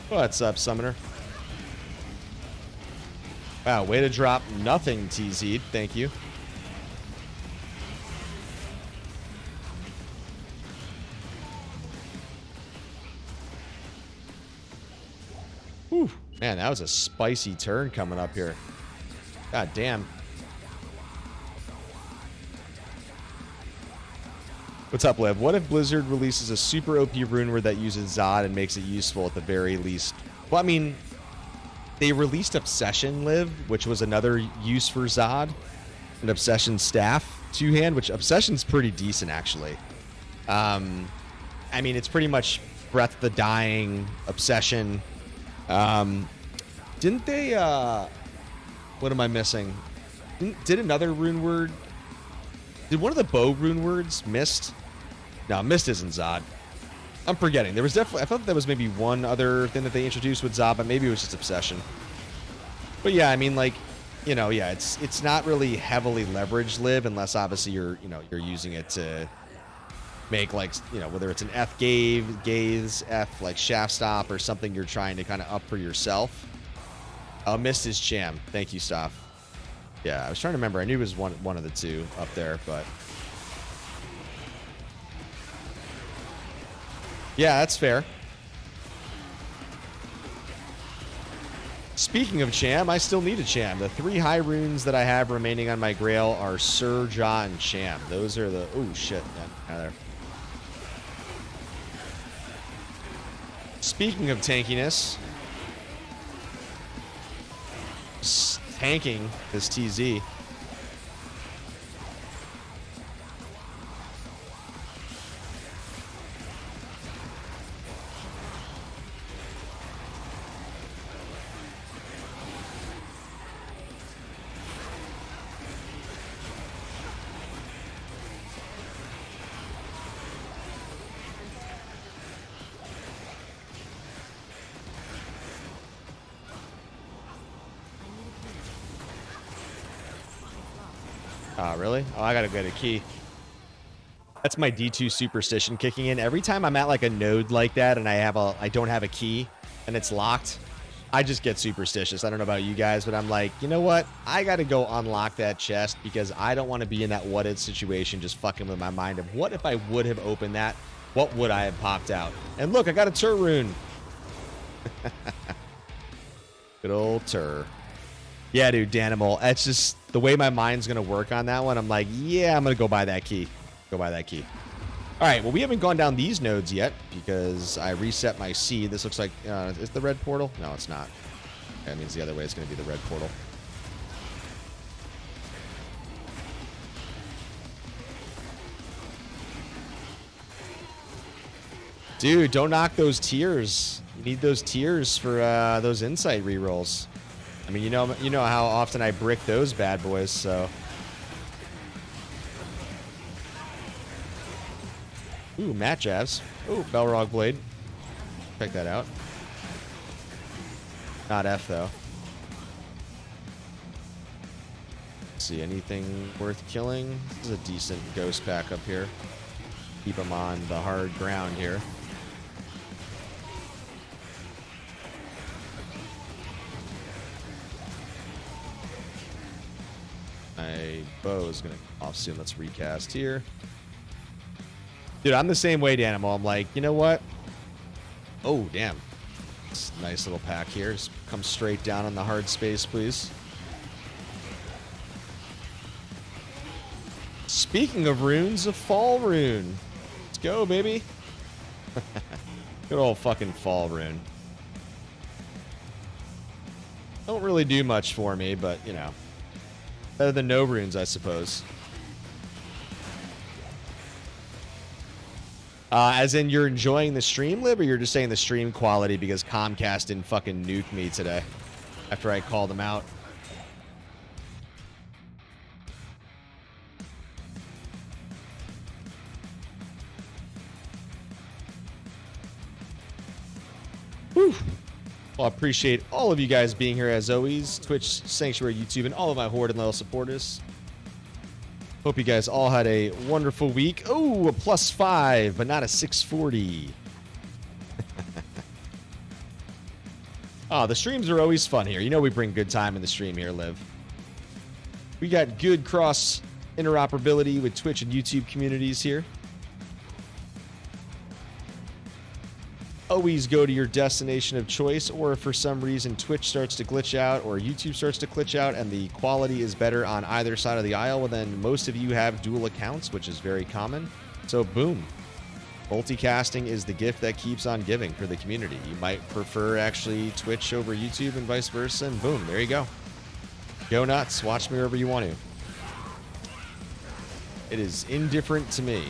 What's up, Summoner? Wow, way to drop nothing, TZ. Thank you. Whew. Man, that was a spicy turn coming up here. God damn. What's up, Liv? What if Blizzard releases a super OP rune word that uses Zod and makes it useful at the very least? Well, I mean, they released Obsession, Liv, which was another use for Zod. An Obsession staff, 2-hand, which Obsession's pretty decent, actually. I mean, it's pretty much Breath of the Dying, Obsession. Didn't they, what am I missing? Did another rune word... Did one of the bow rune words Mist? No, Mist isn't Zod. I'm forgetting. There was definitely... I thought there was maybe one other thing that they introduced with Zod, but maybe it was just Obsession. But yeah, I mean, like, you know, yeah, it's not really heavily leveraged, Liv, unless obviously you're using it to make, like, you know, whether it's an F gaze, F, like, shaft stop, or something you're trying to kind of up for yourself. Mist is Cham. Thank you, Staff. Yeah, I was trying to remember. I knew it was one of the two up there, but... Yeah, that's fair. Speaking of Cham, I still need a Cham. The 3 high runes that I have remaining on my Grail are Sur, Jaw, and Cham. Those are the... Oh, shit. Yeah, there. Speaking of tankiness... Tanking this TZ. Oh, really? Oh, I gotta get a key. That's my D2 superstition kicking in. Every time I'm at like a node like that and I don't have a key and it's locked, I just get superstitious. I don't know about you guys, but I'm like, you know what? I gotta go unlock that chest because I don't want to be in that what if situation just fucking with my mind of what if I would have opened that? What would I have popped out? And look, I got a Tur rune. Good old Tur. Yeah, dude, Danimal. That's just the way my mind's going to work on that one. I'm like, yeah, I'm going to go buy that key. Go buy that key. All right, well, we haven't gone down these nodes yet because I reset my seed. This looks like, is the red portal? No, it's not. That means the other way is going to be the red portal. Dude, don't knock those tiers. You need those tiers for those insight rerolls. I mean, you know how often I brick those bad boys, so. Ooh, Mat Jabs. Ooh, Belrog Blade. Check that out. Not F, though. Let's see, anything worth killing? This is a decent ghost pack up here. Keep them on the hard ground here. My bow is going to come off soon. Let's recast here. Dude, I'm the same way, Danimal. I'm like, you know what? Oh, damn. It's a nice little pack here. Just come straight down on the hard space, please. Speaking of runes, a fall rune. Let's go, baby. Good old fucking fall rune. Don't really do much for me, but, you know. Better than no runes, I suppose. As in, you're enjoying the stream, Lib, or you're just saying the stream quality because Comcast didn't fucking nuke me today after I called them out? Whew. Well, I appreciate all of you guys being here as always. Twitch, Sanctuary, YouTube, and all of my Horde and loyal supporters. Hope you guys all had a wonderful week. Oh, a +5, but not a 640. Oh, the streams are always fun here. You know we bring good time in the stream here, Liv. We got good cross interoperability with Twitch and YouTube communities here. Always go to your destination of choice, or if for some reason Twitch starts to glitch out or YouTube starts to glitch out and the quality is better on either side of the aisle, well then most of you have dual accounts, which is very common. So boom. Multicasting is the gift that keeps on giving for the community. You might prefer actually Twitch over YouTube and vice versa, and boom, there you go. Go nuts. Watch me wherever you want to. It is indifferent to me.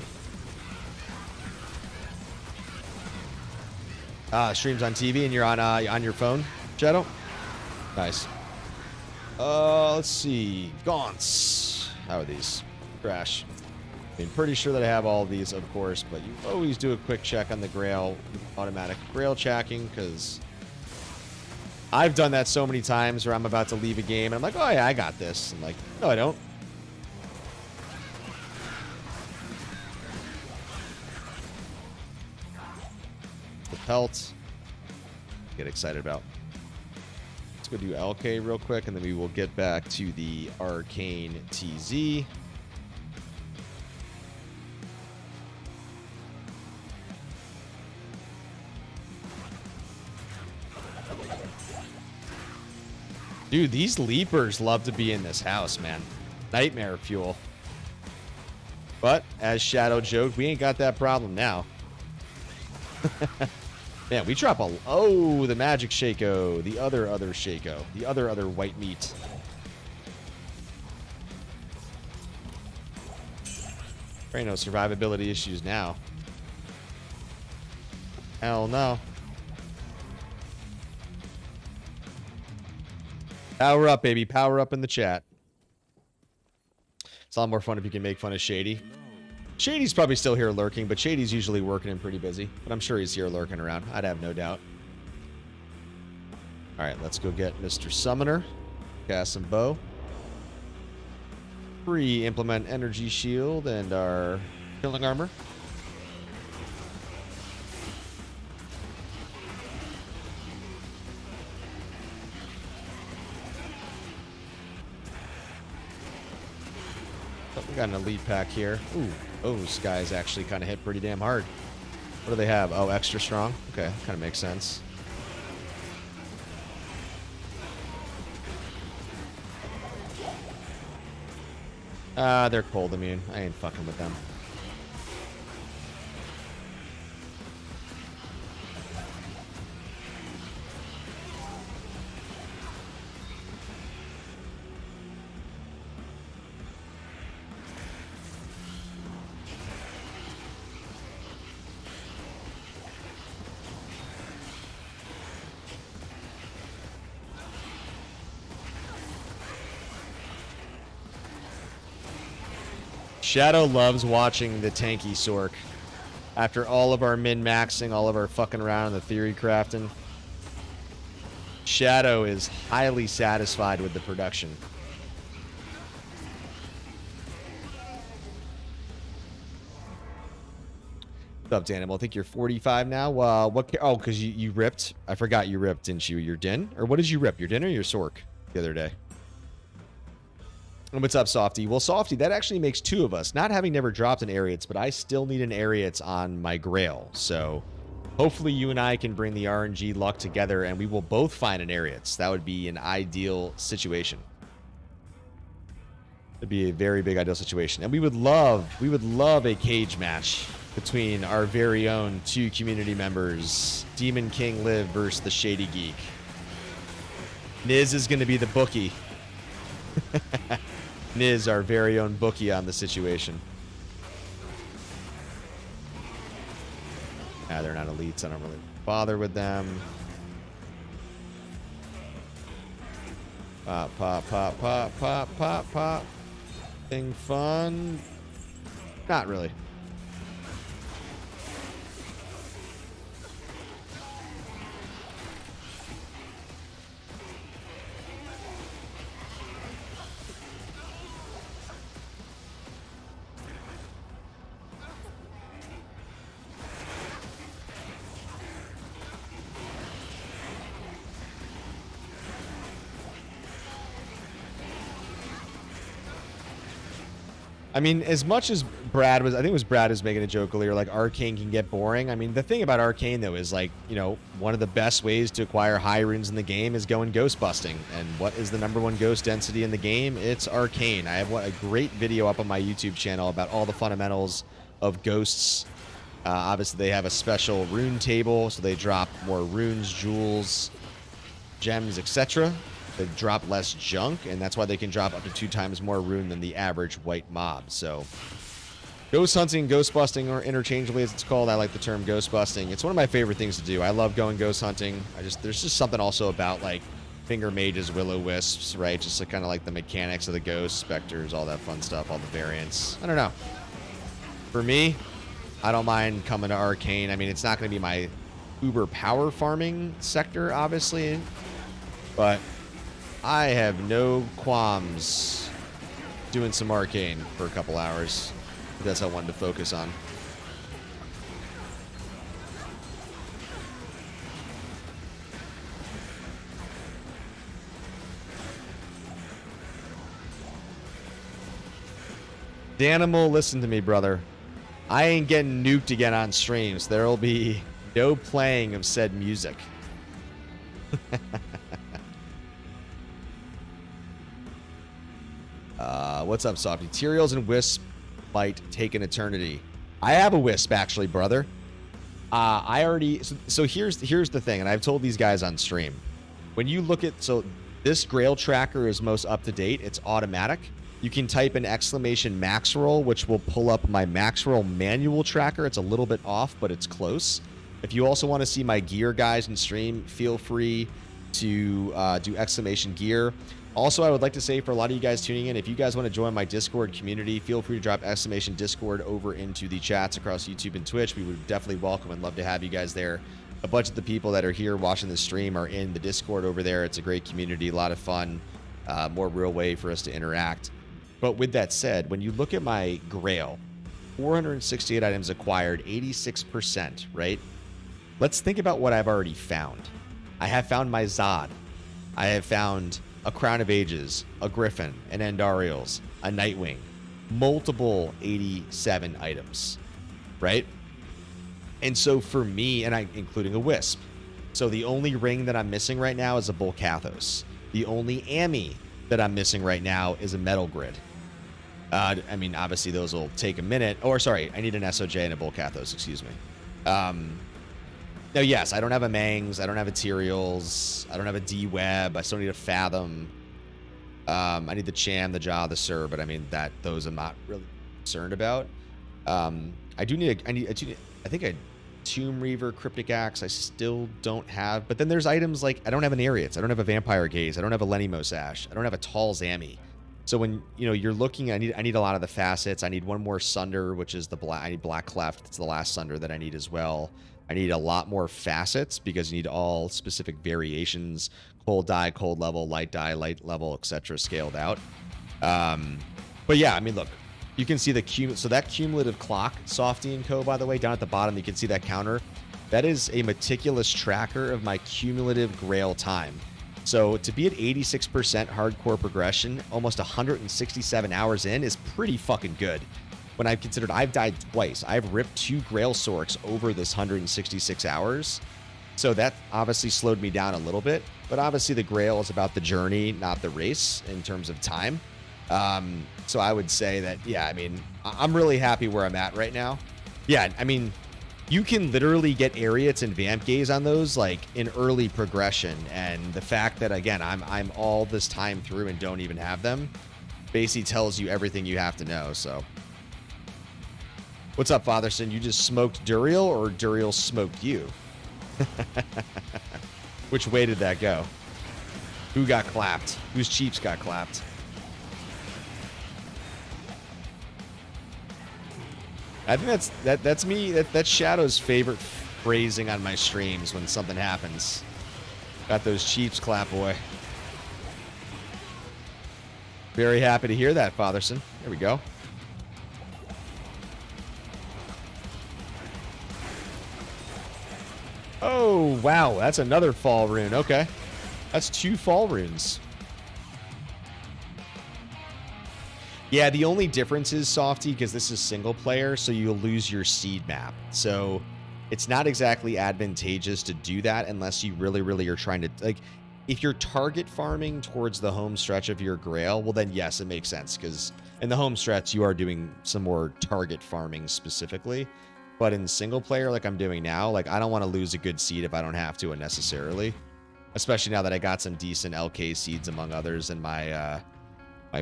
Streams on TV and you're on your phone, Shadow? Nice. Let's see. Gaunts. How are these? Crash. I mean, pretty sure that I have all of these, of course, but you always do a quick check on the Grail, automatic Grail checking, because I've done that so many times where I'm about to leave a game and I'm like, oh yeah, I got this. I'm like, no, I don't. The pelt. Get excited about. Let's go do LK real quick, and then we will get back to the Arcane TZ. Dude, these leapers love to be in this house, man. Nightmare fuel. But, as Shadow joked, we ain't got that problem now. Man, we drop a... Oh, the magic Shaco. The other Shaco. The other white meat. There ain't no survivability issues now. Hell no. Power up, baby. Power up in the chat. It's a lot more fun if you can make fun of Shady. Shady's probably still here lurking, but Shady's usually working and pretty busy. But I'm sure he's here lurking around. I'd have no doubt. Alright, let's go get Mr. Summoner. Cast some bow. Implement energy shield and our killing armor. Oh, we got an elite pack here. Ooh, those guys actually kind of hit pretty damn hard. What do they have? Oh, extra strong? Okay, kind of makes sense. They're cold immune. I ain't fucking with them. Shadow loves watching the tanky Sork. After all of our min-maxing, all of our fucking around in the theory crafting, Shadow is highly satisfied with the production. What's up, Danimal? I think you're 45 now. What? Oh, because you ripped. I forgot you ripped, didn't you? Your din? Or what did you rip? Your din or your Sork the other day? And what's up, Softy? Well, Softy, that actually makes two of us. Not having never dropped an Ariats, but I still need an Ariats on my Grail. So hopefully you and I can bring the RNG luck together and we will both find an Ariats. That would be an ideal situation. It'd be a very big ideal situation. And we would love a cage match between our very own two community members, Demon King Liv versus the Shady Geek. Niz is going to be the bookie. Niz, our very own bookie on the situation. Nah, they're not elites. I don't really bother with them. Pop, pop, pop, pop, pop, pop, pop. Thing fun. Not really. I mean, as much as Brad was, I think it was Brad who's making a joke earlier, like Arcane can get boring. I mean, the thing about Arcane, though, is like, you know, one of the best ways to acquire high runes in the game is going ghost busting. And what is the #1 ghost density in the game? It's Arcane. I have a great video up on my YouTube channel about all the fundamentals of ghosts. Obviously, they have a special rune table, so they drop more runes, jewels, gems, etc. They drop less junk, and that's why they can drop up to 2 times more rune than the average white mob. So ghost hunting, ghost busting, or interchangeably as it's called, I like the term ghost busting. It's one of my favorite things to do. I love going ghost hunting. There's just something also about like finger mages, will-o-wisps, right? Just like, kind of like the mechanics of the ghosts, specters, all that fun stuff, all the variants. I don't know. For me, I don't mind coming to Arcane. I mean, it's not going to be my uber power farming sector, obviously, but I have no qualms doing some Arcane for a couple hours. That's what I wanted to focus on. Danimal, listen to me, brother. I ain't getting nuked again on streams. There will be no playing of said music. What's up, Softy? Tyraels and Wisp might take an eternity. I have a Wisp, actually, brother. I already... So here's the thing, and I've told these guys on stream. When you look at... So this Grail tracker is most up-to-date. It's automatic. You can type in exclamation max roll, which will pull up my max roll manual tracker. It's a little bit off, but it's close. If you also want to see my gear, guys, in stream, feel free to do exclamation gear. Also, I would like to say for a lot of you guys tuning in, if you guys want to join my Discord community, feel free to drop exclamation Discord over into the chats across YouTube and Twitch. We would definitely welcome and love to have you guys there. A bunch of the people that are here watching the stream are in the Discord over there. It's a great community, a lot of fun, more real way for us to interact. But with that said, when you look at my Grail, 468 items acquired, 86%, right? Let's think about what I've already found. I have found my Zod. I have found a Crown of Ages, a Griffin, an Andariels, a Nightwing, multiple 87 items, right? And so for me, including a Wisp. So the only ring that I'm missing right now is a Volcathos. The only Ami that I'm missing right now is a Metal Grid. I mean, obviously those will take a minute. Or sorry, I need an SOJ and a Volcathos, excuse me. No, yes, I don't have a Mangs, I don't have a Tyraels, I don't have a D-Web, I still need a Fathom. I need the Cham, the Jaw, the Sir, but I mean those I'm not really concerned about. I do need I think a Tomb Reaver, Cryptic Axe I still don't have, but then there's items like I don't have an Ariats, I don't have a Vampire Gaze, I don't have a Lenimos Ash, I don't have a Tall Zami. So when you're looking, I need a lot of the facets. I need one more Sunder, which is the black. I need Black Cleft. It's the last Sunder that I need as well. I need a lot more facets because you need all specific variations: cold die, cold level, light die, light level, etc. scaled out. But yeah, I mean, look, you can see the that cumulative clock, Softy and Co. By the way, down at the bottom, you can see that counter. That is a meticulous tracker of my cumulative Grail time. So to be at 86% hardcore progression, almost 167 hours in, is pretty fucking good. When I've considered I've died twice. I've ripped 2 Grail Sorcs over this 166 hours. So that obviously slowed me down a little bit. But obviously the Grail is about the journey, not the race in terms of time. So I would say that, yeah, I mean, I'm really happy where I'm at right now. Yeah, I mean, you can literally get Ariats and Vamp Gaze on those like in early progression, and the fact that again I'm all this time through and don't even have them basically tells you everything you have to know. So what's up, Fatherson? You just smoked Duriel, or Duriel smoked you? Which way did that go? Who got clapped? Whose Chiefs got clapped? I think that's me. That's Shadow's favorite phrasing on my streams when something happens. Got those Chiefs clap, boy. Very happy to hear that, Fatherson. There we go. Oh, wow. That's another fall rune. Okay. That's 2 fall runes. Yeah, the only difference is, Softy, because this is single player, so you'll lose your seed map. So it's not exactly advantageous to do that unless you really, really are trying to, like, if you're target farming towards the home stretch of your Grail, well then yes, it makes sense, because in the home stretch you are doing some more target farming specifically. But in single player, like I'm doing now, like I don't want to lose a good seed if I don't have to unnecessarily. Especially now that I got some decent LK seeds among others, and my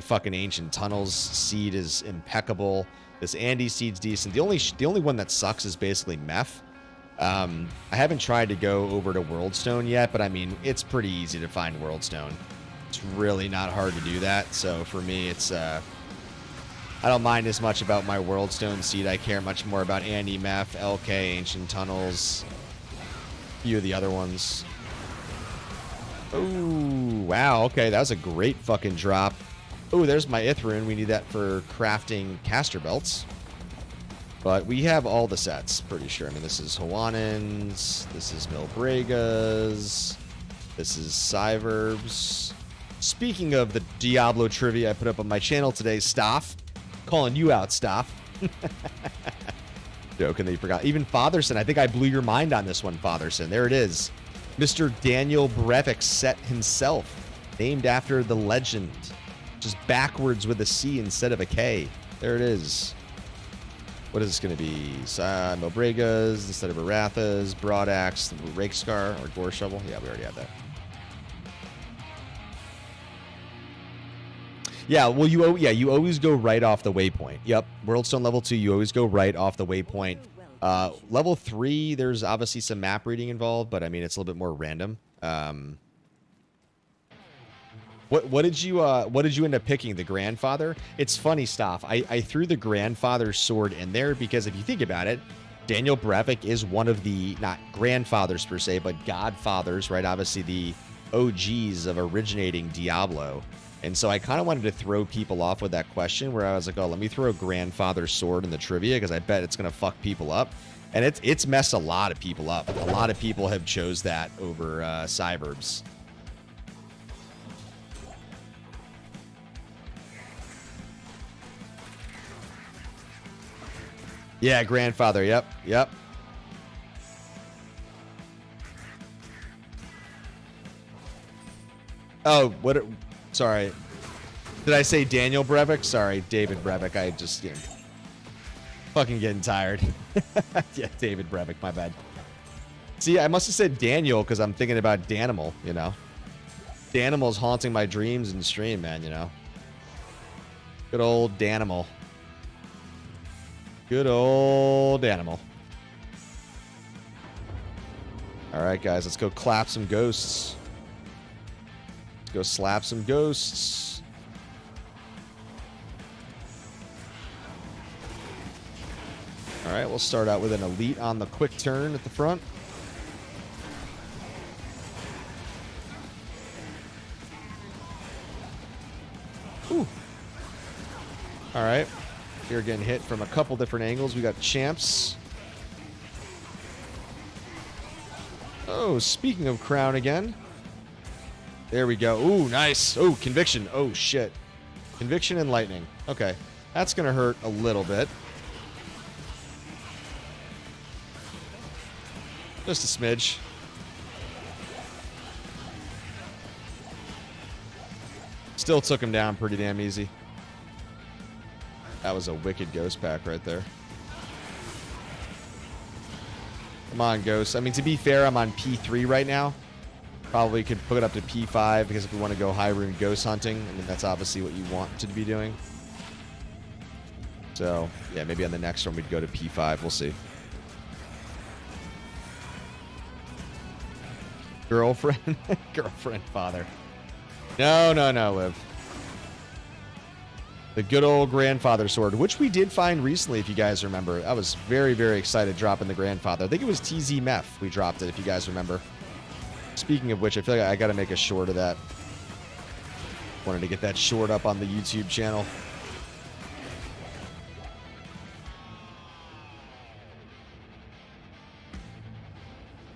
fucking Ancient Tunnels seed is impeccable. This Andy seed's decent. The only one that sucks is basically Meph. I haven't tried to go over to Worldstone yet, but I mean, it's pretty easy to find Worldstone. It's really not hard to do that. So for me, it's I don't mind as much about my Worldstone seed. I care much more about Andy, Meph, LK, Ancient Tunnels, a few of the other ones. Oh, wow. Okay, that was a great fucking drop. Oh, there's my Ithrune. We need that for crafting caster belts. But we have all the sets, pretty sure. I mean, this is Hwanins. This is Milbregas. This is Cyverbs. Speaking of the Diablo trivia I put up on my channel today, Staff. Calling you out, Staff. Joking that you forgot. Even Fatherson. I think I blew your mind on this one, Fatherson. There it is. Mr. Daniel Brevik set himself. Named after the legend. Just backwards with a C instead of a K. There it is. What is this going to be? Milbregas instead of Arathas, Broadaxe, Rakescar, or Gore Shovel. Yeah, we already had that. Yeah, well, you always go right off the waypoint. Yep, Worldstone level 2, you always go right off the waypoint. Level 3, there's obviously some map reading involved, but I mean, it's a little bit more random. What did you end up picking? The Grandfather? It's funny stuff. I threw the Grandfather's sword in there because if you think about it, Daniel Brevik is one of the, not grandfathers per se, but godfathers, right? Obviously the OGs of originating Diablo. And so I kind of wanted to throw people off with that question where I was like, oh, let me throw a Grandfather's sword in the trivia because I bet it's going to fuck people up. And it's messed a lot of people up. A lot of people have chose that over Cyverbs. Yeah, Grandfather. Yep. Oh, sorry. Did I say Daniel Brevik? Sorry, David Brevik. I just, you know, fucking getting tired. Yeah, David Brevik, my bad. See, I must have said Daniel because I'm thinking about Danimal, you know. Danimal's haunting my dreams in stream, man, you know. Good old Danimal. Good old Danimal. All right, guys, let's go clap some ghosts. Let's go slap some ghosts. All right, we'll start out with an elite on the quick turn at the front. Ooh. All right. You're getting hit from a couple different angles. We got champs. Oh, speaking of crown again. There we go. Ooh, nice. Oh, conviction. Oh, shit. Conviction and lightning. Okay. That's going to hurt a little bit. Just a smidge. Still took him down pretty damn easy. That was a wicked ghost pack right there. Come on, ghost. I mean, to be fair, I'm on P3 right now. Probably could put it up to P5 because if we want to go high rune ghost hunting, I mean, that's obviously what you want to be doing. So, yeah, maybe on the next one we'd go to P5. We'll see. Girlfriend? Girlfriend, father. No, no, no, Liv. The good old grandfather sword, which we did find recently, if you guys remember. I was very, very excited dropping the grandfather. I think it was TZ Meth we dropped it, if you guys remember. Speaking of which, I feel like I got to make a short of that. Wanted to get that short up on the YouTube channel.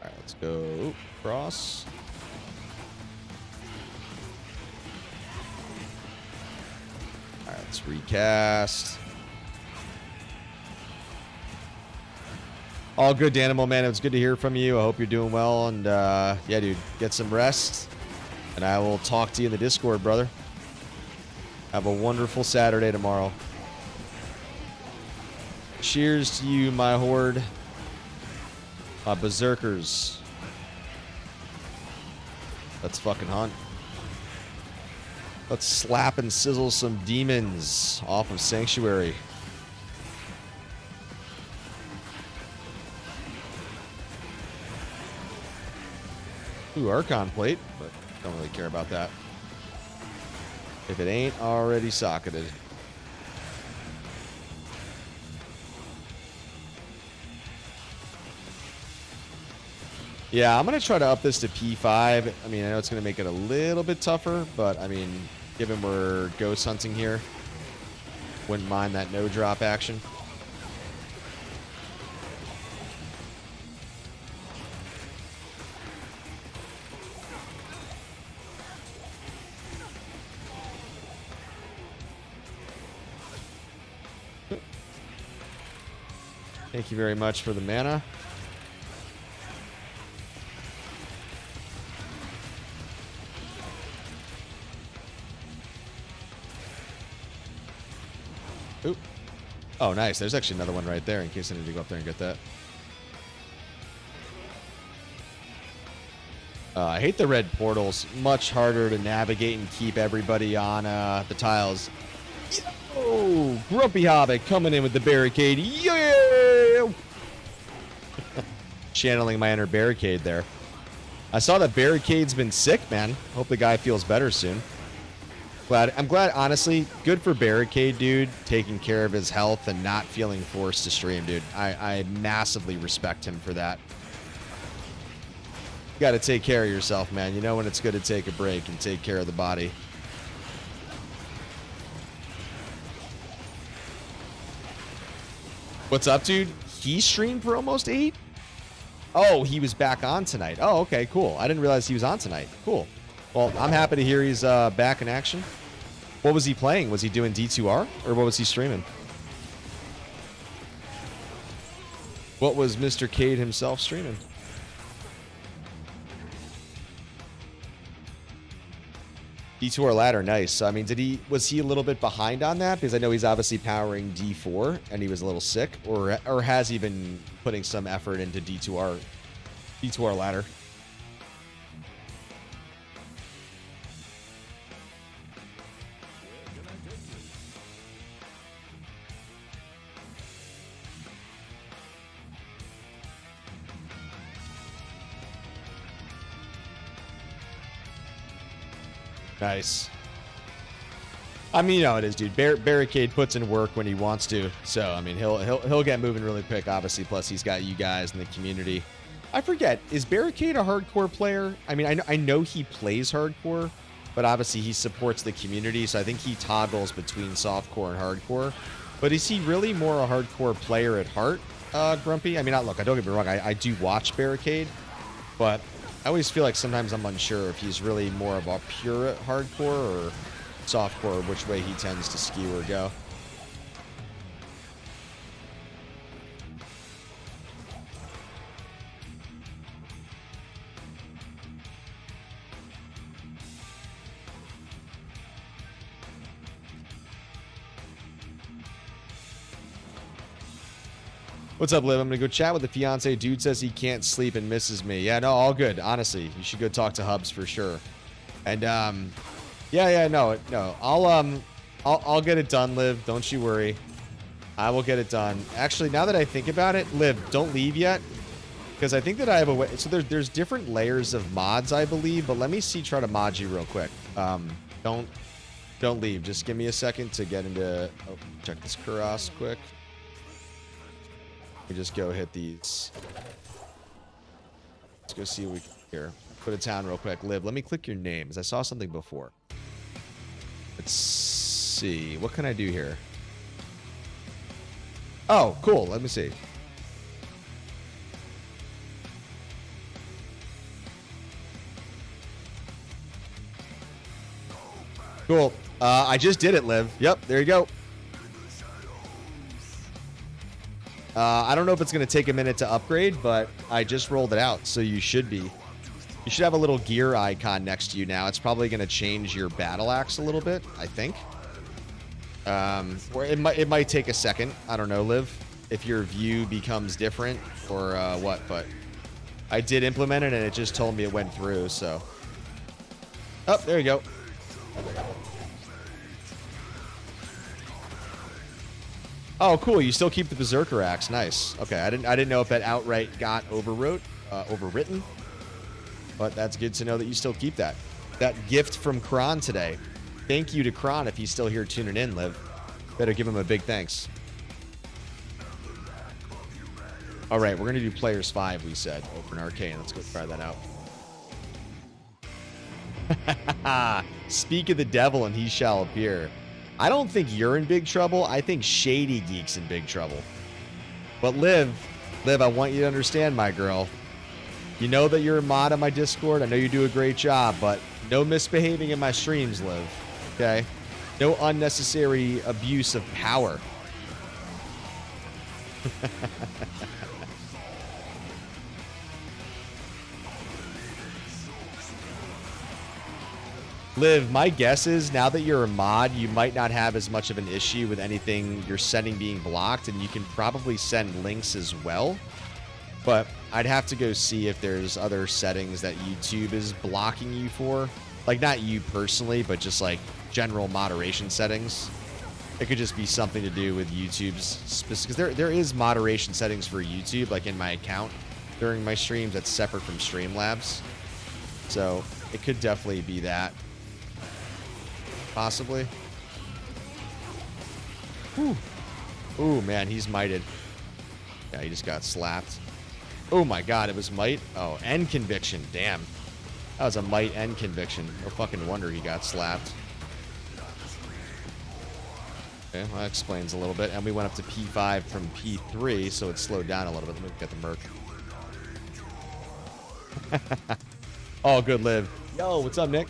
All right, let's go cross. All right, let's recast. All good, Danimal, man. It was good to hear from you. I hope you're doing well. And, yeah, dude, get some rest. And I will talk to you in the Discord, brother. Have a wonderful Saturday tomorrow. Cheers to you, my horde. My berserkers. Let's fucking hunt. Let's slap and sizzle some demons off of Sanctuary. Ooh, Archon plate, but don't really care about that. If it ain't already socketed. Yeah, I'm going to try to up this to P5. I mean, I know it's going to make it a little bit tougher, but I mean, given we're ghost hunting here, wouldn't mind that no drop action. Thank you very much for the mana. Oop. Oh, nice. There's actually another one right there in case I need to go up there and get that. I hate the red portals. Much harder to navigate and keep everybody on the tiles. Oh, Grumpy Hobbit coming in with the barricade. Yeah! Channeling my inner barricade there. I saw that barricade's been sick, man. Hope the guy feels better soon. I'm glad, honestly, good for Barricade, dude, taking care of his health and not feeling forced to stream, dude. I massively respect him for that. You got to take care of yourself, man. You know when it's good to take a break and take care of the body. What's up, dude? He streamed for almost 8? Oh, he was back on tonight. Oh, okay, cool. I didn't realize he was on tonight. Cool. Well, I'm happy to hear he's back in action. What was he playing? Was he doing D2R? Or what was he streaming? What was Mr. Cade himself streaming? . D2R ladder, nice. So, I mean, was he a little bit behind on that? Because I know he's obviously powering D4 and he was a little sick, or has he been putting some effort into D2R ladder? Nice. I mean, you know it is, dude. Barricade puts in work when he wants to, so I mean, he'll get moving really quick. Obviously, plus he's got you guys in the community. I forget, is Barricade a hardcore player? I mean, I know he plays hardcore, but obviously he supports the community, so I think he toggles between softcore and hardcore. But is he really more a hardcore player at heart, Grumpy? I mean, look, don't get me wrong, I do watch Barricade, but I always feel like sometimes I'm unsure if he's really more of a pure hardcore or softcore, which way he tends to skew or go. What's up, Liv? I'm gonna go chat with the fiance. Dude says he can't sleep and misses me. Yeah, no, all good. Honestly, you should go talk to Hubs for sure. And no. I'll get it done, Liv. Don't you worry. I will get it done. Actually, now that I think about it, Liv, don't leave yet, because I think that I have a way. So there's different layers of mods, I believe. But let me try to mod you real quick. Don't leave. Just give me a second to get into. Oh, check this Kuros quick. We just go hit these. Let's go see what we can here. Put a town real quick. Liv, let me click your name, because I saw something before. Let's see. What can I do here? Oh, cool. Let me see. Cool. I just did it, Liv. Yep, there you go. I don't know if it's going to take a minute to upgrade, but I just rolled it out, so you should have a little gear icon next to you now. It's probably going to change your battle axe a little bit, I think. Or it might take a second. I don't know, Liv, if your view becomes different or what, but I did implement it and it just told me it went through, so. Oh, there you go. Oh, cool. You still keep the Berserker Axe. Nice. Okay, I didn't know if that outright got overwritten. But that's good to know that you still keep that. That gift from Kron today. Thank you to Kron if he's still here tuning in, Liv. Better give him a big thanks. All right, we're going to do Players 5, we said. Open Arcane. Let's go try that out. Speak of the devil and he shall appear. I don't think you're in big trouble. I think Shady Geek's in big trouble. But Liv, I want you to understand, my girl. You know that you're a mod on my Discord. I know you do a great job, but no misbehaving in my streams, Liv. Okay? No unnecessary abuse of power. Liv, my guess is now that you're a mod, you might not have as much of an issue with anything you're sending being blocked, and you can probably send links as well. But I'd have to go see if there's other settings that YouTube is blocking you for. Like, not you personally, but just like general moderation settings. It could just be something to do with YouTube's specific, because there is moderation settings for YouTube, like in my account during my streams, that's separate from Streamlabs. So it could definitely be that. Possibly. Whew. Ooh, man, he's mighted. Yeah, he just got slapped. Oh my god, it was might? Oh, and conviction. Damn. That was a might and conviction. No fucking wonder he got slapped. Okay, well, that explains a little bit. And we went up to P5 from P3, so it slowed down a little bit. Let me get the merc. Oh, good, Liv. Yo, what's up, Nick?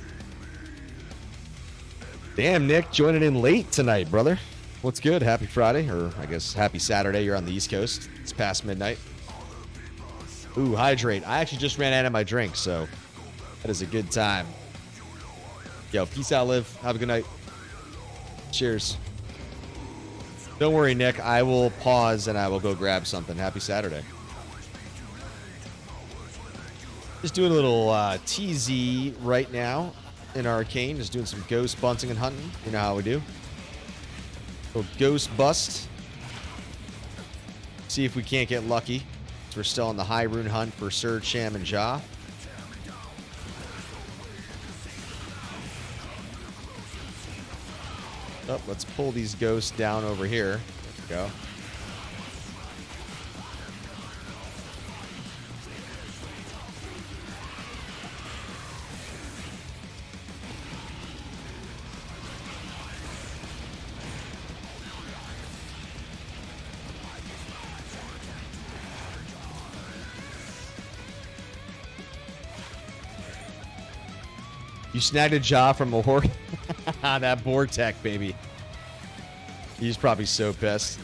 Damn, Nick, joining in late tonight, brother. What's good? Happy Friday, or I guess happy Saturday. You're on the East Coast. It's past midnight. Ooh, hydrate. I actually just ran out of my drink, so that is a good time. Yo, peace out, Liv. Have a good night. Cheers. Don't worry, Nick. I will pause and I will go grab something. Happy Saturday. Just doing a little TZ right now in Arcane. Just doing some ghost bunting and hunting. You know how we do. Little ghost bust. See if we can't get lucky. So we're still on the high rune hunt for Surge, Sham, and Ja. Oh, let's pull these ghosts down over here. There we go. You snagged a jaw from a horse. That Vortec, baby. He's probably so pissed.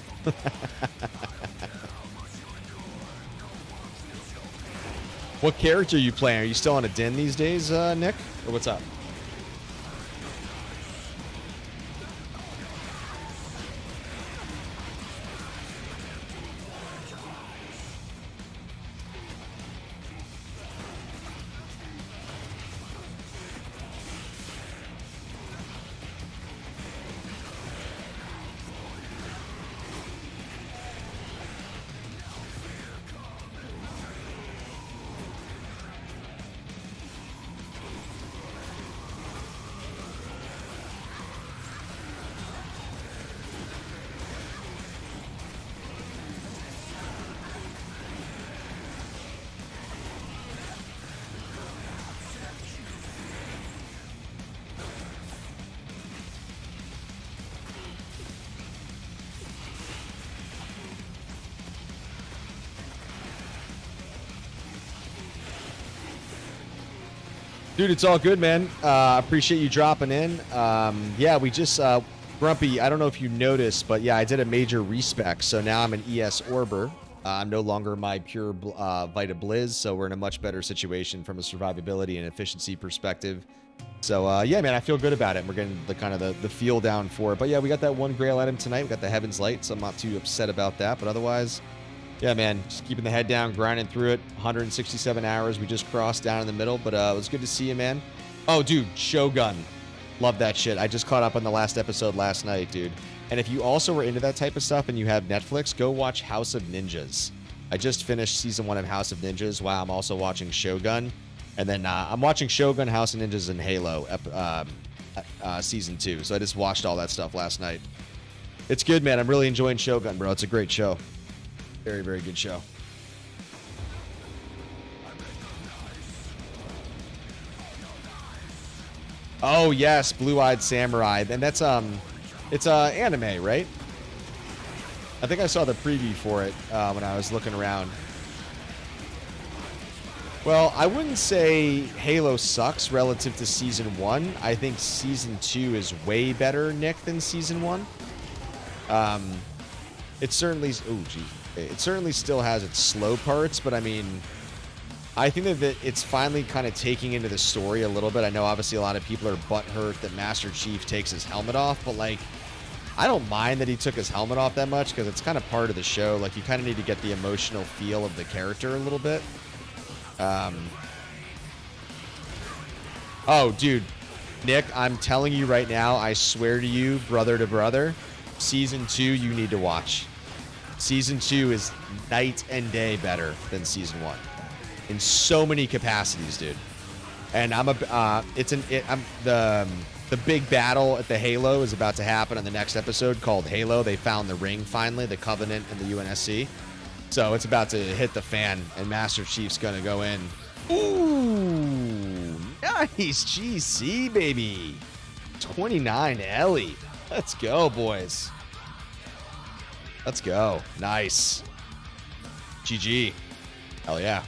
What character are you playing? Are you still on a Din these days, Nick? Or what's up? Dude, it's all good, man. Appreciate you dropping in. Yeah, we just, Grumpy, I don't know if you noticed, but yeah, I did a major respec. So now I'm an ES Orber. I'm no longer my pure Vita Blizz, so we're in a much better situation from a survivability and efficiency perspective. So yeah, man, I feel good about it. We're getting the kind of the feel down for it. But yeah, we got that one Grail item tonight. We got the Heaven's Light, so I'm not too upset about that. But otherwise, yeah, man, just keeping the head down, grinding through it. 167 hours. We just crossed down in the middle, but it was good to see you, man. Oh, dude, Shogun. Love that shit. I just caught up on the last episode last night, dude. And if you also were into that type of stuff and you have Netflix, go watch House of Ninjas. I just finished season 1 of House of Ninjas while I'm also watching Shogun. And then I'm watching Shogun, House of Ninjas, and Halo season 2. So I just watched all that stuff last night. It's good, man. I'm really enjoying Shogun, bro. It's a great show. Very, very good show. Oh yes, Blue-Eyed Samurai. And that's it's anime, right? I think I saw the preview for it when I was looking around. Well, I wouldn't say Halo sucks relative to season 1. I think season 2 is way better, Nick, than season 1. It certainly, oh geez. It certainly still has its slow parts, but I mean, I think that it's finally kind of taking into the story a little bit. I know obviously a lot of people are butthurt that Master Chief takes his helmet off, but like, I don't mind that he took his helmet off that much because it's kind of part of the show. Like, you kind of need to get the emotional feel of the character a little bit. Oh, dude, Nick, I'm telling you right now, I swear to you, brother to brother, season 2 you need to watch. Season 2 is night and day better than season 1 in so many capacities, dude. And the big battle at the Halo is about to happen on the next episode called Halo. They found the ring finally, the Covenant and the UNSC. So it's about to hit the fan, and Master Chief's gonna go in. Ooh, nice GC, baby. 29 Ellie. Let's go, boys. Let's go. Nice. GG. Hell yeah.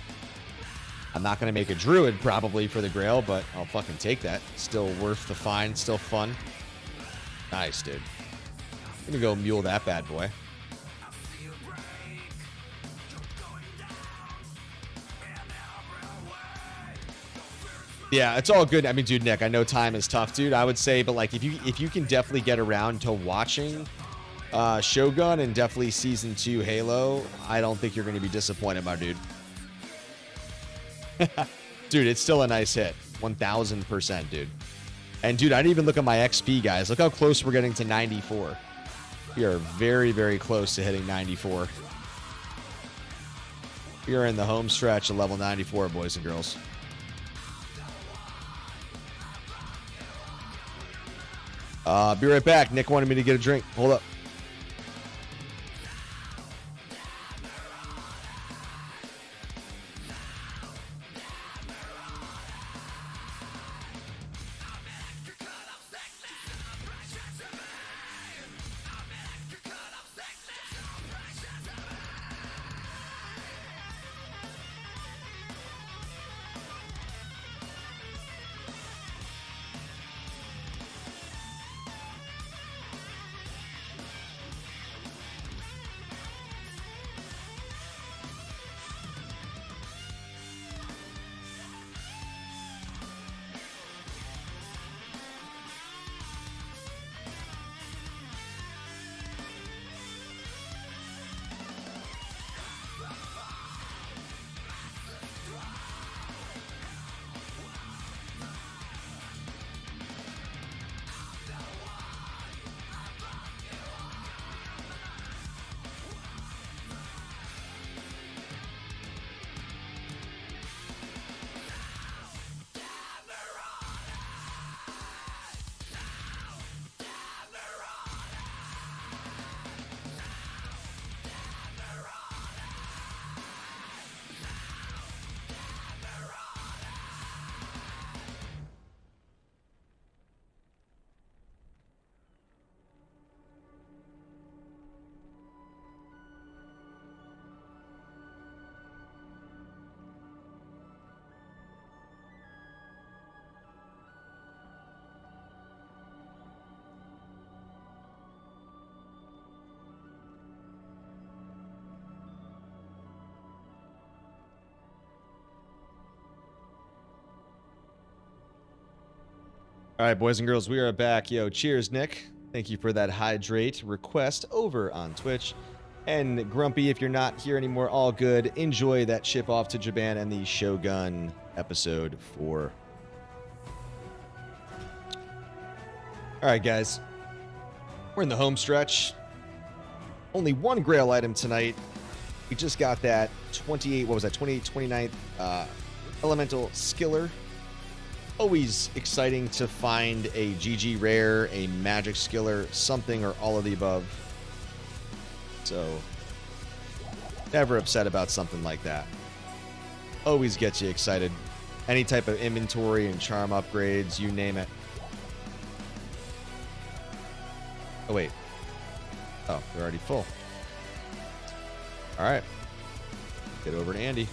I'm not going to make a druid probably for the Grail, but I'll fucking take that. Still worth the fine. Still fun. Nice, dude. I'm going to go mule that bad boy. Yeah, it's all good. I mean, dude, Nick, I know time is tough, dude. I would say, but like, if you can definitely get around to watching Shogun and definitely season 2 Halo, I don't think you're going to be disappointed, my dude. Dude, it's still a nice hit. 1000%, dude. And dude, I didn't even look at my XP, guys. Look how close we're getting to 94. We are very, very close to hitting 94. We are in the home stretch of level 94, boys and girls. Be right back. Nick wanted me to get a drink. Hold up. All right, boys and girls, we are back. Yo, cheers, Nick. Thank you for that hydrate request over on Twitch. And Grumpy, if you're not here anymore, all good. Enjoy that ship off to Japan and the Shogun episode 4. All right, guys. We're in the home stretch. Only one Grail item tonight. We just got that 28, what was that, 29th Elemental Skiller. Always exciting to find a GG rare, a magic skiller, something or all of the above. So, never upset about something like that. Always gets you excited. Any type of inventory and charm upgrades, you name it. Oh, wait. Oh, they're already full. All right. Get over to Andy.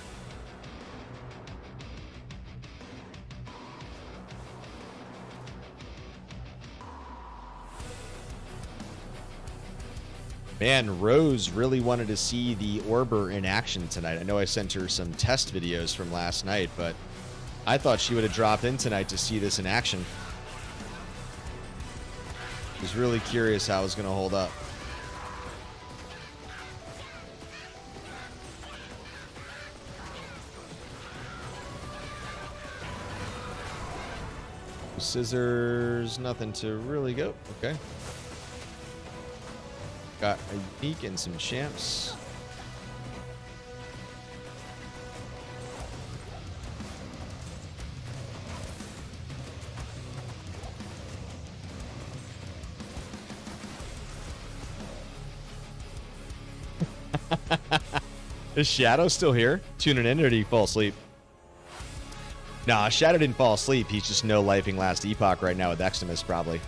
Man, Rose really wanted to see the Orber in action tonight. I know I sent her some test videos from last night, but I thought she would have dropped in tonight to see this in action. I was really curious how it was going to hold up. Scissors, nothing to really go. Okay. Got a unique and some champs. Is Shadow still here? Tuning in, or did he fall asleep? Nah, Shadow didn't fall asleep. He's just no-lifing Last Epoch right now with Extimus, probably.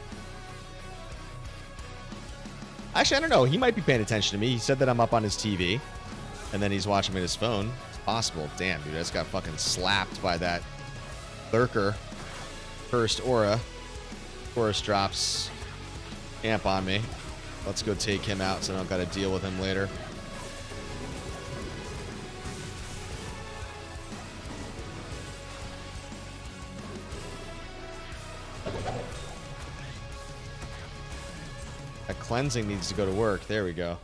Actually, I don't know. He might be paying attention to me. He said that I'm up on his TV, and then he's watching me on his phone. It's possible. Damn, dude, I just got fucking slapped by that lurker. First aura. Chorus drops amp on me. Let's go take him out so I don't got to deal with him later. cleansing needs to go to work. There we go.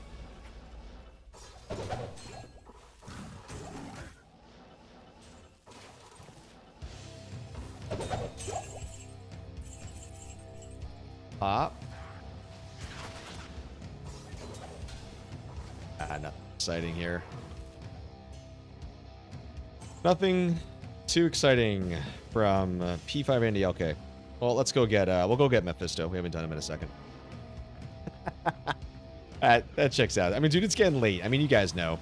Pop. Nothing exciting here. Nothing too exciting from P5 Andy. Okay. Well, let's go get, we'll go get Mephisto. We haven't done him in a second. That checks out. I mean, dude, it's getting late. I mean, you guys know.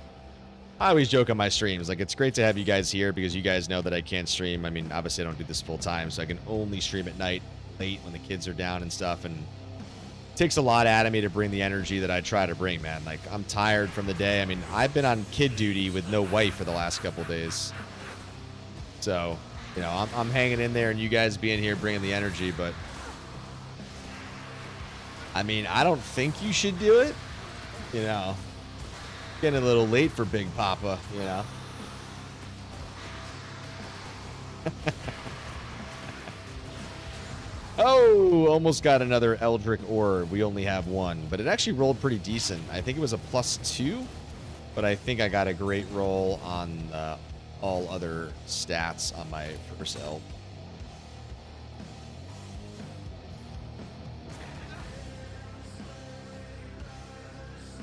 I always joke on my streams. Like, it's great to have you guys here because you guys know that I can't stream. I mean, obviously I don't do this full time, so I can only stream at night late when the kids are down and stuff. And it takes a lot out of me to bring the energy that I try to bring, man. Like, I'm tired from the day. I mean, I've been on kid duty with no wife for the last couple days. So, you know, I'm hanging in there and you guys being here bringing the energy, but I mean, I don't think you should do it. You know, getting a little late for Big Papa, you know. Oh, almost got another Eldritch Orb. We only have one, but it actually rolled pretty decent. I think it was a +2, but I think I got a great roll on all other stats on my first elf.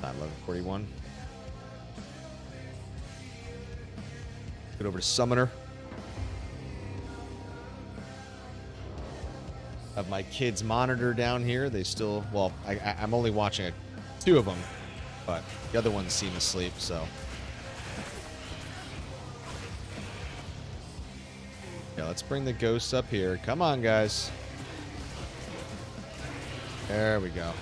Time 11:41. Get over to Summoner. Have my kids monitor down here. They still, well, I'm only watching two of them, but the other ones seem asleep, so. Yeah, let's bring the ghosts up here. Come on, guys. There we go.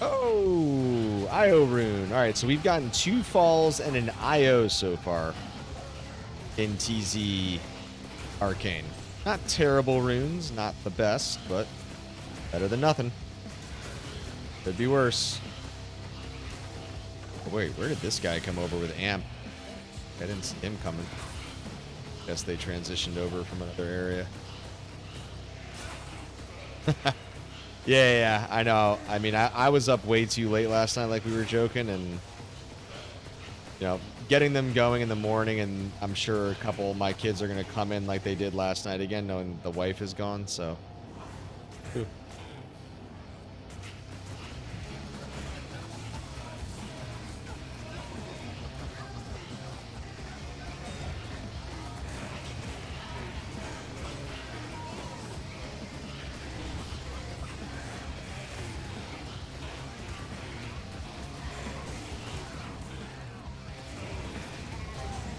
Oh, IO rune. All right, so we've gotten 2 falls and an IO so far in TZ Arcane. Not terrible runes, not the best, but better than nothing. Could be worse. Oh, wait, where did this guy come over with Amp? I didn't see him coming. Guess they transitioned over from another area. Yeah, I know. I mean, I was up way too late last night, like we were joking, and, you know, getting them going in the morning, and I'm sure a couple of my kids are going to come in like they did last night again, knowing the wife is gone, so. Whew.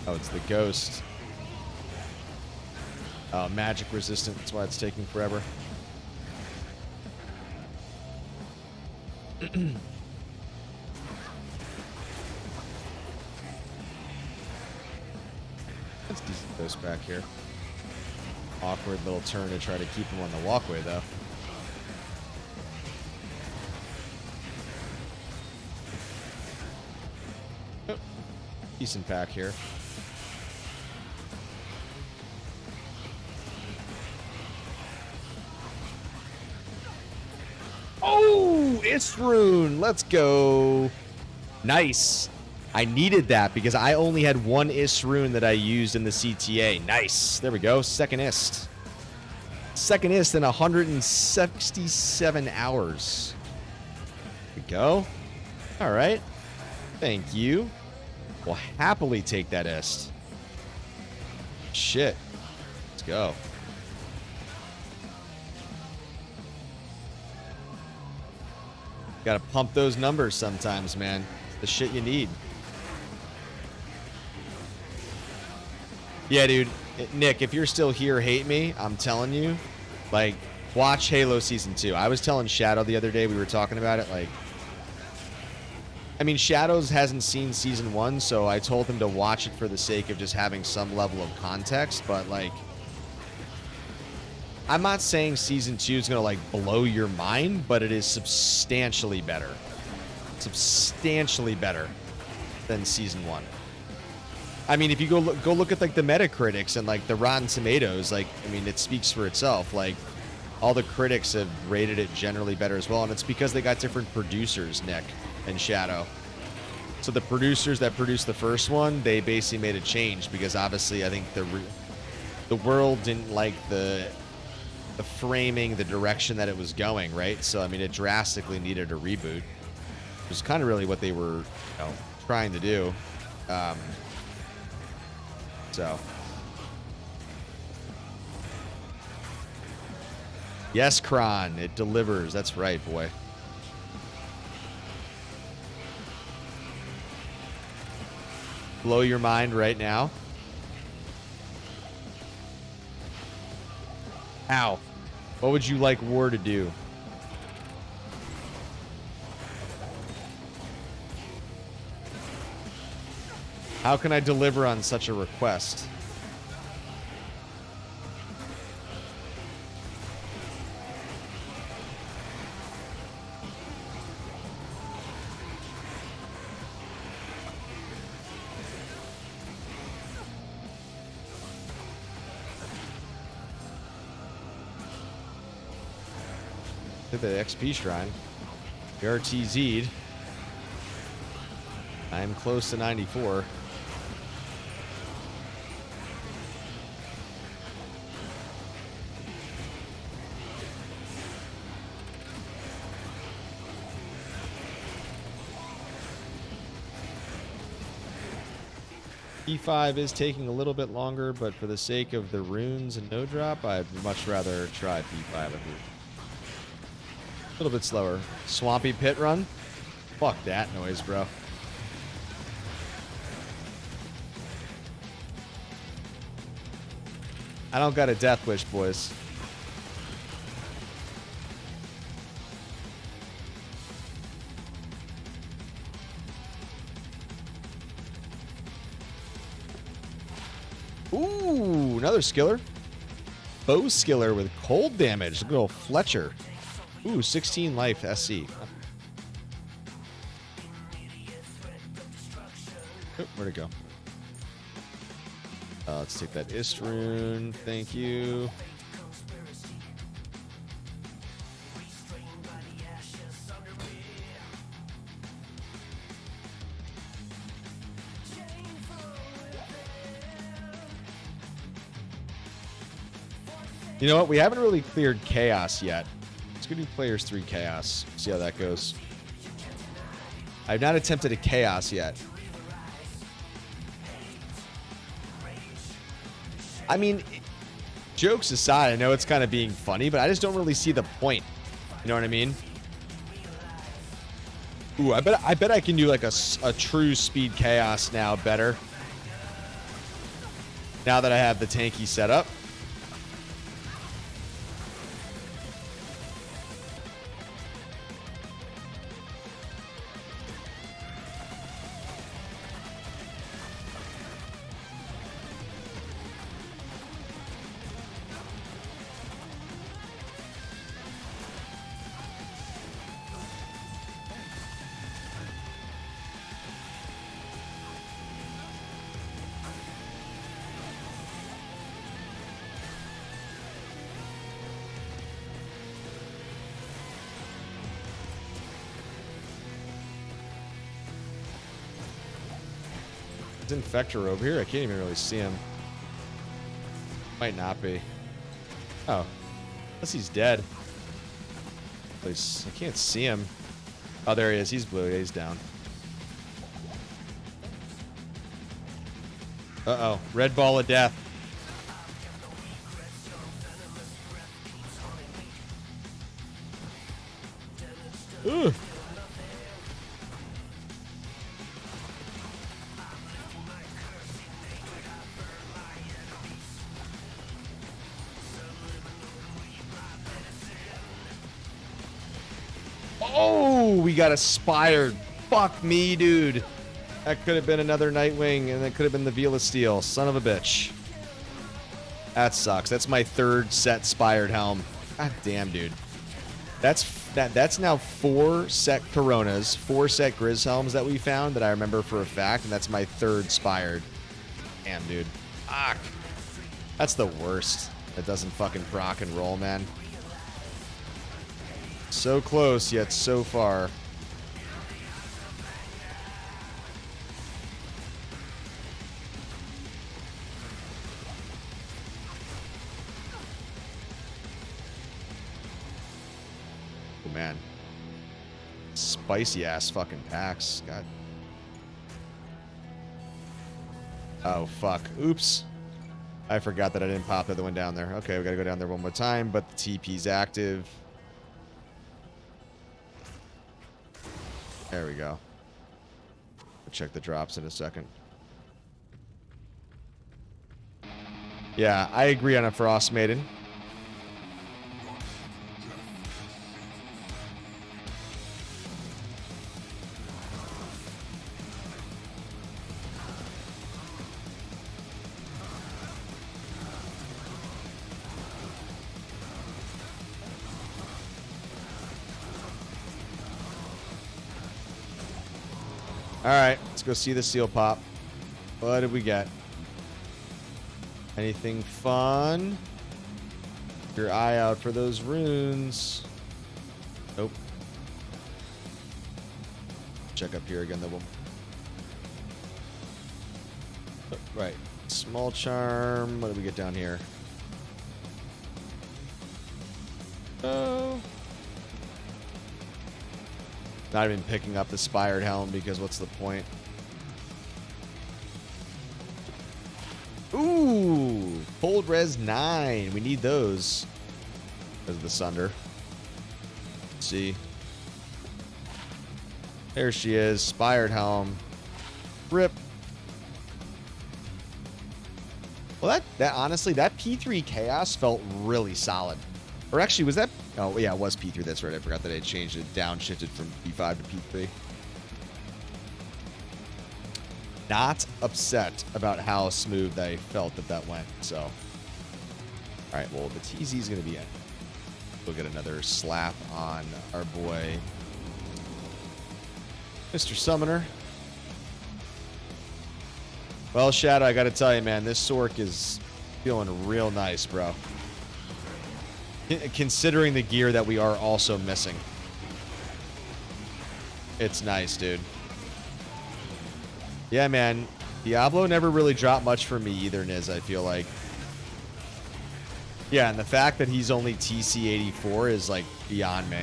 Oh, it's the ghost. Magic resistant. That's why it's taking forever. Let's do some ghost back here. Awkward little turn to try to keep him on the walkway, though. Oh, decent pack here. Oh, Isrune. Let's go. Nice. I needed that because I only had one Isrune that I used in the CTA. Nice. There we go. Second Ist. Second Ist in 167 hours. There we go. All right. Thank you. We'll happily take that Ist. Shit. Let's go. Gotta pump those numbers sometimes, man. It's the shit you need. Yeah, dude. Nick, if you're still here, hate me. I'm telling you. Like, watch Halo Season 2. I was telling Shadow the other day, we were talking about it, like, I mean, Shadows hasn't seen season 1, so I told him to watch it for the sake of just having some level of context, but like, I'm not saying season 2 is gonna like blow your mind, but it is substantially better. Substantially better than season 1. I mean, if you go look at like the Metacritics and like the Rotten Tomatoes, like, I mean, it speaks for itself. Like, all the critics have rated it generally better as well, and it's because they got different producers, Nick and Shadow. So the producers that produced the first one, they basically made a change because obviously I think the world didn't like the framing, the direction that it was going, right? So I mean, it drastically needed a reboot. Which is kind of really what they were, you know, trying to do. So yes, Kron, it delivers. That's right, boy. Blow your mind right now. Ow. What would you like war to do? How can I deliver on such a request? Hit the XP shrine. The RTZ'd. I am close to 94. P5 is taking a little bit longer, but for the sake of the runes and no drop, I'd much rather try P5. A little bit slower. Swampy pit run? Fuck that noise, bro. I don't got a death wish, boys. Ooh, another skiller. Bow skiller with cold damage. Good old Fletcher. Ooh, 16 life SC. Oh, where'd it go? Let's take that Ist rune. Thank you. You know what? We haven't really cleared Chaos yet. Let's go do Players 3 Chaos. See how that goes. I've not attempted a Chaos yet. I mean, jokes aside, I know it's kind of being funny, but I just don't really see the point. You know what I mean? Ooh, I bet I can do like a true speed Chaos now better. Now that I have the tanky set up. Infector over here. I can't even really see him. Might not be. Oh. Unless he's dead. Please. I can't see him. Oh, there he is. He's blue. He's down. Uh-oh. Red ball of death. Ooh. Oh, we got aspired. Fuck me, dude. That could have been another Nightwing, and that could have been the Vila Steel. Son of a bitch. That sucks. That's my third set Spired Helm. God damn, dude. That's now 4 set Coronas, 4 set Grizz Helms that we found that I remember for a fact, and that's my third Spired. Damn, dude. Fuck. That's the worst. That doesn't fucking proc and roll, man. So close, yet so far. Oh, man. Spicy ass fucking packs. God. Oh, fuck. Oops. I forgot that I didn't pop the other one down there. Okay, we gotta go down there one more time, but the TP's active. There we go. We'll check the drops in a second. Yeah, I agree on a Frost Maiden. Alright, let's go see the seal pop. What did we get? Anything fun? Keep your eye out for those runes. Nope. Check up here again, though. Oh, right. Small charm. What did we get down here? Oh. Not even picking up the Spired Helm because what's the point? Ooh! Cold Res 9. We need those. Because of the Sunder. Let's see. There she is. Spired Helm. Rip. Well, that honestly, that P3 Chaos felt really solid. Or actually, was that... Oh, yeah, it was P3. That's right. I forgot that I changed it. Downshifted from P5 to P3. Not upset about how smooth I felt that went. So, all right. Well, the TZ is going to be in. We'll get another slap on our boy, Mr. Summoner. Well, Shadow, I got to tell you, man, this Sork is feeling real nice, bro. Considering the gear that we are also missing. It's nice, dude. Yeah, man. Diablo never really dropped much for me either, Niz, I feel like. Yeah, and the fact that he's only TC84 is, like, beyond me.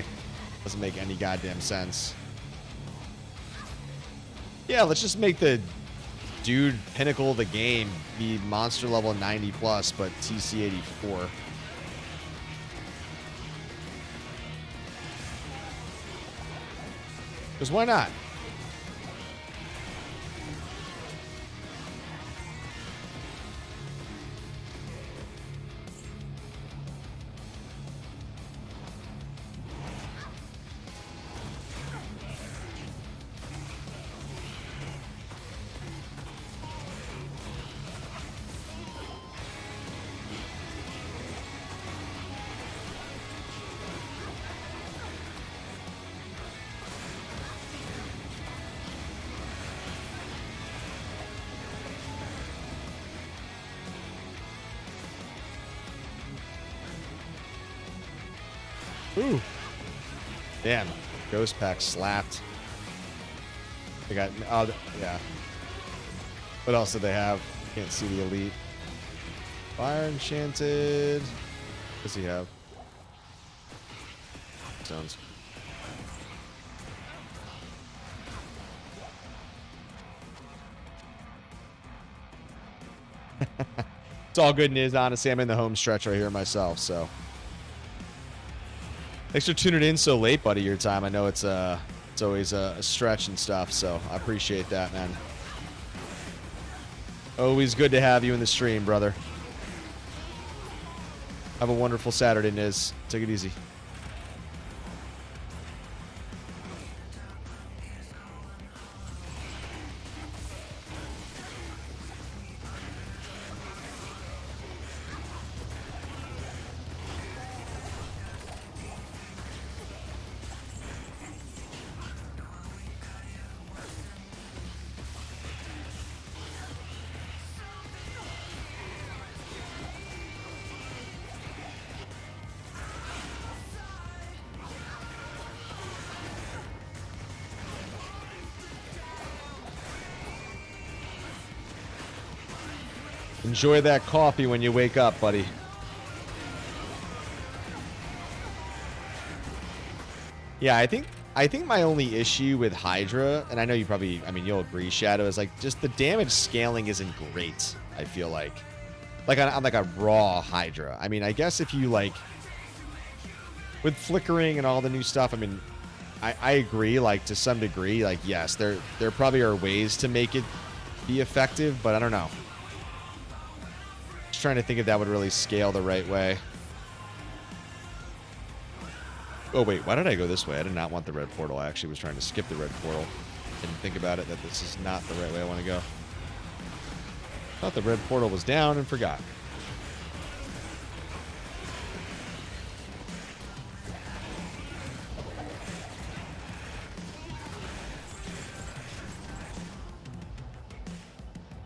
Doesn't make any goddamn sense. Yeah, let's just make the dude pinnacle of the game be monster level 90 plus, but TC84. Because why not? Ooh. Damn. Ghost Pack slapped. They got... Oh, yeah. What else did they have? Can't see the elite. Fire Enchanted. What does he have? Stones. It's all good news, honestly. I'm in the home stretch right here myself, so... Thanks for tuning in so late, buddy, your time. I know it's always a stretch and stuff, so I appreciate that, man. Always good to have you in the stream, brother. Have a wonderful Saturday, Niz. Take it easy. Enjoy that coffee when you wake up, buddy. Yeah, I think my only issue with Hydra, and I know you probably, I mean, you'll agree, Shadow, is like just the damage scaling isn't great, I feel like. Like on like a raw Hydra. I mean, I guess if you like with flickering and all the new stuff, I mean, I agree, like to some degree, like yes, there probably are ways to make it be effective, but I don't know. Just trying to think if that would really scale the right way. Oh wait, why did I go this way? I did not want the red portal. I actually was trying to skip the red portal. Didn't think about it that this is not the right way I want to go. Thought the red portal was down and forgot.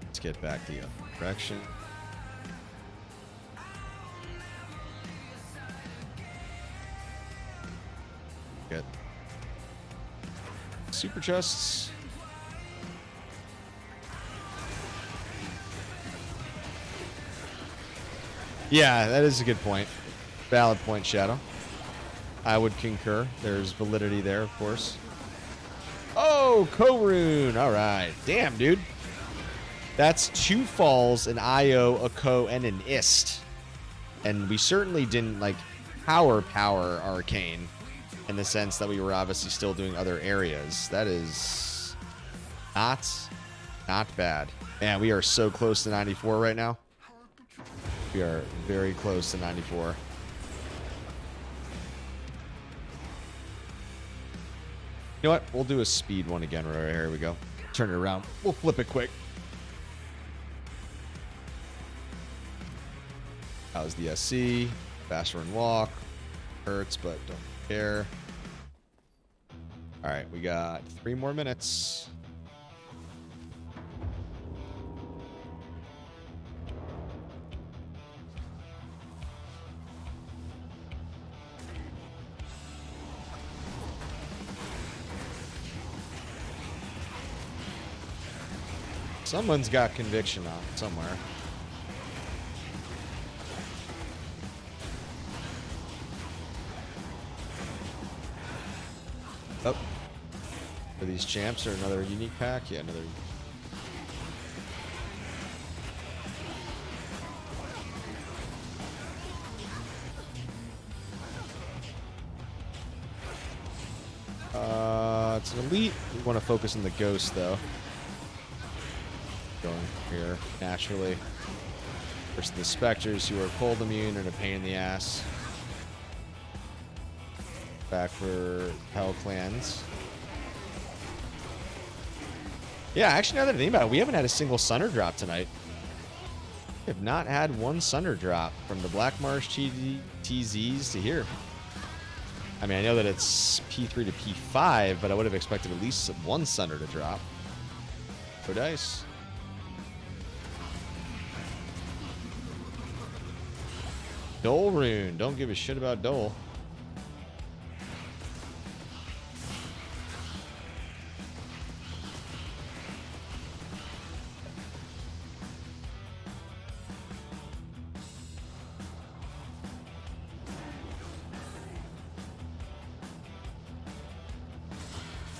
Let's get back the other direction. Get super chests. Yeah, that is a good point. Valid point, Shadow. I would concur. There's validity there, of course. Oh, Ko-Rune. All right. Damn, dude. That's 2 falls, an IO, a Ko, and an Ist. And we certainly didn't, like, power Arcane in the sense that we were obviously still doing other areas. That is not bad. Man, we are so close to 94 right now. We are very close to 94. You know what? We'll do a speed one again right here. Here we go. Turn it around. We'll flip it quick. That was the SC. Faster and walk. Hurts, but don't care. All right, we got 3 more minutes. Someone's got conviction on it somewhere. Oh. Are these champs or another unique pack? Yeah, another. It's an elite. We want to focus on the ghost though. Going here naturally. Versus the specters who are cold immune and a pain in the ass. Back for Hell Clans. Yeah, actually, now that I think about it, we haven't had a single Sunder drop tonight. We have not had one Sunder drop from the Black Marsh TZs to here. I mean, I know that it's P3 to P5, but I would have expected at least one Sunder to drop. Go dice. Dole Rune. Don't give a shit about Dole.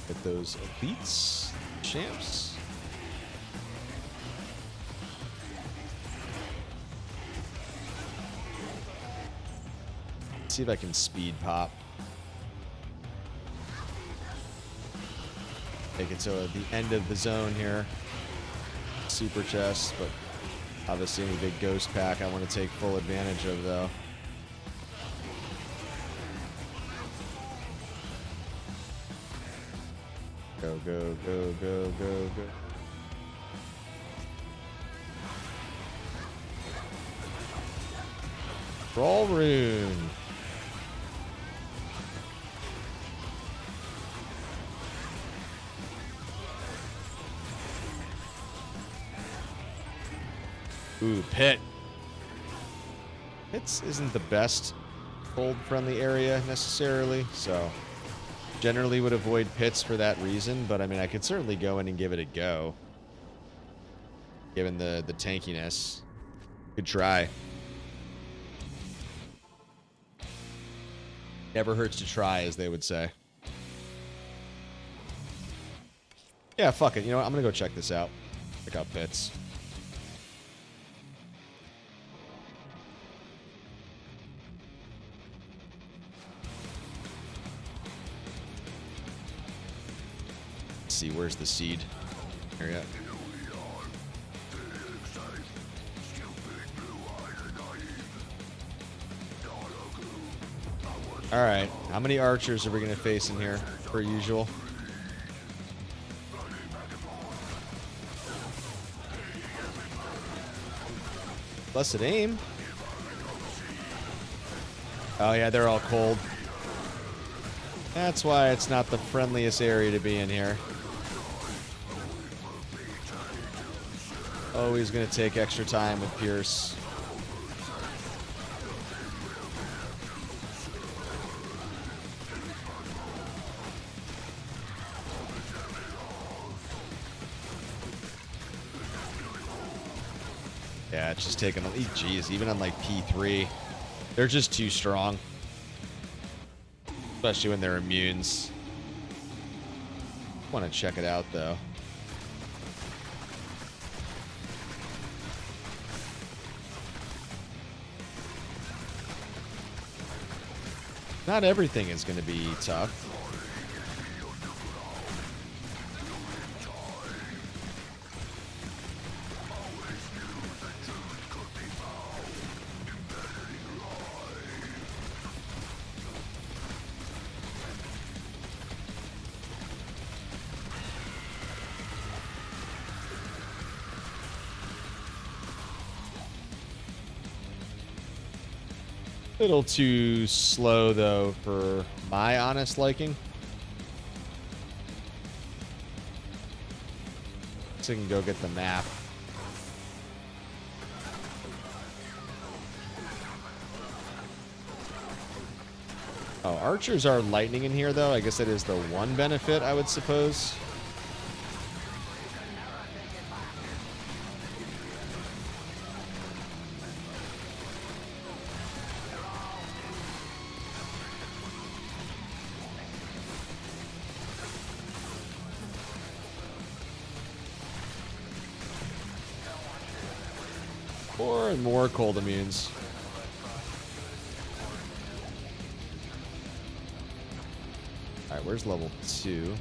Get those elites, champs. See if I can speed pop. Take it to the end of the zone here. Super chest, but obviously any big ghost pack I want to take full advantage of though. Go, go, go, go, go, go. Brawl Rune. Ooh, Pit. Pits isn't the best cold-friendly area necessarily, so generally would avoid pits for that reason, but I mean, I could certainly go in and give it a go, given the tankiness. Good try. Never hurts to try, as they would say. Yeah, fuck it. You know what? I'm gonna go check this out. Check out pits. Let's see, where's the seed? Here yet? Alright, how many archers are we going to face in here, per usual? Blessed aim. Oh yeah, they're all cold. That's why it's not the friendliest area to be in here. Always going to take extra time with Pierce. Yeah, it's just taking... Geez, even on like P3, they're just too strong. Especially when they're immunes. Want to check it out, though. Not everything is going to be tough. Little too slow, though, for my honest liking. So I can go get the map. Oh, archers are lightning in here, though. I guess that is the one benefit, I would suppose. More and more cold immunes. Alright, where's level 2?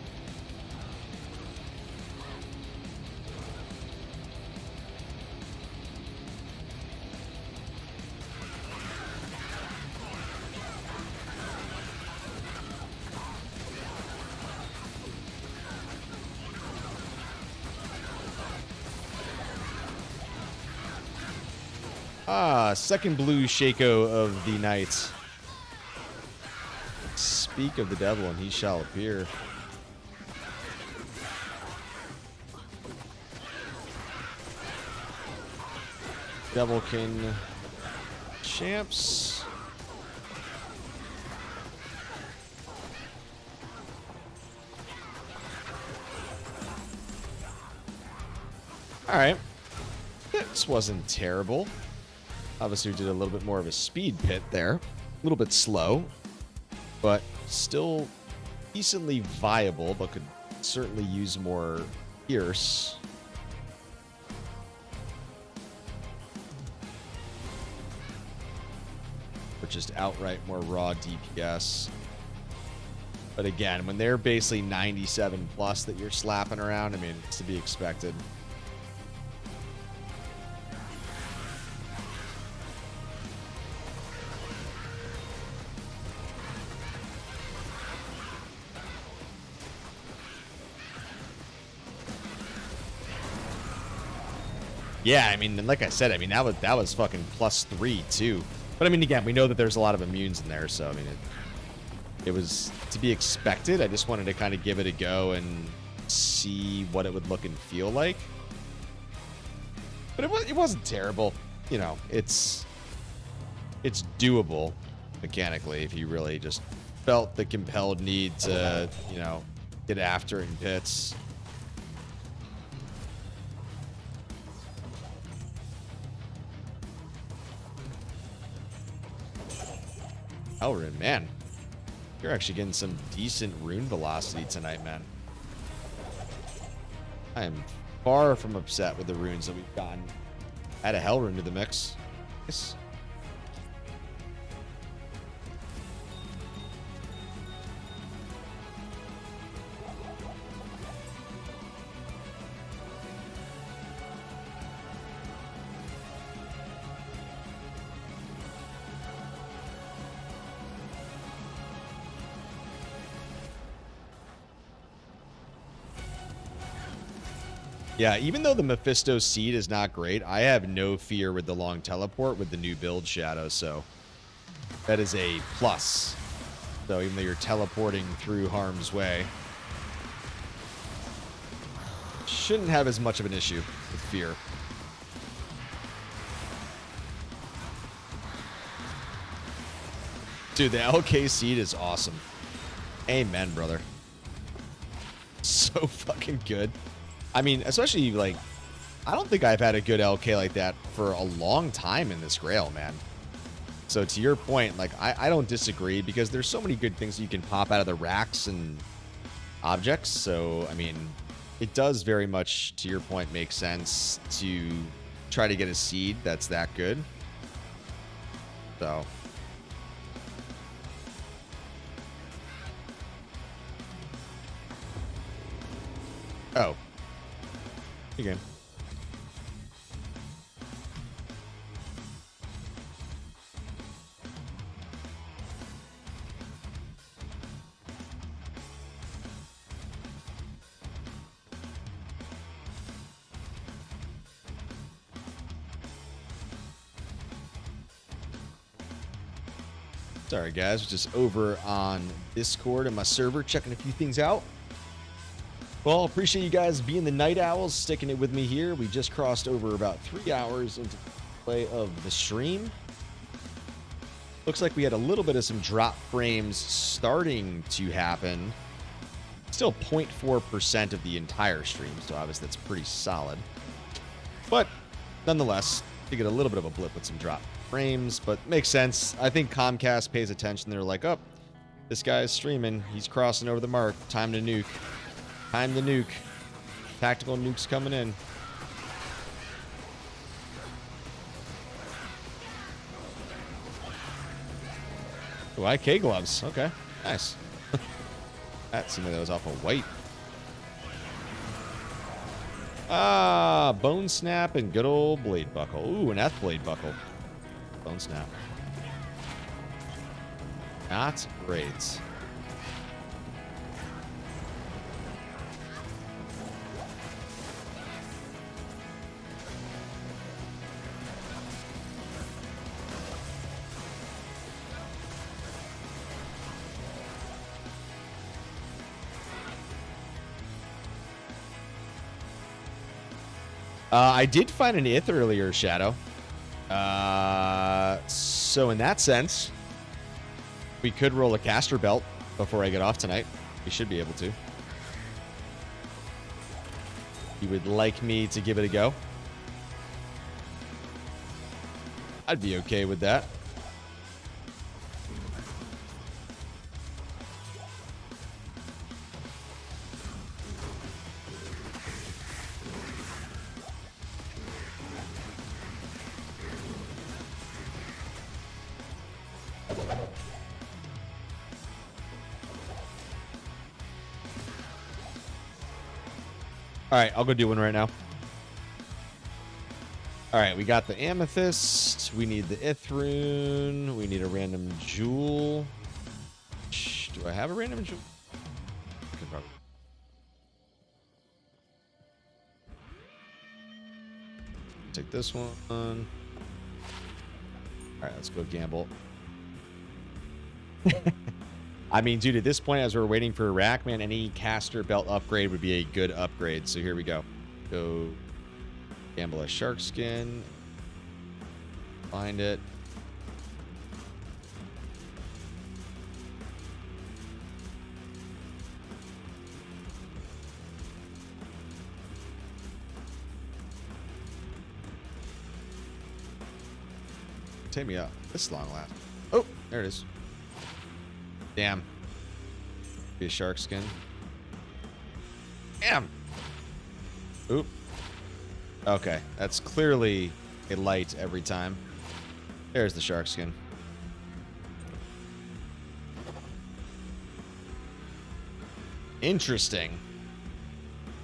Ah, second blue Shaco of the night. Speak of the devil and he shall appear. Devilkin champs. Alright. This wasn't terrible. Obviously, we did a little bit more of a speed pit there. A little bit slow, but still decently viable, but could certainly use more Pierce. Or just outright more raw DPS. But again, when they're basically 97 plus that you're slapping around, I mean, it's to be expected. Yeah, I mean, like I said, I mean, that was fucking +3 too. But I mean, again, we know that there's a lot of immunes in there, so I mean, it was to be expected. I just wanted to kind of give it a go and see what it would look and feel like. But it wasn't terrible. You know, it's doable mechanically if you really just felt the compelled need to, you know, get after it in pits. Elrin, man. You're actually getting some decent rune velocity tonight, man. I am far from upset with the runes that we've gotten. Add a hell rune to the mix. Nice. Yeah, even though the Mephisto seed is not great, I have no fear with the long teleport with the new build Shadow, so that is a plus. So even though you're teleporting through harm's way, shouldn't have as much of an issue with fear. Dude, the LK seed is awesome. Amen, brother. So fucking good. I mean, especially, like, I don't think I've had a good LK like that for a long time in this Grail, man. So to your point, like, I don't disagree because there's so many good things you can pop out of the racks and objects. So, I mean, it does very much, to your point, make sense to try to get a seed that's that good. So... Oh. Again. Sorry, guys. Just over on Discord and my server, checking a few things out. Well, appreciate you guys being the night owls, sticking it with me here. We just crossed over about 3 hours into play of the stream. Looks like we had a little bit of some drop frames starting to happen. Still 0.4% of the entire stream, so obviously that's pretty solid. But nonetheless, you get a little bit of a blip with some drop frames, but makes sense. I think Comcast pays attention. They're like, oh, this guy's streaming. He's crossing over the mark. Time to nuke. Time to nuke. Tactical nukes coming in. Oh, IK gloves. Okay. Nice. That seemed like that was off of white. Ah, Bone Snap and good old Blade Buckle. Ooh, an F Blade Buckle. Bone Snap. Not great. I did find an Ith earlier, Shadow. So in that sense, we could roll a caster belt before I get off tonight. We should be able to. You would like me to give it a go? I'd be okay with that. All right, I'll go do one right now. All right, we got the amethyst. We need the Ithrune. We need a random jewel. Do I have a random jewel? Take this one. All right, let's go gamble. I mean, dude, at this point, as we're waiting for a rack, man, any caster belt upgrade would be a good upgrade. So here we go. Go gamble a shark skin. Find it. Take me up. This long last. Oh, there it is. Damn. Be a shark skin. Damn. Oop. Okay, that's clearly a light every time. There's the shark skin. Interesting.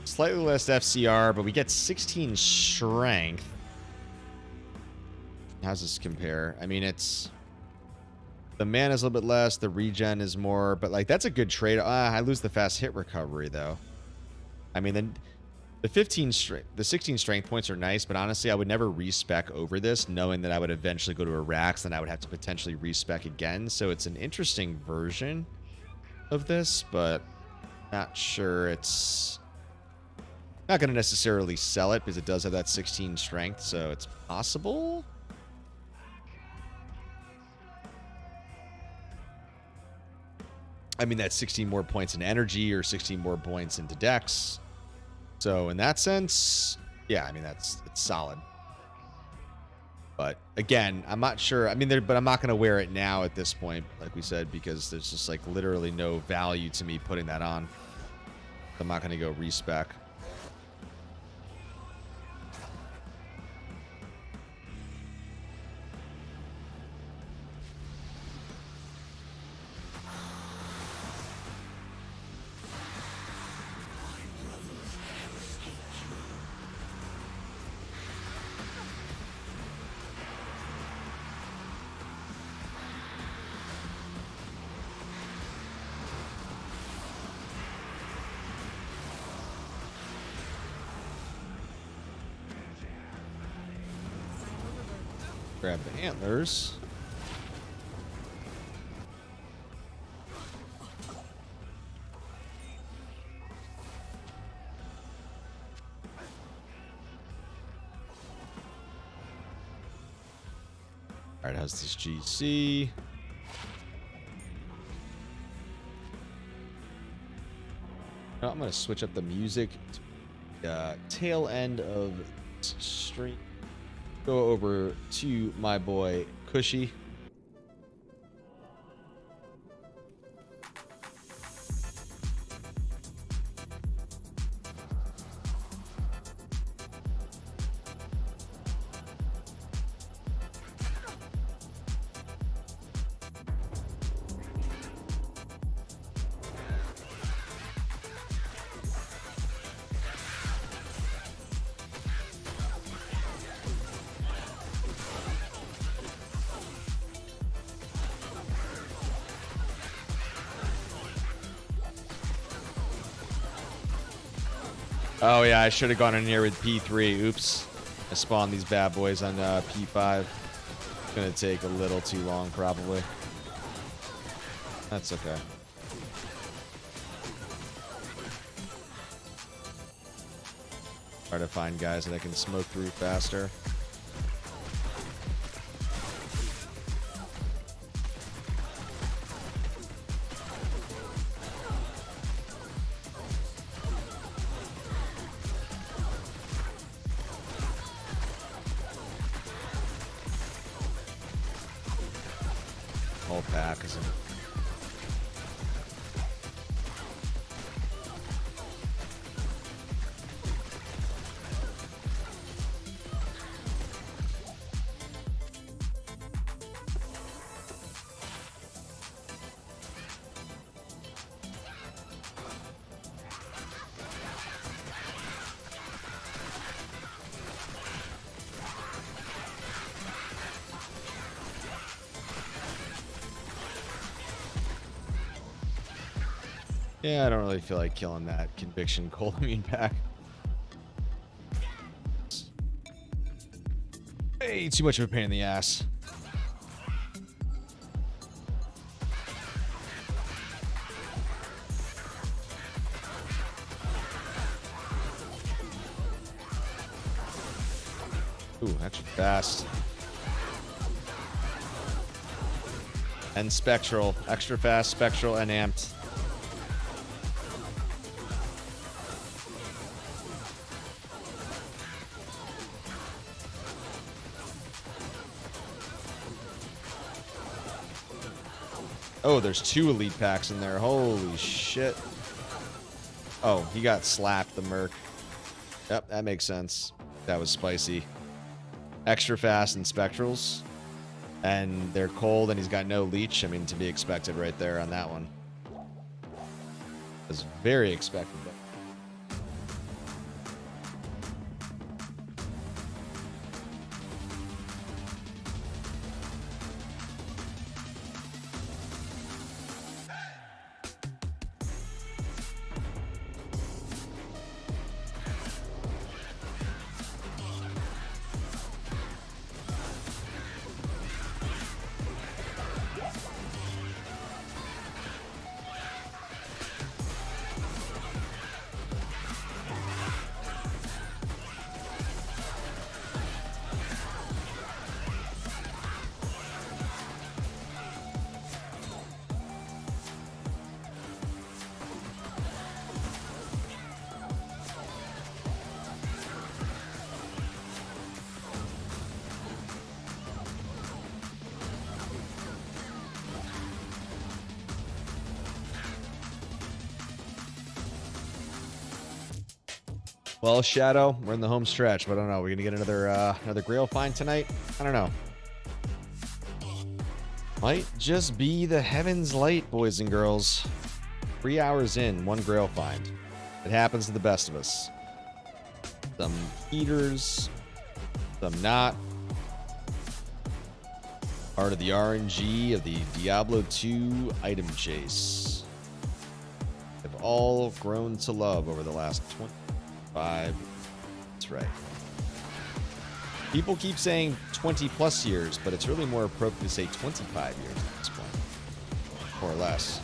Slightly less FCR, but we get 16 strength. How's this compare? I mean, it's... The mana is a little bit less, the regen is more, but, like, that's a good trade. I lose the fast hit recovery, though. I mean, then the 16 strength points are nice, but honestly, I would never respec over this, knowing that I would eventually go to a Rax, then I would have to potentially respec again. So it's an interesting version of this, but not sure it's... Not going to necessarily sell it, because it does have that 16 strength, so it's possible. I mean, that's 16 more points in energy or 16 more points into dex. So in that sense, yeah, I mean, it's solid. But again, I'm not sure. I mean, but I'm not going to wear it now at this point, like we said, because there's just like literally no value to me putting that on. I'm not going to go respec. Grab the antlers. All right, how's this GC? No, I'm going to switch up the music to tail end of stream. Go over to my boy Cushy. Oh yeah, I should have gone in here with P3. Oops. I spawned these bad boys on P5. It's gonna take a little too long, probably. That's okay. Try to find guys that I can smoke through faster. Whole pack is in. Yeah, I don't really feel like killing that conviction cholamine pack. Way too much of a pain in the ass. Ooh, actually fast. And spectral. Extra fast, spectral, and amped. Oh, there's 2 elite packs in there. Holy shit. Oh, he got slapped, the merc. Yep, that makes sense. That was spicy. Extra fast and spectrals. And they're cold, and he's got no leech. I mean, to be expected right there on that one. It was very expected. Well, Shadow, we're in the home stretch, but I don't know. We're gonna get another Grail find tonight. I don't know. Might just be the Heaven's Light, boys and girls. 3 hours in, 1 Grail find. It happens to the best of us. Some eaters, some not. Part of the RNG of the Diablo 2 item chase. They've all grown to love over the last 25. That's right. People keep saying 20 plus years, but it's really more appropriate to say 25 years at this point. More or less.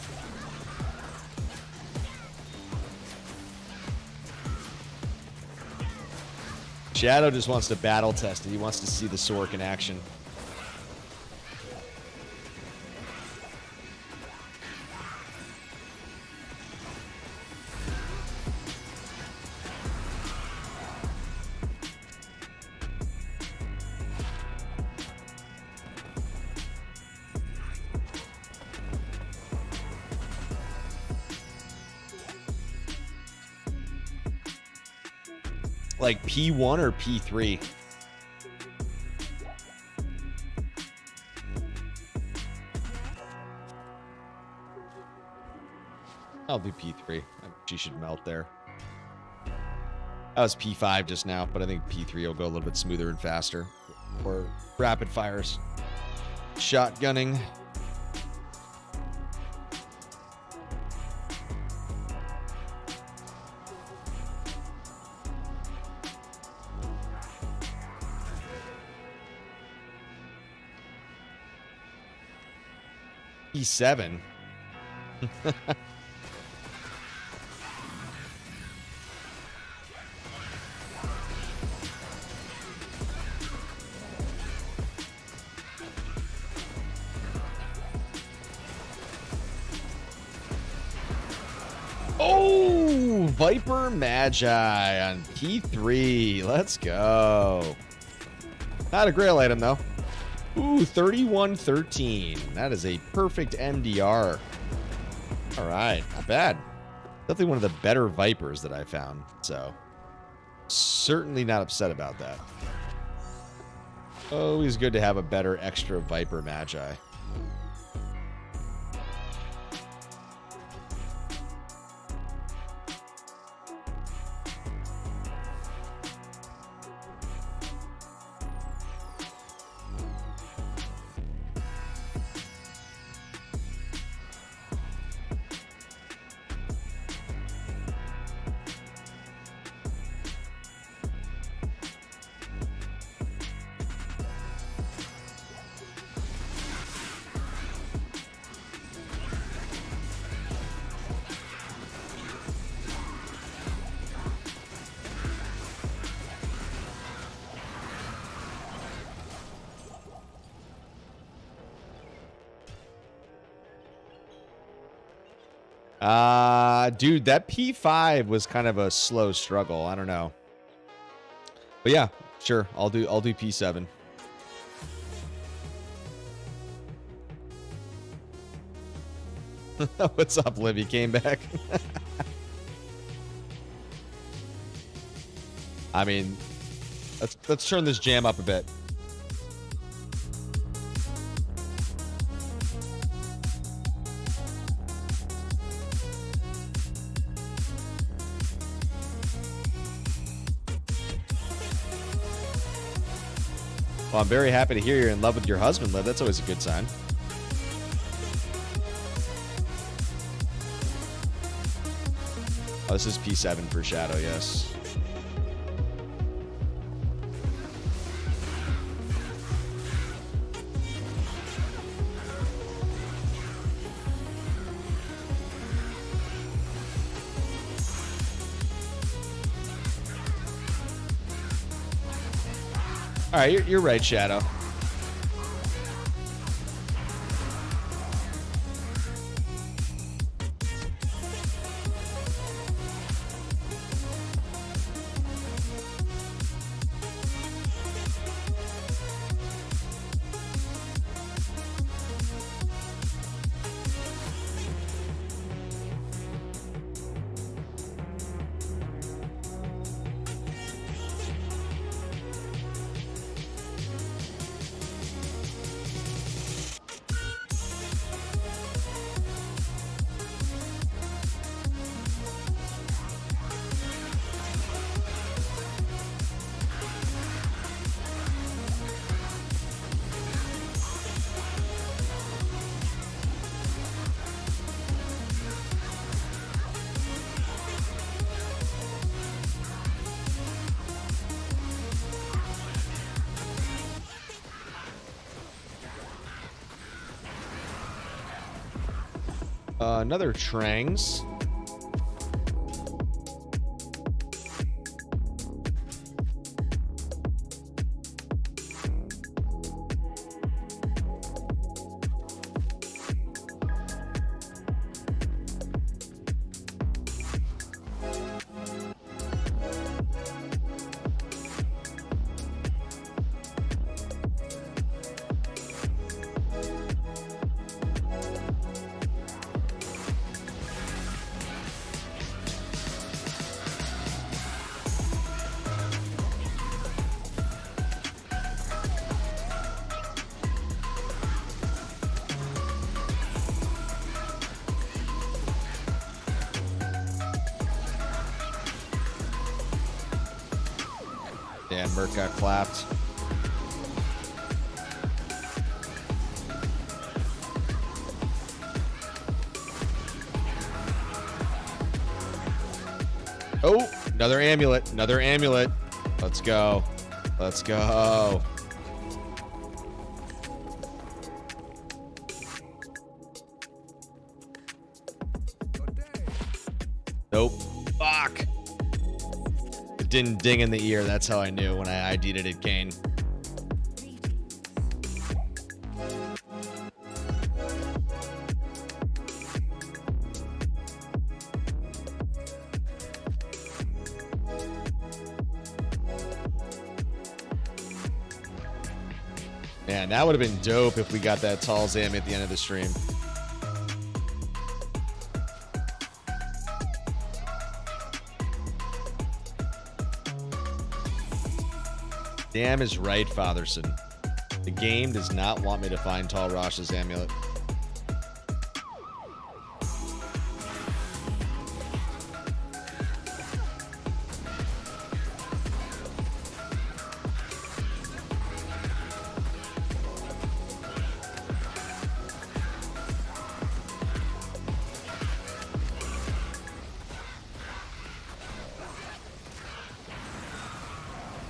Shadow just wants to battle test it. He wants to see the Sork in action. Like P1 or P3? I'll do P3. She should melt there. That was P5 just now, but I think P3 will go a little bit smoother and faster. Or rapid fires. Shotgunning. P7. Oh, Viper Magi on P3. Let's go. Not a Grail item, though. Ooh, 3113. That is a perfect MDR. All right, not bad. Definitely one of the better Vipers that I found. So, certainly not upset about that. Always good to have a better extra Viper Magi. Dude, that P5 was kind of a slow struggle. I don't know. But yeah, sure. I'll do P7. What's up, Libby? Came back. I mean, let's turn this jam up a bit. Well, I'm very happy to hear you're in love with your husband, Liv. That's always a good sign. Oh, this is P7 for Shadow, yes. All right, you're right, Shadow. Another Trangs. Yeah, Merc got clapped. Oh, another amulet. Another amulet. Let's go. Let's go. Nope. Fuck. It didn't ding in the ear. That's how I knew when I ID'd it at Kane. Man, that would have been dope if we got that tall Zam at the end of the stream. Damn is right, Fatherson. The game does not want me to find Tall Rosh's amulet.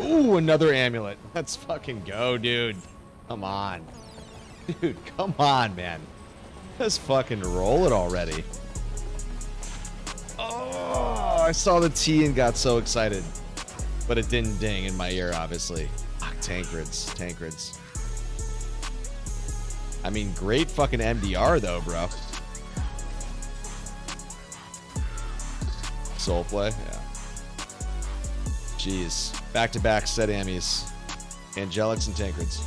Ooh, another amulet. Let's fucking go, dude. Come on. Dude, come on, man. Let's fucking roll it already. Oh, I saw the T and got so excited. But it didn't ding in my ear, obviously. Fuck, Tankreds. Tankreds. I mean, great fucking MDR, though, bro. Soul play? Yeah. Jeez. Back-to-back set Ammies. Angelics and Tankreds.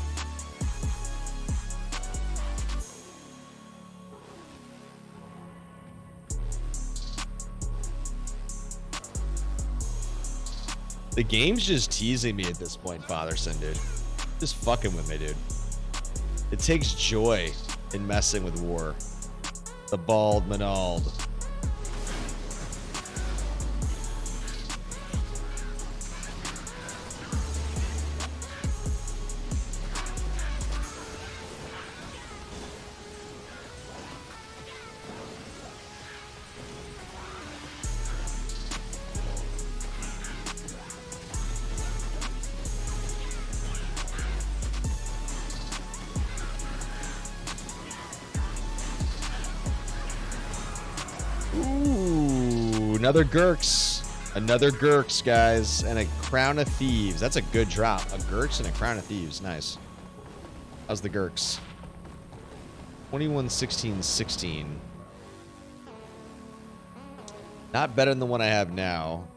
The game's just teasing me at this point, Fatherson, dude. Just fucking with me, dude. It takes joy in messing with war. The bald Manald. Another Gurks. Another Gurks, guys. And a Crown of Thieves. That's a good drop. A Gurks and a Crown of Thieves. Nice. How's the Gurks? 21, 16, 16. Not better than the one I have now.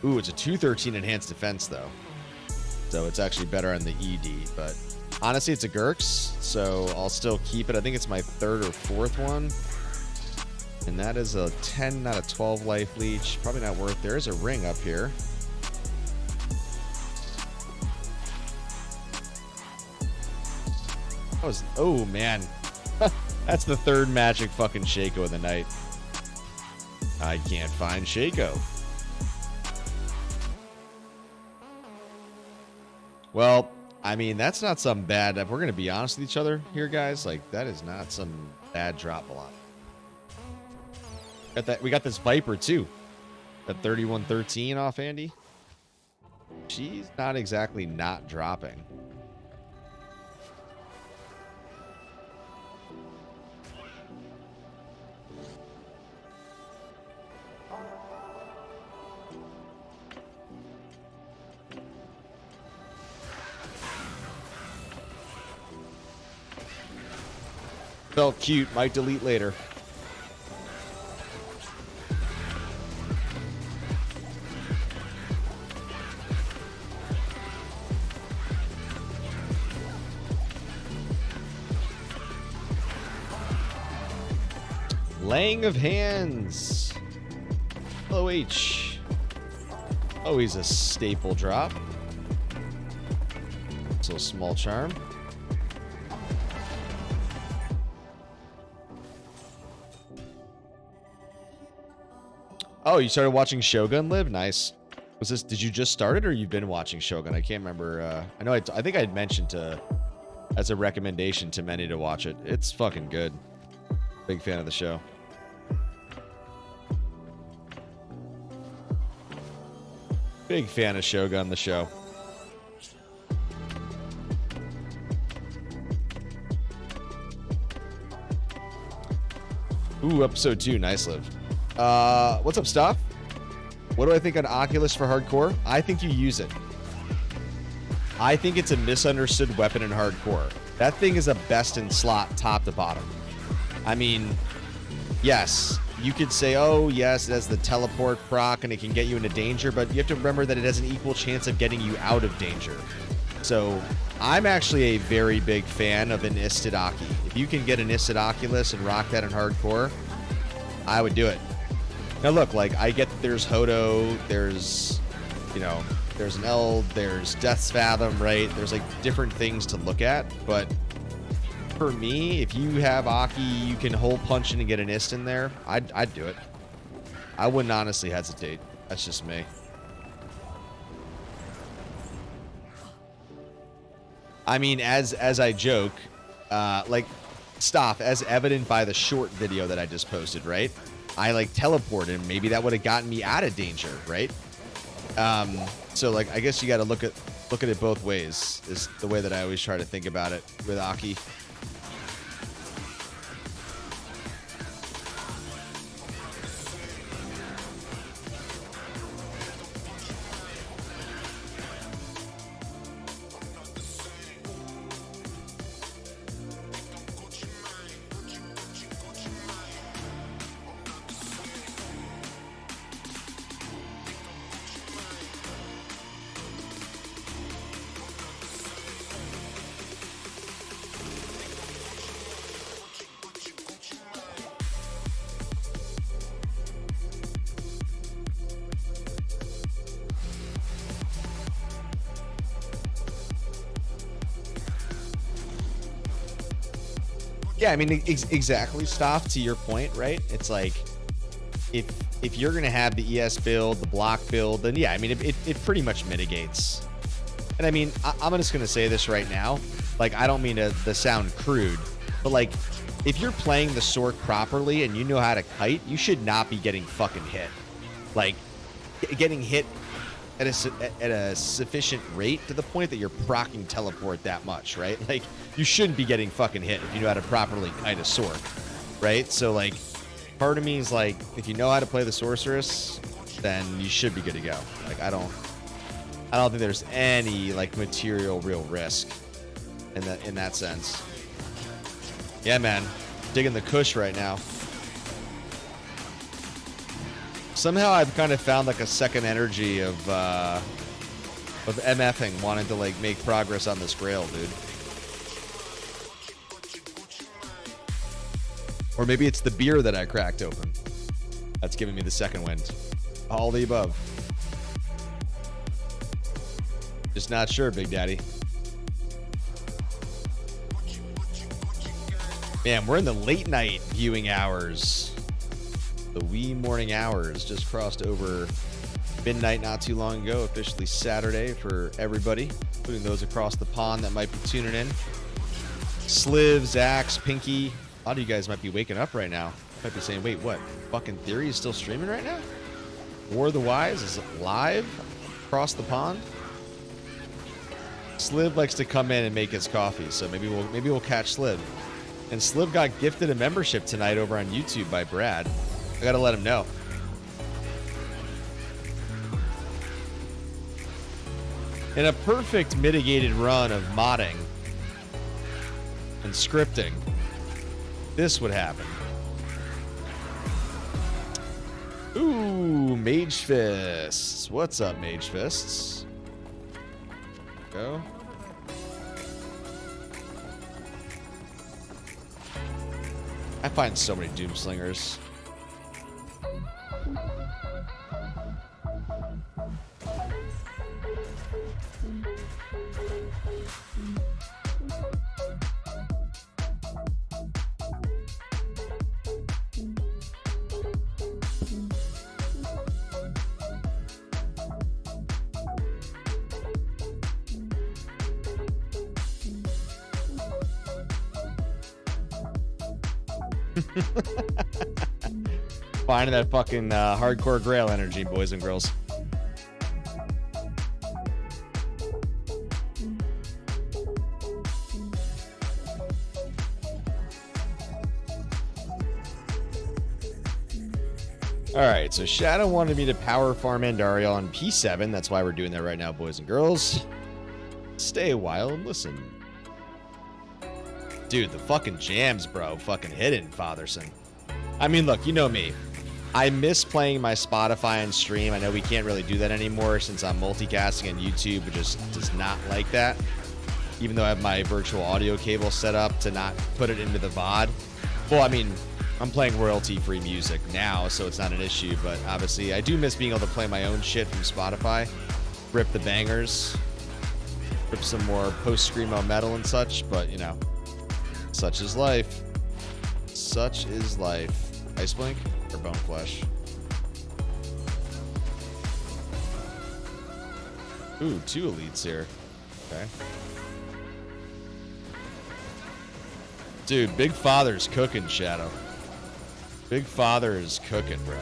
Ooh, it's a 213 enhanced defense, though. So it's actually better on the ED. But honestly, it's a Gurks. So I'll still keep it. I think it's my third or fourth one. And that is a 10 out of 12 life leech. Probably not worth. There is a ring up here. That was, oh man. That's the third magic fucking Shaco of the night. I can't find Shaco. Well, I mean, that's not some bad. If we're going to be honest with each other here, guys, like, that is not some bad drop a lot. We got this Viper too. That 3113 off Andy. She's not exactly not dropping. Felt cute. Might delete later. Laying of Hands. LOH. Always a staple drop. So small charm. Oh, you started watching Shogun Live? Nice. Was this? Did you just start it, or you've been watching Shogun? I can't remember. I know. I think I had mentioned as a recommendation to many to watch it. It's fucking good. Big fan of the show. Big fan of Shogun the show. Ooh, episode 2. Nice live. What's up, Stuff? What do I think on Oculus for hardcore? I think you use it. I think it's a misunderstood weapon in hardcore. That thing is a best in slot top to bottom. I mean, yes, you could say, oh, yes, it has the teleport proc and it can get you into danger, but you have to remember that it has an equal chance of getting you out of danger. So I'm actually a very big fan of an Isted Aki. If you can get an Isted Oculus and rock that in hardcore, I would do it. Now look, like, I get that there's Hodo, there's, you know, there's an Eld, there's Death's Fathom, right? There's like different things to look at, but for me, if you have Aki, you can hole punch in and get an Ist in there, I'd do it. I wouldn't honestly hesitate. That's just me. I mean, as I joke, like, Stoff, as evident by the short video that I just posted, right? I like teleported, and maybe that would have gotten me out of danger, right? So like, I guess you got to look at it both ways. Is the way that I always try to think about it with Aki. Yeah, I mean, exactly, Stoff, to your point, right? It's like, if you're going to have the ES build, the block build, then yeah, I mean, it pretty much mitigates. And I mean, I'm just going to say this right now. Like, I don't mean to sound crude, but like, if you're playing the Sorc properly and you know how to kite, you should not be getting fucking hit. Like, getting hit at a sufficient rate to the point that you're proccing teleport that much, right? Like, you shouldn't be getting fucking hit if you know how to properly kite a Sorc, right? So, like, part of me is like, if you know how to play the Sorceress, then you should be good to go. Like, I don't think there's any, like, material real risk in that sense. Yeah, man. Digging the kush right now. Somehow I've kind of found like a second energy of MFing, wanting to like make progress on this Grail, dude. Or maybe it's the beer that I cracked open that's giving me the second wind. All the above. Just not sure, Big Daddy. Man, we're in the late night viewing hours. The wee morning hours just crossed over midnight not too long ago. Officially Saturday for everybody, including those across the pond that might be tuning in. Sliv, Zax, Pinky. A lot of you guys might be waking up right now. Might be saying, wait, what? Fucking Theory is still streaming right now? War of the Wise is live across the pond? Sliv likes to come in and make his coffee, so maybe we'll catch Sliv. And Sliv got gifted a membership tonight over on YouTube by Brad. I gotta let him know. In a perfect mitigated run of modding and scripting, this would happen. Ooh, Mage Fists. What's up, Mage Fists? Go. I find so many Doomslingers. Finding that fucking hardcore Grail energy, boys and girls. Alright, so Shadow wanted me to power farm Andariel on P7. That's why we're doing that right now, boys and girls. Stay a while and listen. Dude, the fucking jams, bro. Fucking hidden, Fatherson. I mean, look, you know me. I miss playing my Spotify and stream. I know we can't really do that anymore since I'm multicasting on YouTube, which just does not like that. Even though I have my virtual audio cable set up to not put it into the VOD. Well, I mean, I'm playing royalty-free music now, so it's not an issue. But obviously, I do miss being able to play my own shit from Spotify. Rip the bangers. Rip some more post-screamo metal and such. But, you know, such is life. Such is life. Ice Blink or Bone Flesh? Ooh, 2 elites here. Okay. Dude, Big Father's cooking, Shadow. Big Father is cooking, bro.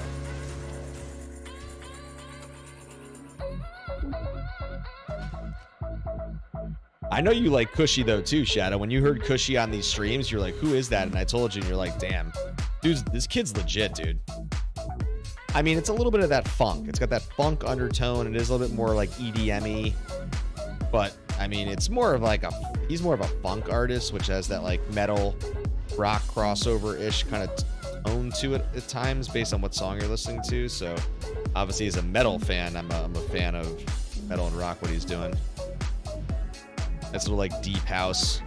I know you like Cushy, though, too, Shadow. When you heard Cushy on these streams, you're like, who is that? And I told you, and you're like, damn. Dude, this kid's legit, dude. I mean, it's a little bit of that funk. It's got that funk undertone. It is a little bit more, like, EDM-y. But, I mean, it's more of, like, he's more of a funk artist, which has that, like, metal rock crossover-ish kind of tone to it at times, based on what song you're listening to. So, obviously, as a metal fan, I'm a fan of metal and rock, what he's doing. That's a little, like, deep house.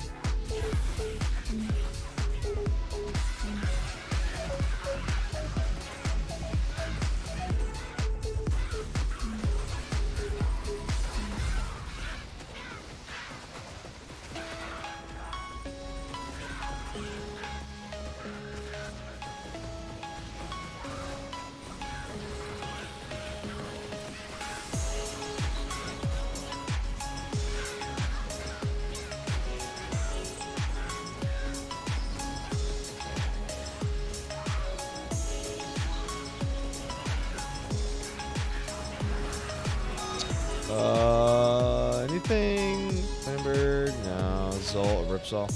Anything? Hamburg? No. Zol, Ripsol.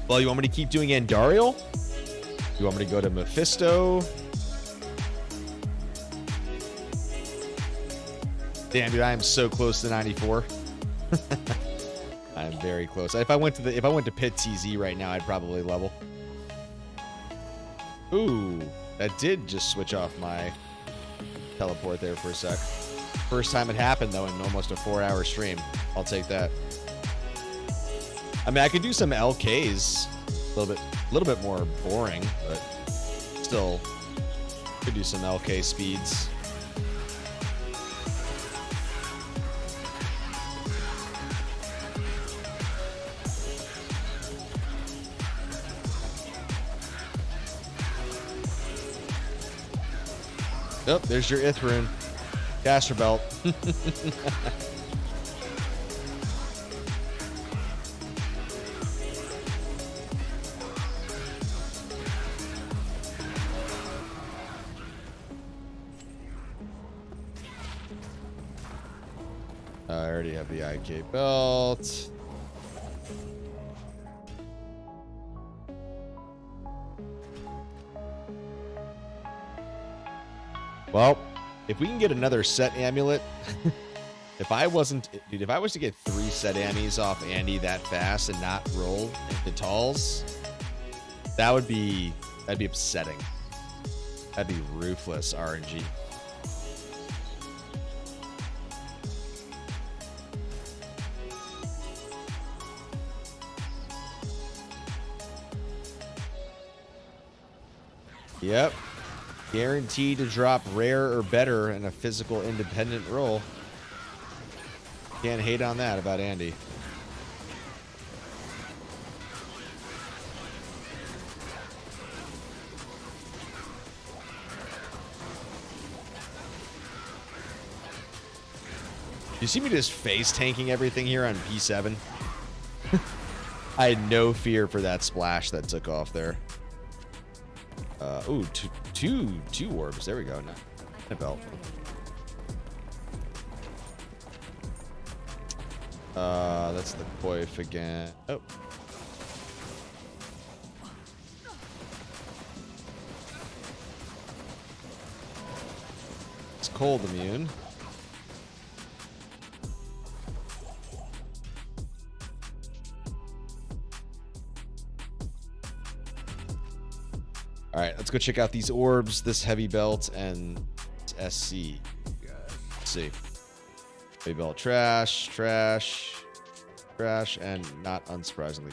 Well, you want me to keep doing Andariel? You want me to go to Mephisto? Damn, dude, I am so close to 94. I'm very close. If I went to Pit TZ right now, I'd probably level. Ooh, that did just switch off my teleport there for a sec. First time it happened though in almost a 4-hour stream. I'll take that. I mean, I could do some LKs, a little bit more boring, but still could do some LK speeds. Oh, there's your Ithrin. Caster Belt. I already have the IK belt. Well, if we can get another set amulet, if I was to get 3 set ammies off Andy that fast and not roll the talls, that'd be upsetting. That'd be ruthless RNG. Yep. Guaranteed to drop rare or better in a physical independent roll. Can't hate on that about Andy. You see me just face tanking everything here on P7? I had no fear for that splash that took off there. Ooh, two orbs. There we go. Not a belt. That's the coif again. Oh. It's cold immune. All right, let's go check out these orbs, this heavy belt, and SC. Let's see. Heavy belt, trash, trash, trash, and not unsurprisingly.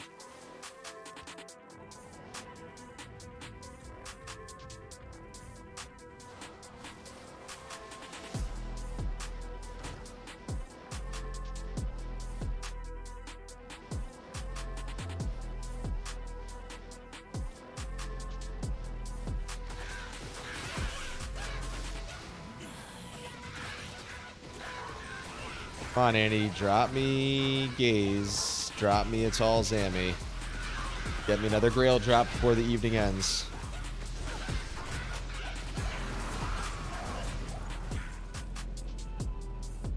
Come on, Andy. Drop me Gaze. Drop me a tall Zammy. Get me another Grail drop before the evening ends.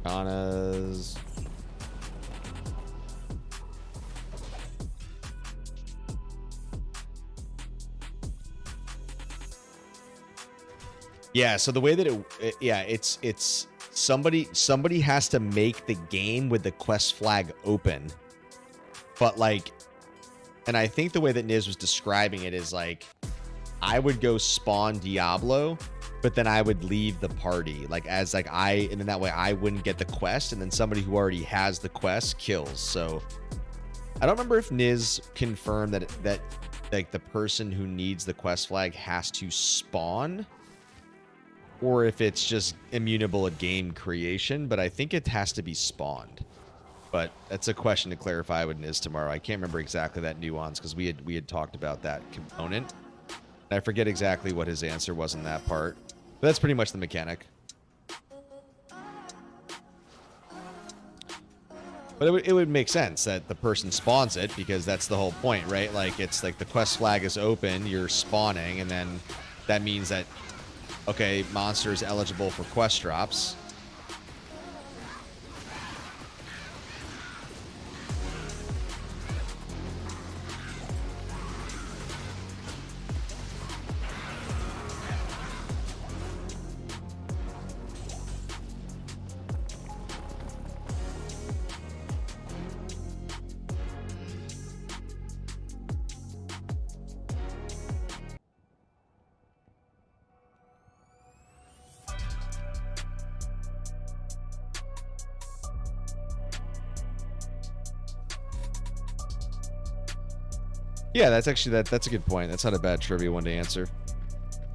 Kana's. Yeah, so the way that it's somebody has to make the game with the quest flag open. But like, and I think the way that Niz was describing it is like, I would go spawn Diablo, but then I would leave the party, like as like and then that way I wouldn't get the quest, and then somebody who already has the quest kills. So I don't remember if Niz confirmed that like the person who needs the quest flag has to spawn, or if it's just immutable at game creation, but I think it has to be spawned. But that's a question to clarify with Niz tomorrow. I can't remember exactly that nuance because we had talked about that component. And I forget exactly what his answer was in that part. But that's pretty much the mechanic. But it would make sense that the person spawns it, because that's the whole point, right? Like, it's like the quest flag is open, you're spawning, and then that means that, okay, monster is eligible for quest drops. Yeah, that's actually that's a good point. That's not a bad trivia one to answer.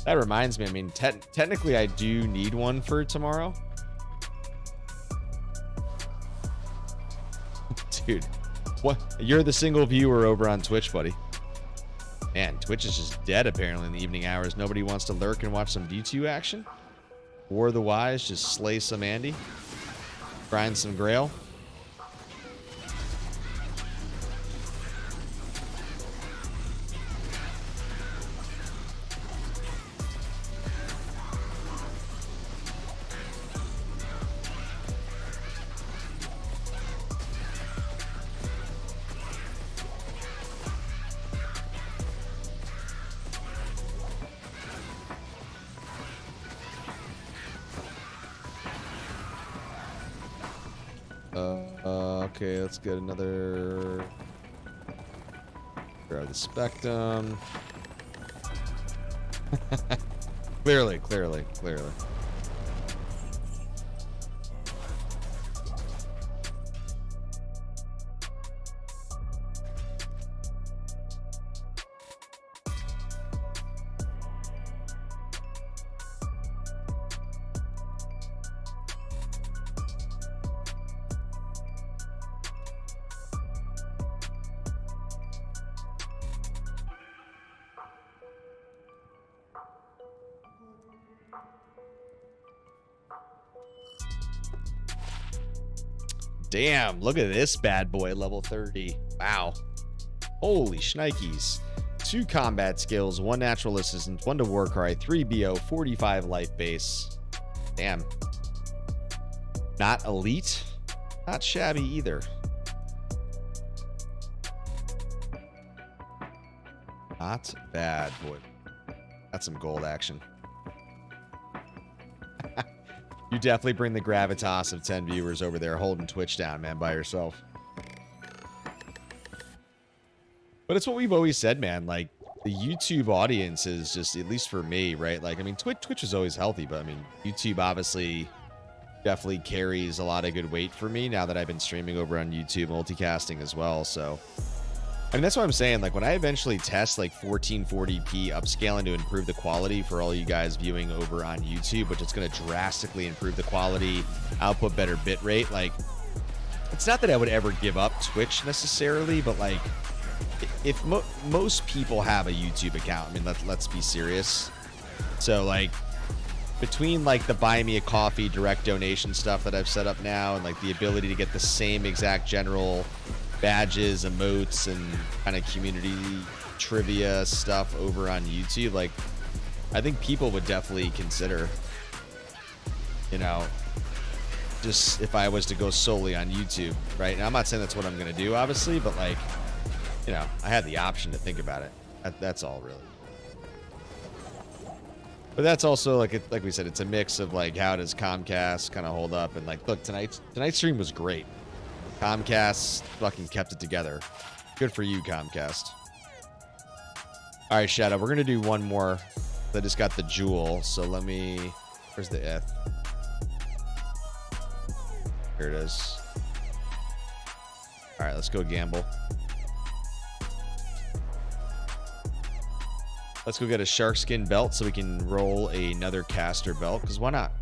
That reminds me, I mean, technically I do need one for tomorrow. Dude, what? You're the single viewer over on Twitch, buddy. Man, Twitch is just dead apparently in the evening hours. Nobody wants to lurk and watch some D2 action. War of the Wise, just slay some Andy. Grind some Grail. Okay, let's get another. Grab the Spectrum. Clearly. Damn, look at this bad boy, level 30. Wow. Holy shnikes. 2 combat skills, 1 natural assistance, 1 to war cry, 3 BO, 45 life base. Damn. Not elite, not shabby either. Not bad, boy. That's some gold action. You definitely bring the gravitas of 10 viewers over there holding Twitch down, man, by yourself. But it's what we've always said, man. Like, the YouTube audience is just, at least for me, right? Like, I mean, Twitch is always healthy, but I mean, YouTube obviously definitely carries a lot of good weight for me now that I've been streaming over on YouTube, multicasting as well. So, I mean, that's what I'm saying. Like, when I eventually test like 1440p upscaling to improve the quality for all you guys viewing over on YouTube, which is going to drastically improve the quality, output better bit rate. Like, it's not that I would ever give up Twitch necessarily, but like, if most people have a YouTube account, I mean, let's be serious. So like, between like the buy me a coffee direct donation stuff that I've set up now, and like the ability to get the same exact general badges, emotes, and kind of community trivia stuff over on YouTube, like, I think people would definitely consider, you know, just if I was to go solely on YouTube, right? And I'm not saying that's what I'm going to do, obviously, but like, you know, I had the option to think about it. That's all, really. But that's also, like, like we said, it's a mix of like, how does Comcast kind of hold up, and like, look, tonight's stream was great. Comcast fucking kept it together. Good for you, Comcast. All right, Shadow, we're gonna do one more. I just got the jewel, so let me. Where's the F? Here it is. All right, let's go gamble. Let's go get a sharkskin belt so we can roll another caster belt, because why not?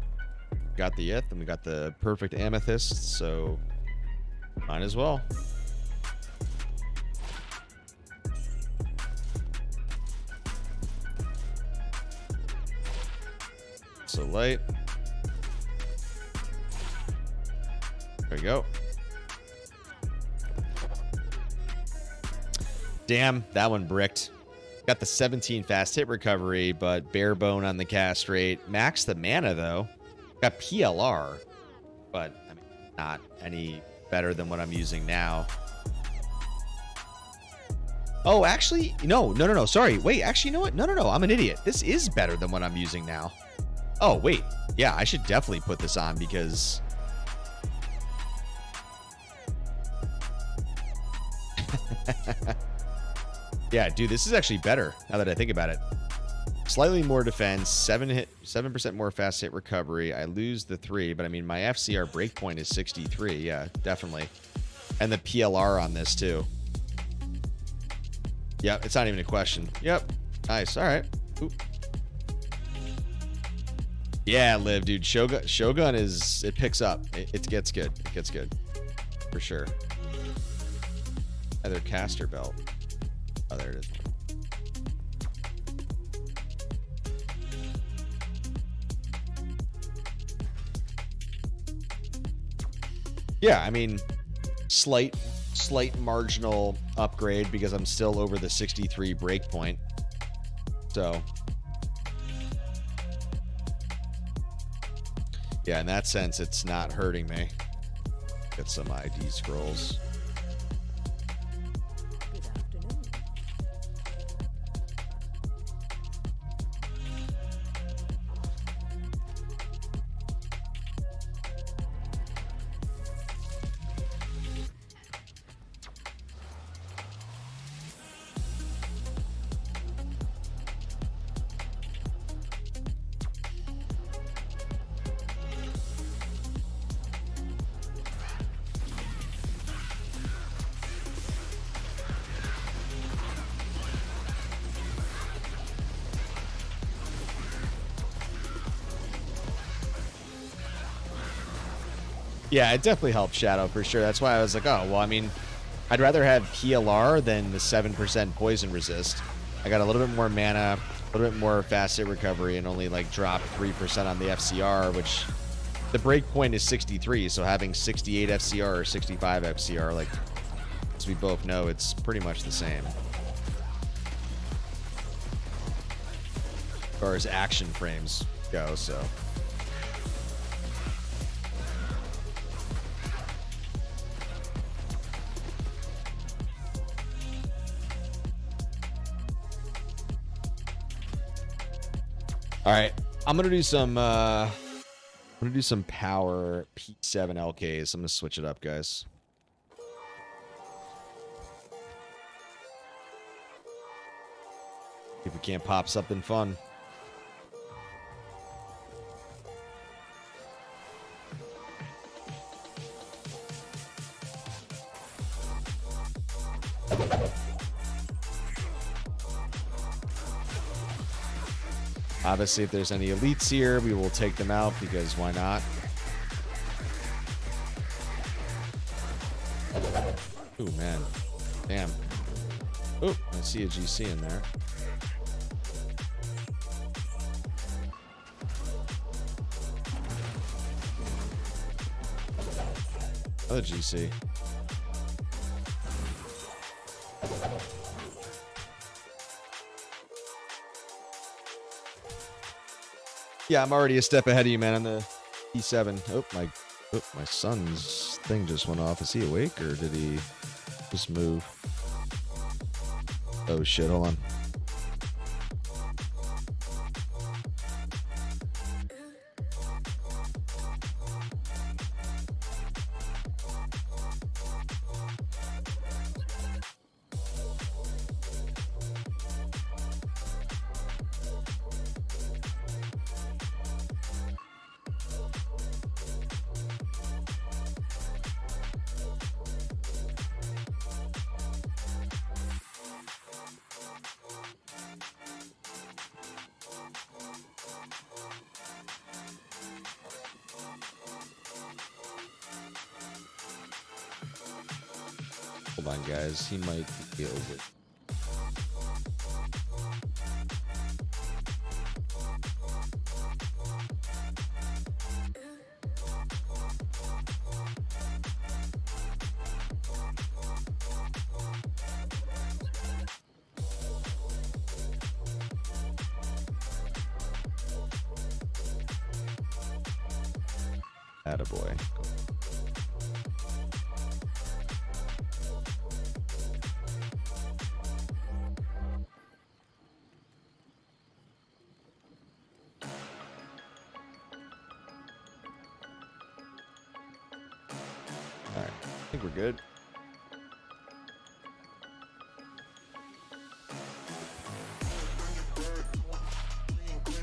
Got the Ith, and we got the perfect amethyst, so might as well. So light. There we go. Damn, that one bricked. Got the 17 fast hit recovery, but bare bone on the cast rate. Max the mana, though. Got PLR, but I mean, not any better than what I'm using now. Oh, actually, no. Sorry. Wait, actually, you know what? No. I'm an idiot. This is better than what I'm using now. Oh, wait. Yeah, I should definitely put this on because... Yeah, dude, this is actually better now that I think about it. Slightly more defense, 7% more fast hit recovery. I lose the 3, but I mean, my FCR breakpoint is 63. Yeah, definitely. And the PLR on this, too. Yep, it's not even a question. Yep. Nice. All right. Oop. Yeah, Liv, dude. Shogun is... It picks up. It gets good. It gets good. For sure. Either caster belt. Oh, there it is. Yeah, I mean, slight marginal upgrade because I'm still over the 63 breakpoint. So, yeah, in that sense, it's not hurting me. Get some ID scrolls. Yeah, it definitely helps Shadow for sure. That's why I was like, oh, well, I mean, I'd rather have PLR than the 7% poison resist. I got a little bit more mana, a little bit more fast hit recovery, and only like drop 3% on the FCR, which the break point is 63. So having 68 FCR or 65 FCR, like, as we both know, it's pretty much the same. As far as action frames go, so. All right, I'm gonna do some power P7 LKs. I'm gonna switch it up, guys. If we can't pop something fun. Obviously, if there's any elites here, we will take them out because why not? Ooh, man. Damn. Oh, I see a GC in there. Another GC. Yeah, I'm already a step ahead of you, man, on the E7. Oh, my son's thing just went off. Is he awake, or did he just move? Oh, shit, hold on. Hold on, guys. He might be over. Attaboy. Alright, I think we're good.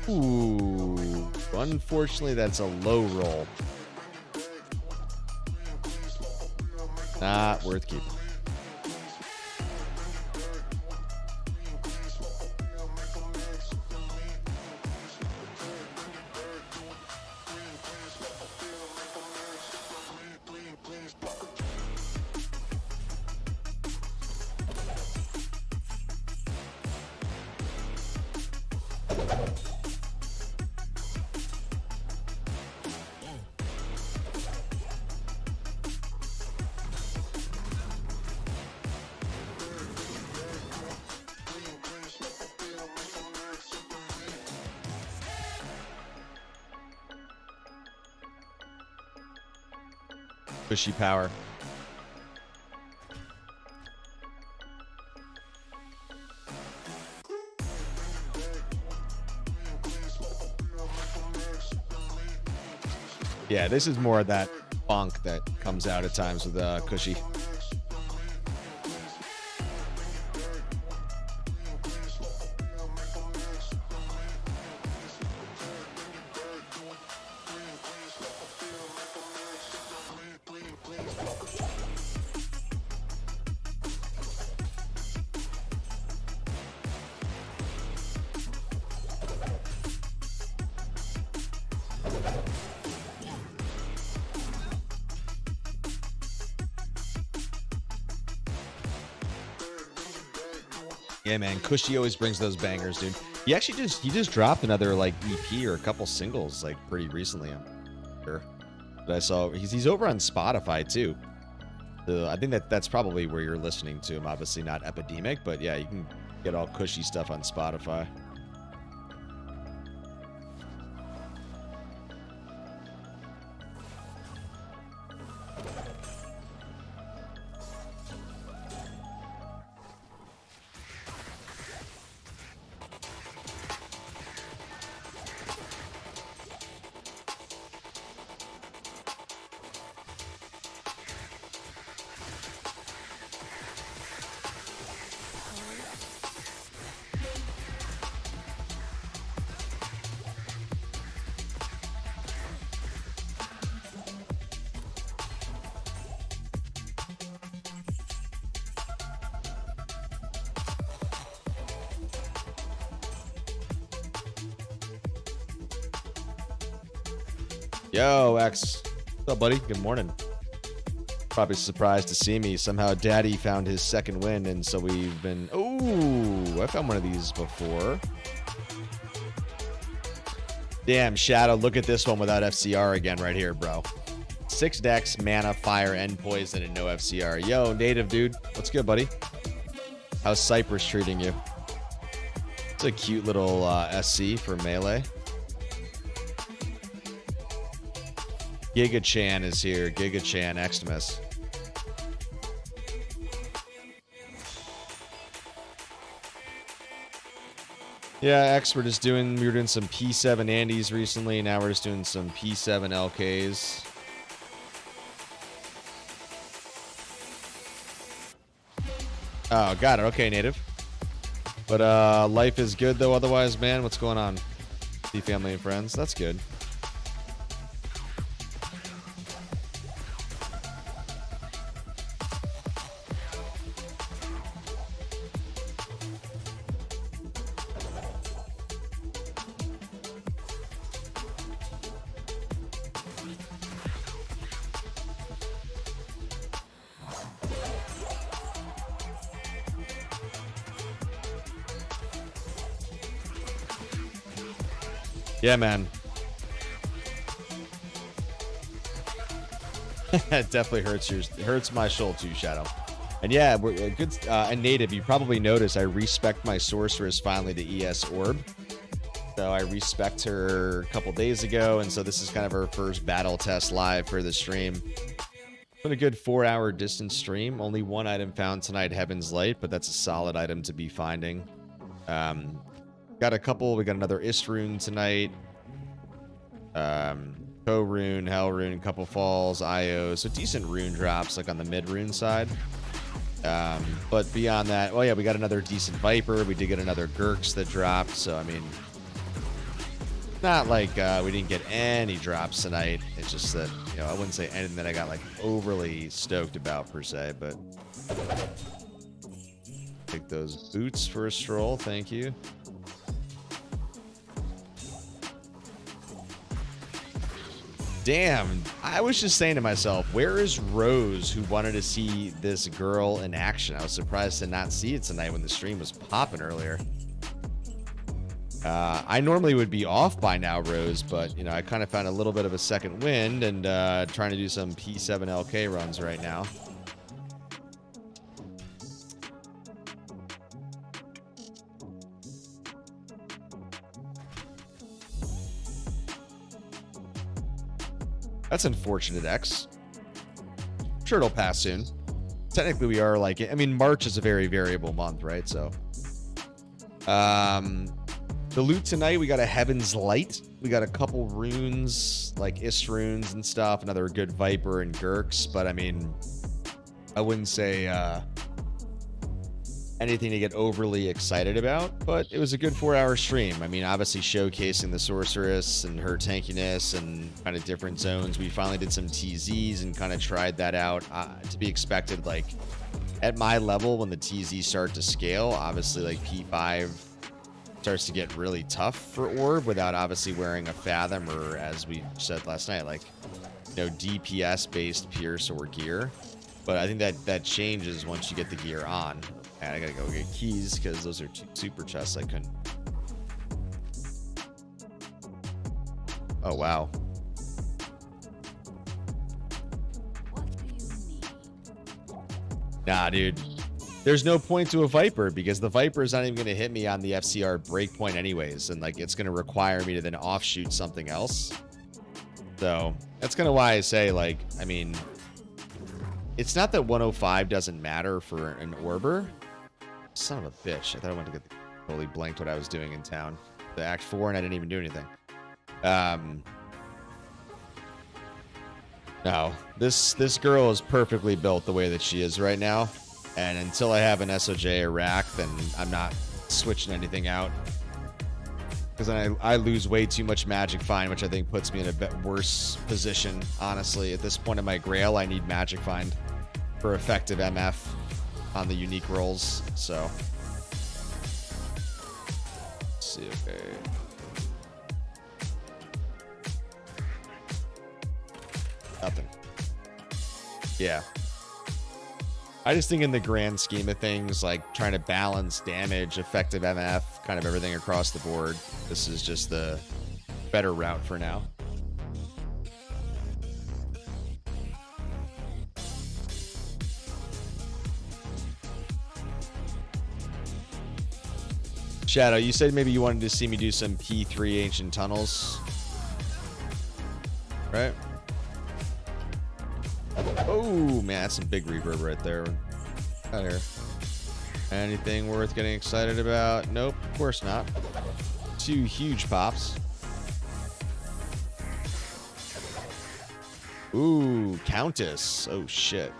Ooh, unfortunately, that's a low roll. Not worth keeping. Pushy power. Yeah, this is more of that funk that comes out at times with Cushy. Yeah, man, Cushy always brings those bangers, dude. He just dropped another like EP or a couple singles like pretty recently. I'm sure that I saw he's over on Spotify too. So I think that's probably where you're listening to him. Obviously not Epidemic, but yeah, you can get all Cushy stuff on Spotify. Yo, X. What's up, buddy? Good morning. Probably surprised to see me. Somehow Daddy found his second win, and so we've been... Ooh, I found one of these before. Damn, Shadow, look at this one without FCR again right here, bro. 6 decks, mana, fire, and poison, and no FCR. Yo, Native, dude. What's good, buddy? How's Cypress treating you? It's a cute little SC for Melee. Giga Chan is here. Giga Chan, Xtimus. Yeah, X, we were doing some P7 Andes recently. Now we're just doing some P7 LKs. Oh, got it. Okay, Native. But life is good though otherwise, man. What's going on? See family and friends. That's good. Yeah, man. It definitely hurts my soul too, Shadow. And yeah, we're good. And Native, you probably noticed I respect my sorceress finally to ES Orb. So I respect her a couple days ago, and so this is kind of her first battle test live for the stream. Been a good 4-hour distance stream. Only one item found tonight, Heaven's Light, but that's a solid item to be finding. Got a couple. We got another Ist rune tonight. Co rune, Hell rune, couple falls, IO. So decent rune drops like on the mid rune side. But beyond that, well, yeah, we got another decent Viper. We did get another Gurks that dropped. So, I mean, not like we didn't get any drops tonight. It's just that, you know, I wouldn't say anything that I got like overly stoked about per se, but take those boots for a stroll. Thank you. Damn, I was just saying to myself, where is Rose, who wanted to see this girl in action? I was surprised to not see it tonight when the stream was popping earlier. I normally would be off by now, Rose, but, you know, I kind of found a little bit of a second wind and trying to do some P7 LK runs right now. That's unfortunate, X. I'm sure it'll pass soon. Technically, we are like, I mean, March is a very variable month, right? So, the loot tonight, we got a Heaven's Light. We got a couple runes, like Ist runes and stuff. Another good Viper and Gurks. But, I mean, I wouldn't say anything to get overly excited about. But it was a good 4-hour stream. I mean, obviously showcasing the Sorceress and her tankiness and kind of different zones. We finally did some TZs and kind of tried that out. To be expected, like, at my level, when the TZs start to scale, obviously, like, P5 starts to get really tough for Orb without obviously wearing a Fathom or, as we said last night, like, you know, DPS based Pierce or gear. But I think that changes once you get the gear on. And I gotta go get keys because those are 2 super chests I couldn't. Oh wow. Nah, dude. There's no point to a Viper because the Viper is not even going to hit me on the FCR breakpoint anyways. And like, it's going to require me to then offshoot something else. So that's kind of why I say, like, I mean, it's not that 105 doesn't matter for an Orber. Son of a bitch. I thought I went to get the, totally blanked what I was doing in town. The Act 4 and I didn't even do anything. No, this girl is perfectly built the way that she is right now. And until I have an SOJ or rack, then I'm not switching anything out. Because then I lose way too much Magic Find, which I think puts me in a bit worse position, honestly. At this point in my Grail, I need Magic Find for effective MF on the unique rolls. So, let's see, okay. Nothing. Yeah. I just think in the grand scheme of things, like trying to balance damage, effective MF, kind of everything across the board, this is just the better route for now. Shadow, you said maybe you wanted to see me do some P3 Ancient Tunnels. Right? Oh, man, that's some big reverb right there. Out here. Anything worth getting excited about? Nope, of course not. 2 huge pops. Ooh, Countess. Oh, shit.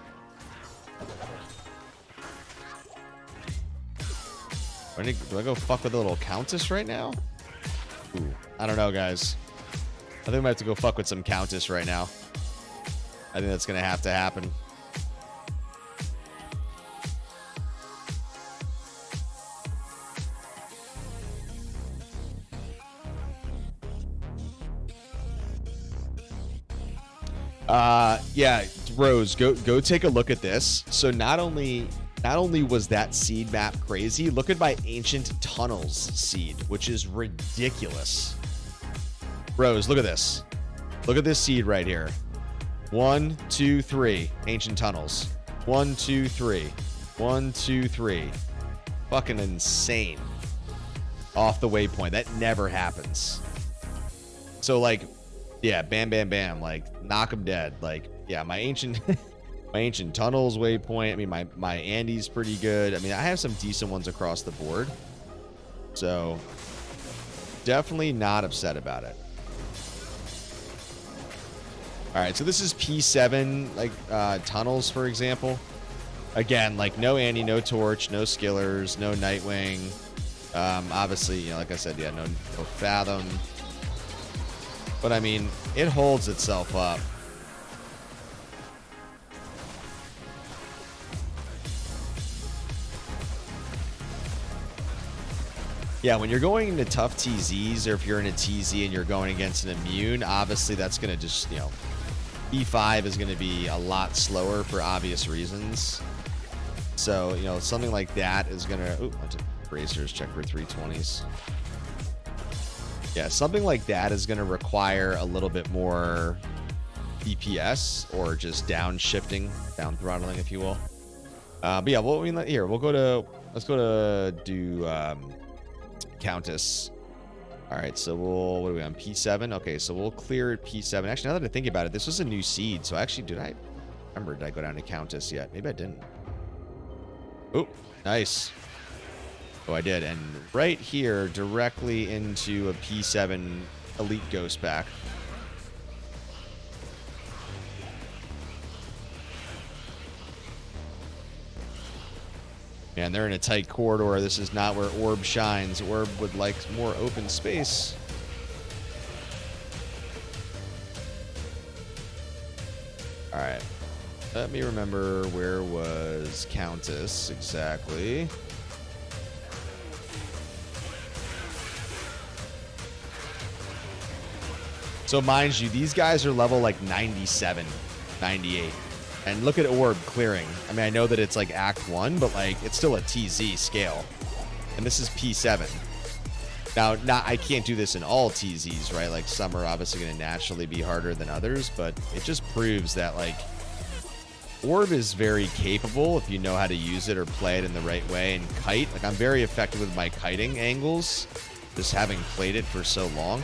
Do I go fuck with a little Countess right now? Ooh, I don't know, guys. I think I might have to go fuck with some Countess right now. I think that's going to happen. Yeah, Rose, go take a look at this. So not only was that seed map crazy, look at my Ancient Tunnels seed, which is ridiculous. Rose, look at this. Look at this seed right here. 1, 2, 3. Ancient Tunnels. 1, 2, 3. 1, 2, 3. Fucking insane. off the waypoint. That never happens. So like, yeah, bam, bam, bam. Like, knock them dead. Like, yeah, my ancient, my ancient tunnels waypoint. I mean, my Andy's pretty good. I mean, I have some decent ones across the board. So, definitely not upset about it. All right, so this is P7, like tunnels, for example. Again, like no Andy, no Torch, no Skillers, no Nightwing. Obviously, you know, like I said, yeah, no Fathom. But I mean, it holds itself up. Yeah, when you're going into tough TZs, or if you're in a TZ and you're going against an immune, obviously that's going to just, you know, E5 is going to be a lot slower for obvious reasons. So, you know, something like that is going to... Oop, I took bracers, check for 320s. Yeah, something like that is going to require a little bit more DPS, or just downshifting, down throttling, if you will. But yeah, well, I mean, here, we'll go to... Let's go to do Countess. All right, so we'll... What are we on? P7? Okay, so we'll clear at P7. Actually, now that I think about it, this was a new seed. So actually, did I go down to Countess yet? Maybe I didn't. Oh, nice. Oh, I did. And right here, directly into a P7 Elite Ghost pack. Man, they're in a tight corridor. This is not where Orb shines. Orb would like more open space. All right. Let me remember, where was Countess exactly? So mind you, these guys are level like 97, 98. And look at Orb clearing. I mean, I know that it's like Act 1, but like it's still a TZ scale. And this is P7. Now, I can't do this in all TZs, right? Like some are obviously going to naturally be harder than others, but it just proves that like Orb is very capable if you know how to use it or play it in the right way. And kite, like I'm very effective with my kiting angles, just having played it for so long.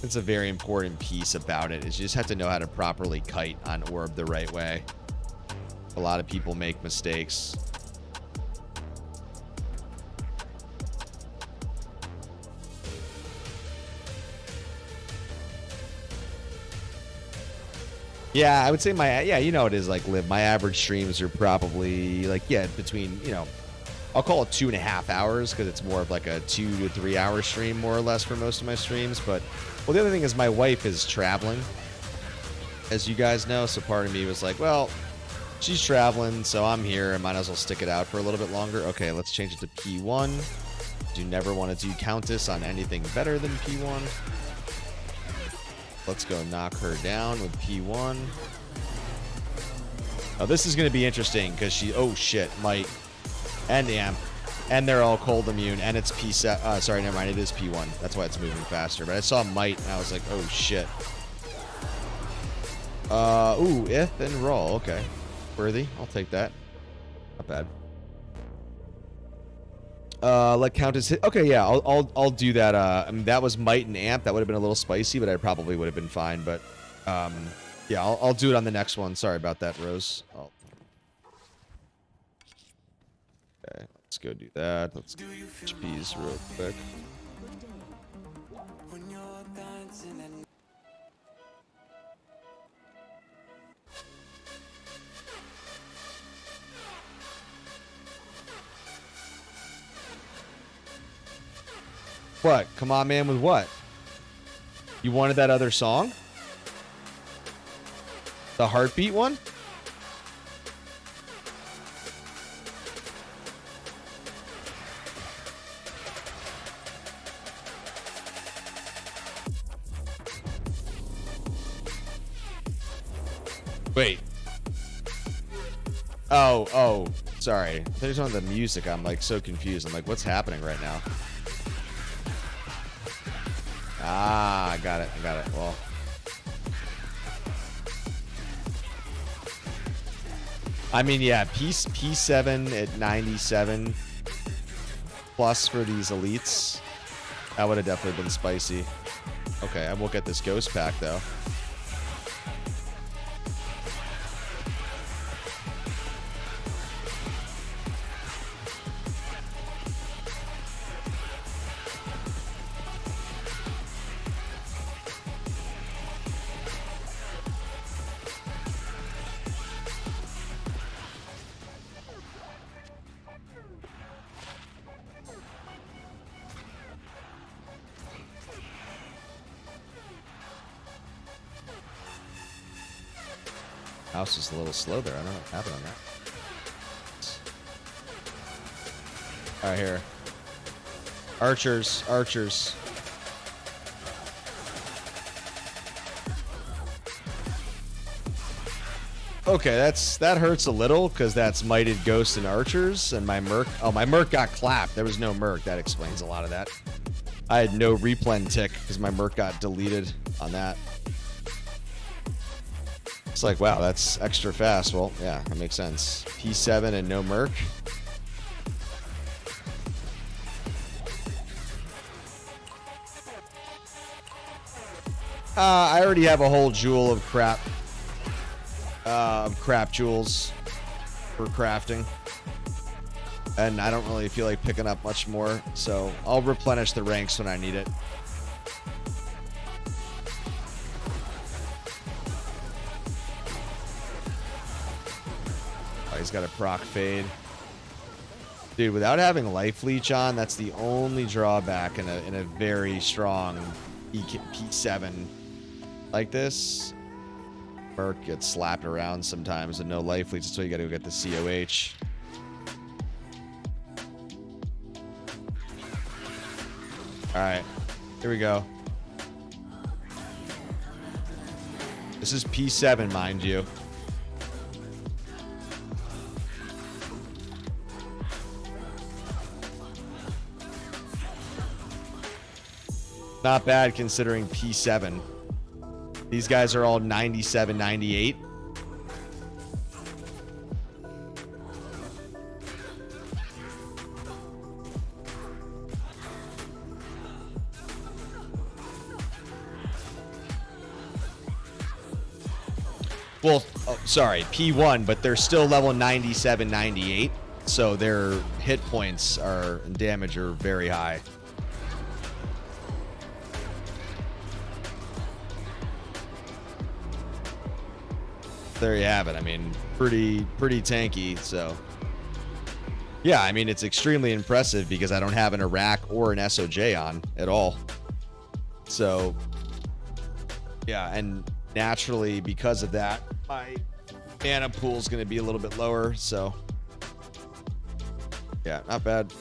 It's a very important piece about it, is you just have to know how to properly kite on Orb the right way. A lot of people make mistakes. Yeah, I would say yeah, you know it is like Liv. My average streams are probably like, yeah, between, you know, I'll call it 2.5 hours because it's more of like a 2 to 3 hour stream, more or less, for most of my streams. But, well, the other thing is my wife is traveling, as you guys know. So part of me was like, well, she's traveling, so I'm here. I might as well stick it out for a little bit longer. Okay, let's change it to P1. Do never want to do Countess on anything better than P1. Let's go knock her down with P1. Oh, this is going to be interesting because she... Oh, shit. Might and Amp. And they're all cold immune. And it's P7. Sorry, never mind. It is P1. That's why it's moving faster. But I saw Might, and I was like, oh, shit. Ooh, Ith and Raw. Okay. Worthy. I'll take that. Not bad. Let Countess hit. Okay, yeah, I'll do that. I mean, that was Might and Amp. That would have been a little spicy, but I probably would have been fine. But yeah, I'll do it on the next one. Sorry about that, Rose. Okay, let's go do that. Let's get HPs real quick. What? Come on, man, with what? You wanted that other song? The heartbeat one? Wait. Oh, sorry. There's on the music. I'm like so confused. I'm like, what's happening right now? Ah, I got it. Well, I mean, yeah, P7 at 97 plus for these elites. That would have definitely been spicy. Okay, I will get this ghost pack, though. Mouse is a little slow there. I don't know what happened on that. All right, here. Archers, archers. Okay, that hurts a little because that's mighted ghosts and archers, and my merc. Oh, my merc got clapped. There was no merc. That explains a lot of that. I had no replen tick because my merc got deleted on that. It's like, wow, that's extra fast. Well, yeah, that makes sense. P7 and no merc. I already have a whole jewel of crap. Crap jewels for crafting. And I don't really feel like picking up much more. So I'll replenish the ranks when I need it. He's got a proc fade. Dude, without having life leech on, that's the only drawback in a very strong P7 like this. Merc gets slapped around sometimes and no life leech, so you gotta go get the COH. Alright, here we go. This is P7, mind you. Not bad considering P7. These guys are all 97, 98. Well, oh, sorry, P1, but they're still level 97, 98. So their hit points are and damage are very high. There you have it. I mean, pretty tanky. So, yeah, I mean, it's extremely impressive because I don't have an Iraq or an SOJ on at all. So, yeah, and naturally, because of that, my mana pool is going to be a little bit lower. So, yeah, not bad.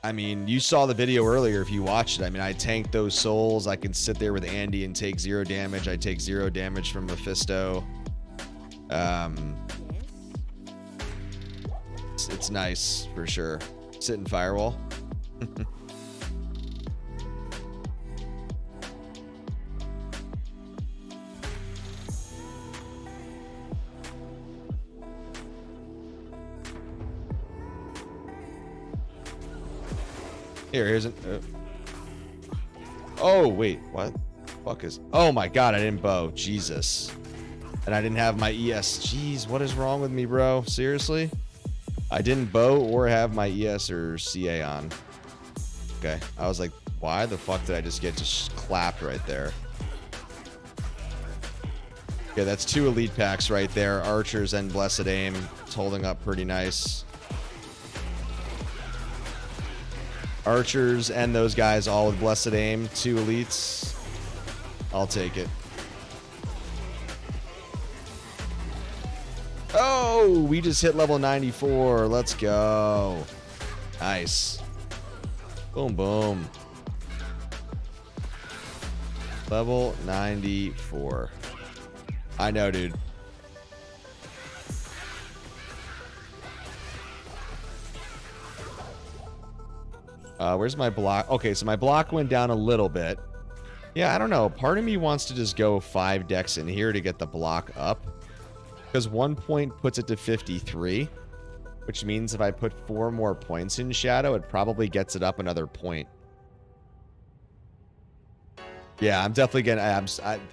I mean, you saw the video earlier if you watched it. I mean, I tanked those souls. I can sit there with Andy and take 0 damage. I take 0 damage from Mephisto. It's nice for sure. Sit in Firewall. Here's an. Oh wait, what? Fuck is? Oh my god, I didn't bow. Jesus, and I didn't have my ES. Jeez, what is wrong with me, bro? Seriously, I didn't bow or have my ES or CA on. Okay, I was like, why the fuck did I just get clapped right there? Okay, that's 2 elite packs right there. Archers and Blessed Aim. It's holding up pretty nice. Archers and those guys all with Blessed Aim. 2 elites. I'll take it. Oh, we just hit level 94. Let's go. Nice. Boom, boom. Level 94. I know, dude. Where's my block? Okay, so my block went down a little bit. Yeah, I don't know. Part of me wants to just go 5 decks in here to get the block up. Because 1 point puts it to 53. Which means if I put 4 more points in Shadow, it probably gets it up another point. Yeah, I'm definitely getting...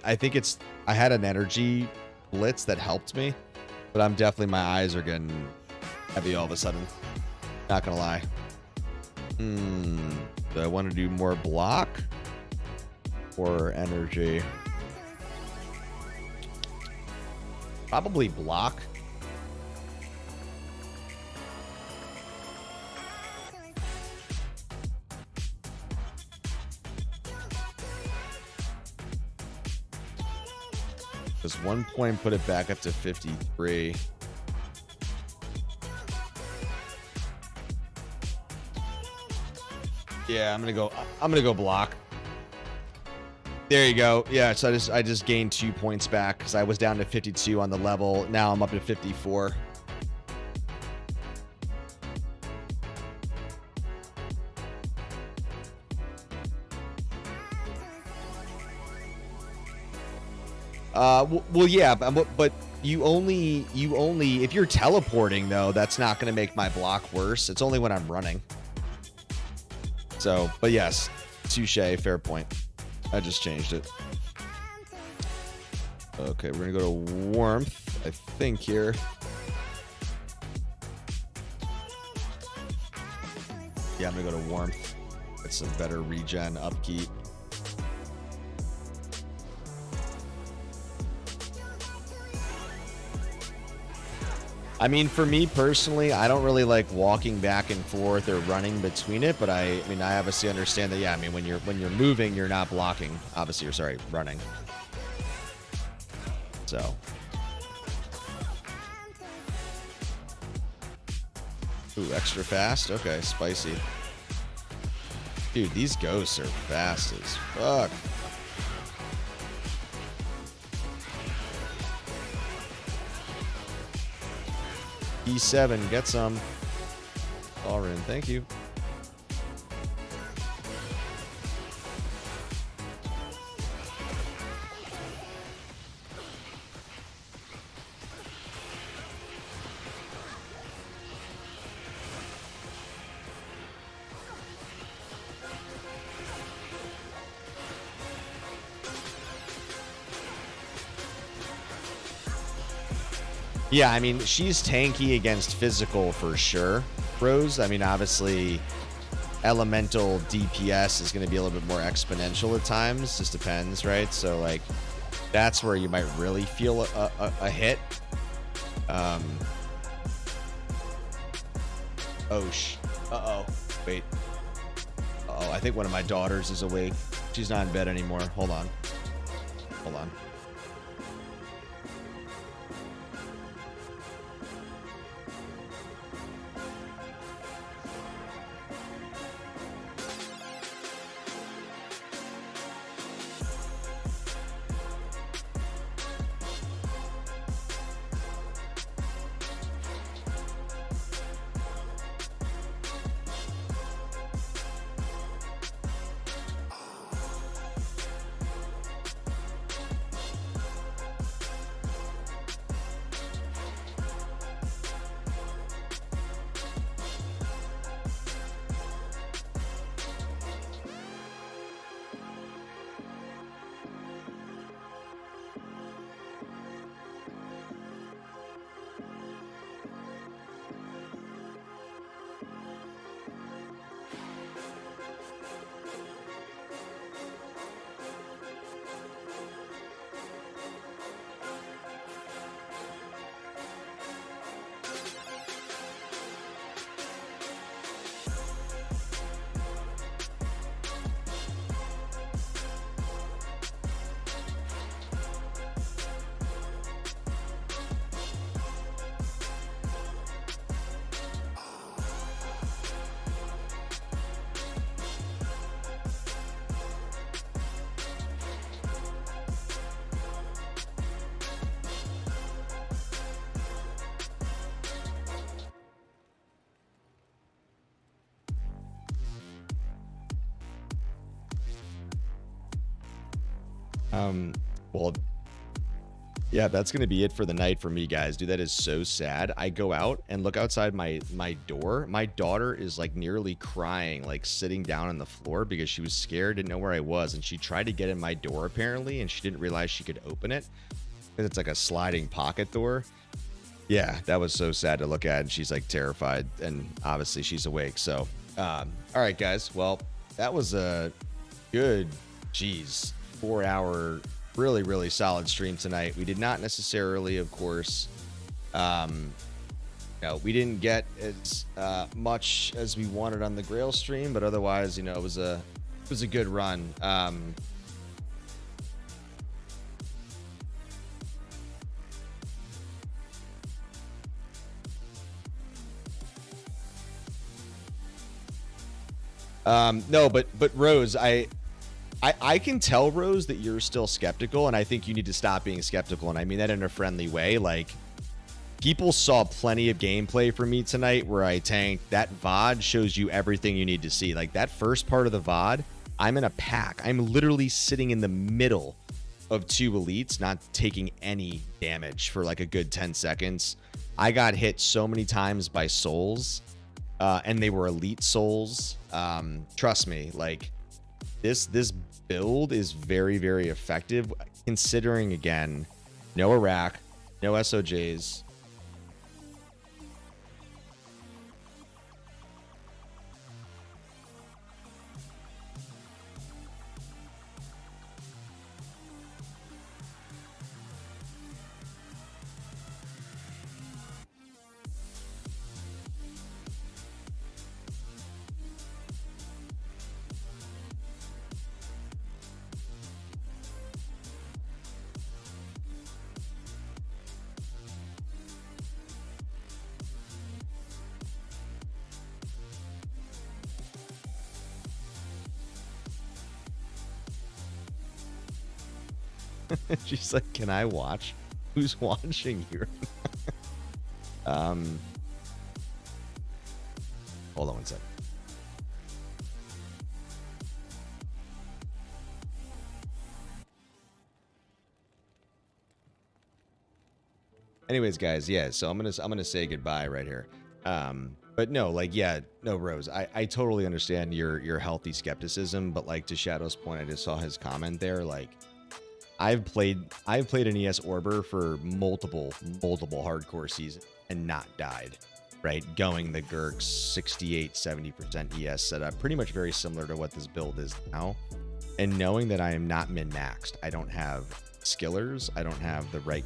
I think it's... I had an energy blitz that helped me. But I'm definitely... My eyes are getting heavy all of a sudden. Not gonna lie. Do I want to do more block? Or energy? Probably block. Because 1 point put it back up to 53. Yeah, I'm gonna go block. There you go. Yeah, so I just gained 2 points back because I was down to 52 on the level. Now I'm up to 54. Well, yeah, but you only if you're teleporting though, that's not going to make my block worse. It's only when I'm running. So, but yes, touche, fair point. I just changed it. Okay, we're gonna go to warmth, I think here. Yeah, I'm gonna go to warmth. Get some better regen upkeep. I mean, for me personally, I don't really like walking back and forth or running between it, but I mean, I obviously understand that. Yeah, I mean, when you're moving, you're not blocking. Obviously, you're sorry, running. So. Ooh, extra fast. Okay, spicy. Dude, these ghosts are fast as fuck. E7, get some. Alrin, thank you. Yeah, I mean, she's tanky against physical for sure, Rose. I mean, obviously, elemental DPS is going to be a little bit more exponential at times. Just depends, right? So, like, that's where you might really feel a hit. Uh-oh. Wait. Uh-oh, I think one of my daughters is awake. She's not in bed anymore. Hold on. Hold on. Well, yeah, that's gonna be it for the night for me, guys. Dude, that is so sad. I go out and look outside my door. My daughter is like nearly crying, like sitting down on the floor because she was scared, didn't know where I was, and she tried to get in my door apparently, and she didn't realize she could open it because it's like a sliding pocket door. Yeah, that was so sad to look at, and she's like terrified, and obviously she's awake. So, all right, guys. Well, that was a good, 4-hour, really, really solid stream tonight. We did not necessarily, of course, we didn't get as much as we wanted on the Grail stream, but otherwise, it was a good run. No, but Rose, I can tell, Rose, that you're still skeptical, and I think you need to stop being skeptical, and I mean that in a friendly way. Like, people saw plenty of gameplay from me tonight where I tanked. That VOD shows you everything you need to see. Like, that first part of the VOD, I'm in a pack. I'm literally sitting in the middle of 2 elites, not taking any damage for like a good 10 seconds. I got hit so many times by souls, and they were elite souls. Trust me, like, this build is very, very effective, considering, again, no Iraq, no SOJs. She's like, can I watch? Who's watching here? Hold on one second. Anyways, guys, yeah, so I'm gonna say goodbye right here. But no, like, yeah, no, Rose, I totally understand your healthy skepticism, but like, to Shadow's point, I just saw his comment there, like, I've played an ES Orber for multiple hardcore seasons and not died, right? Going the Gurks 68-70% ES setup, pretty much very similar to what this build is now. And knowing that I am not min-maxed, I don't have skillers, I don't have the right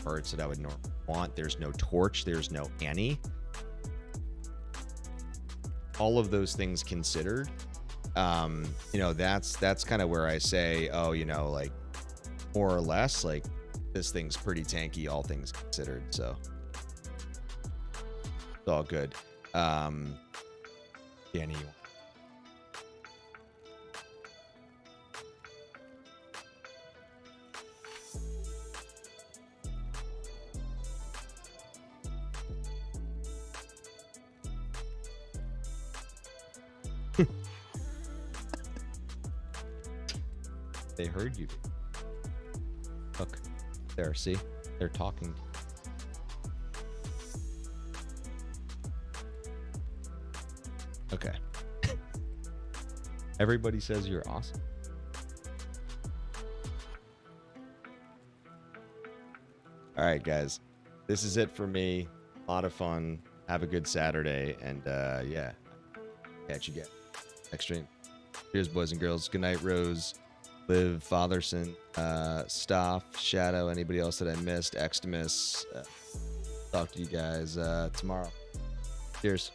parts that I would normally want. There's no torch, there's no Annie. All of those things considered, that's kind of where I say, oh, like, more or less, like, this thing's pretty tanky, all things considered, so it's all good. Danny, they heard you. Look, there, see? They're talking. Okay. Everybody says you're awesome. All right, guys. This is it for me. A lot of fun. Have a good Saturday. And, yeah. Catch you again next stream. Cheers, boys and girls. Good night, Rose. Liv, Fatherson, Stoff, Shadow, anybody else that I missed, Extimus. Talk to you guys tomorrow. Cheers.